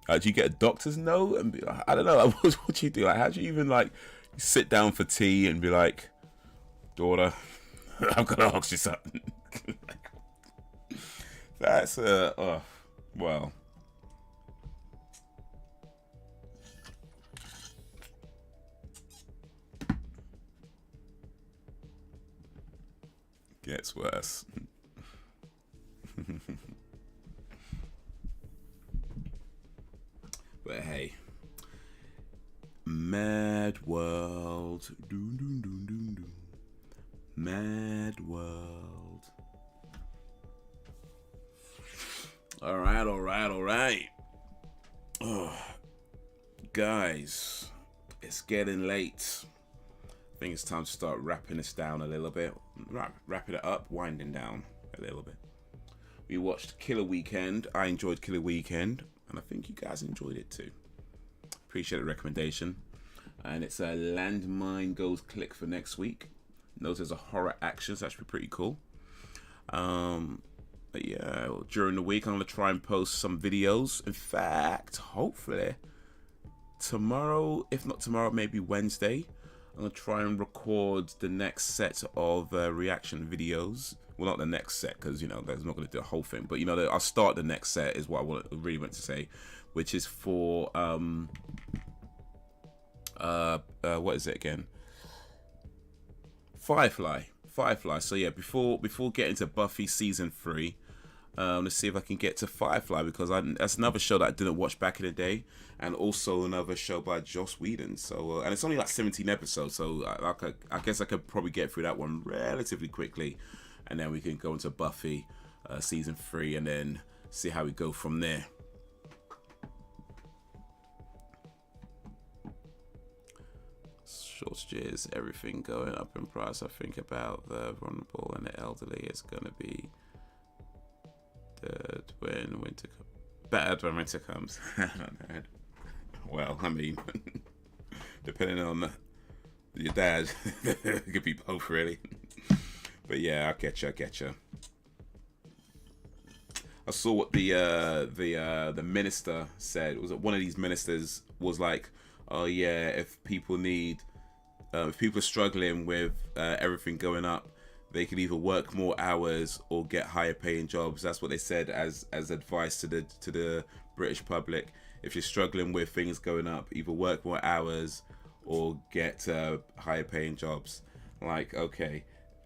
Do you get a doctor's note and be like, I don't know, like, what do you do? Like, how do you even like sit down for tea and be like, daughter, I'm gonna ask you something. That's well. Gets worse. But hey, mad world, doom doom doom doom doom, mad world. All right. Oh, guys, it's getting late. I think it's time to start wrapping this down a little bit. Wrapping it up, winding down a little bit. We watched Killer Weekend. I enjoyed Killer Weekend, and I think you guys enjoyed it too. Appreciate the recommendation. And it's a Landmine Goes Click for next week. Notice there's a horror action, so that should be pretty cool. But yeah, during the week I'm gonna try and post some videos. In fact, hopefully tomorrow, if not tomorrow, maybe Wednesday, I'm gonna try and record the next set of reaction videos. Well, not the next set, because you know that's not gonna do the whole thing. But you know, I'll start the next set is what I really meant to say, which is for what is it again? Firefly. So yeah, before getting to Buffy season 3, let's see if I can get to Firefly, because that's another show that I didn't watch back in the day, and also another show by Joss Whedon. So and it's only like 17 episodes, so I guess I could probably get through that one relatively quickly, and then we can go into Buffy season 3 and then see how we go from there. Shortages, everything going up in price. I think about the vulnerable and the elderly is going to be bad when winter comes. Well, I mean, depending on your dad, it could be both really. But yeah, I get you. I saw what the minister said. Was it one of these ministers was like, oh yeah, if people are struggling with everything going up, they could either work more hours or get higher paying jobs. That's what they said as advice to the British public. If you're struggling with things going up, either work more hours or get higher paying jobs. Like, okay,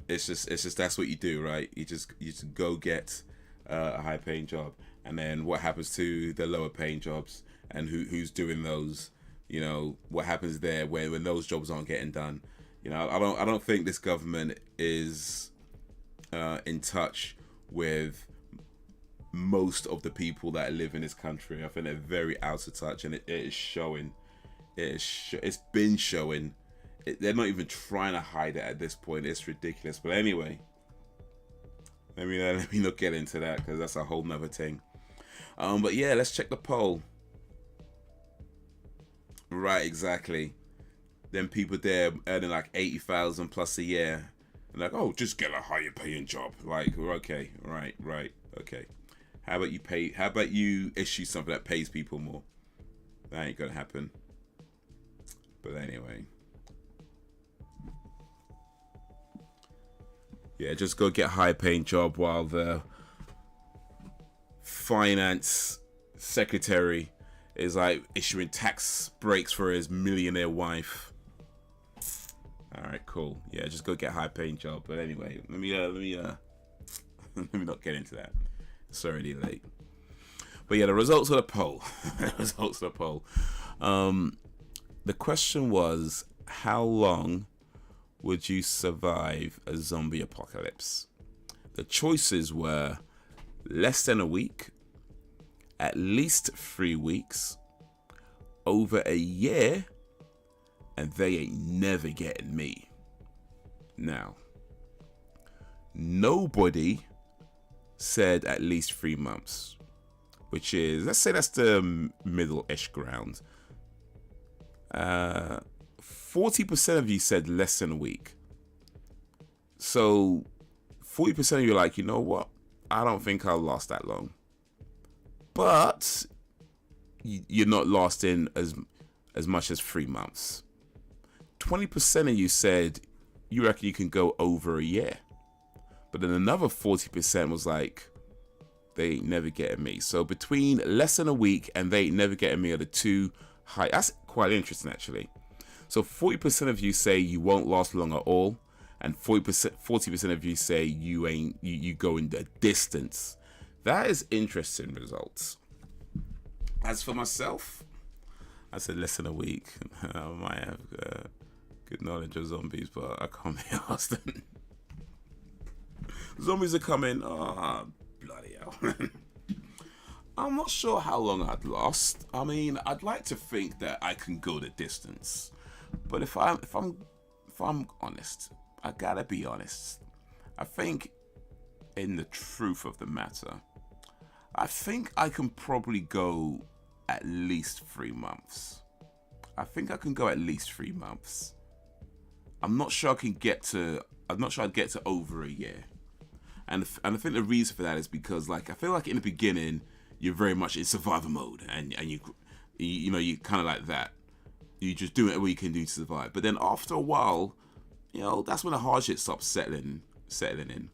it's just that's what you do, right? You just go get a high paying job, and then what happens to the lower paying jobs, and who's doing those? You know, what happens there when those jobs aren't getting done? You know, I don't think this government is in touch with most of the people that live in this country. I think they're very out of touch, and it is showing. It's been showing. They're not even trying to hide it at this point. It's ridiculous. But anyway, let me not get into that, because that's a whole nother thing. But yeah, let's check the poll. Right, exactly. Then people there earning like 80,000 plus a year, and like, oh, just get a higher paying job. Like, okay, right, okay. How about you pay? How about you issue something that pays people more? That ain't gonna happen. But anyway, yeah, just go get a high paying job while the finance secretary is like issuing tax breaks for his millionaire wife. All right, cool. Yeah, just go get a high paying job. But anyway, let me let me not get into that. It's already late. But yeah, the results of the poll. The question was, how long would you survive a zombie apocalypse? The choices were less than a week, at least 3 weeks, over a year, and they ain't never getting me. Now, nobody said at least 3 months, which is, let's say that's the middle-ish ground. 40% of you said less than a week. So 40% of you are like, you know what? I don't think I'll last that long. But you're not lasting as much as 3 months. 20% of you said you reckon you can go over a year. But then another 40% was like, they ain't never getting me. So between less than a week and they ain't never getting me are the two high. That's quite interesting, actually. So 40% of you say you won't last long at all, and 40% of you say you go in the distance. That is interesting results. As for myself, I said less than a week. I might have good knowledge of zombies, but I can't be asked. Zombies are coming. Oh, bloody hell. I'm not sure how long I'd last. I mean, I'd like to think that I can go the distance, but if I'm honest, I gotta be honest. I think, in the truth of the matter, I think I can probably go at least 3 months. I think I can go at least 3 months. I'm not sure I'd get to over a year. And I think the reason for that is because, like, I feel like in the beginning you're very much in survival mode, and you kind of like that. You just do whatever you can do to survive. But then after a while, that's when the hardship stops settling in.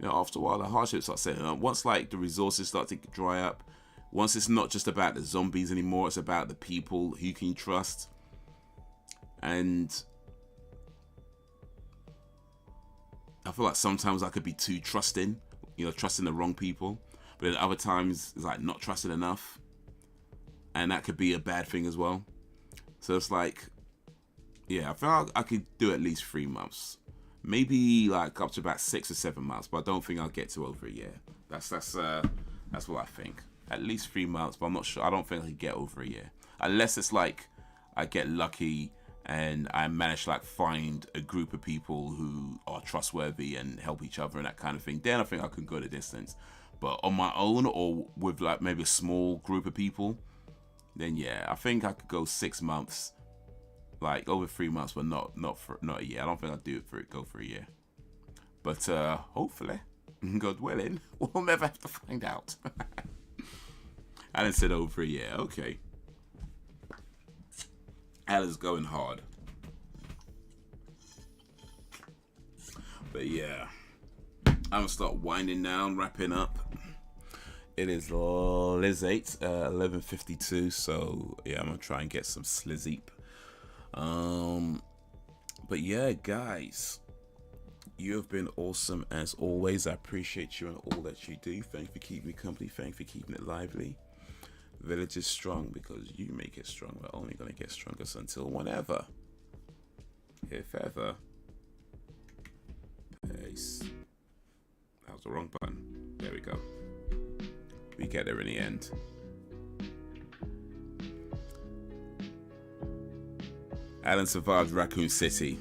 After a while, the hardship starts settling in. Once like the resources start to dry up, once it's not just about the zombies anymore, it's about the people who you can trust. And I feel like sometimes I could be too trusting, trusting the wrong people. But then other times it's like not trusting enough. And that could be a bad thing as well. So it's like, yeah, I feel like I could do at least 3 months. Maybe like up to about 6 or 7 months, but I don't think I'll get to over a year. That's what I think. At least 3 months, but I'm not sure. I don't think I could get over a year. Unless it's like I get lucky and I manage to like find a group of people who are trustworthy and help each other and that kind of thing. Then I think I can go the distance. But on my own or with like maybe a small group of people, then yeah, I think I could go 6 months, like over 3 months, but not a year. I don't think I'll go for a year. But hopefully, God willing, we'll never have to find out. Alan said over a year. Okay. Alan's going hard. But yeah, I'm gonna start winding down, wrapping up. It is Liz8, 11:52. So yeah, I'm gonna try and get some sleep. But yeah, guys, you have been awesome as always. I appreciate you and all that you do. Thank you for keeping me company. Thank you for keeping it lively. Village is strong because you make it strong. We're only gonna get stronger until whenever, if ever. Peace. That was the wrong button. There we go. We get there in the end. Alan survived Raccoon City.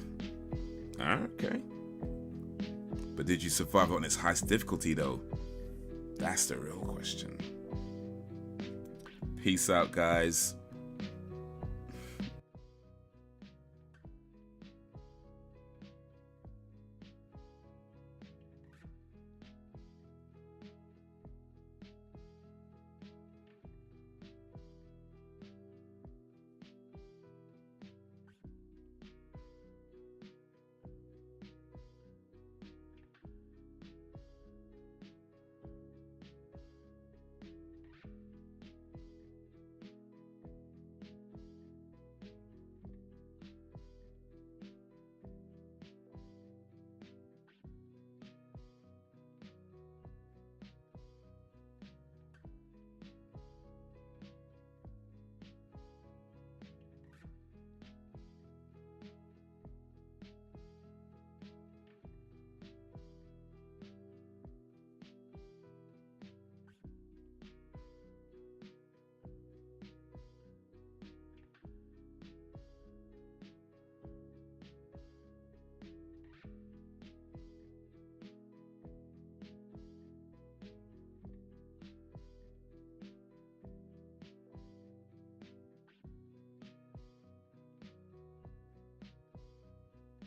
Okay. But did you survive on its highest difficulty though? That's the real question. Peace out, guys.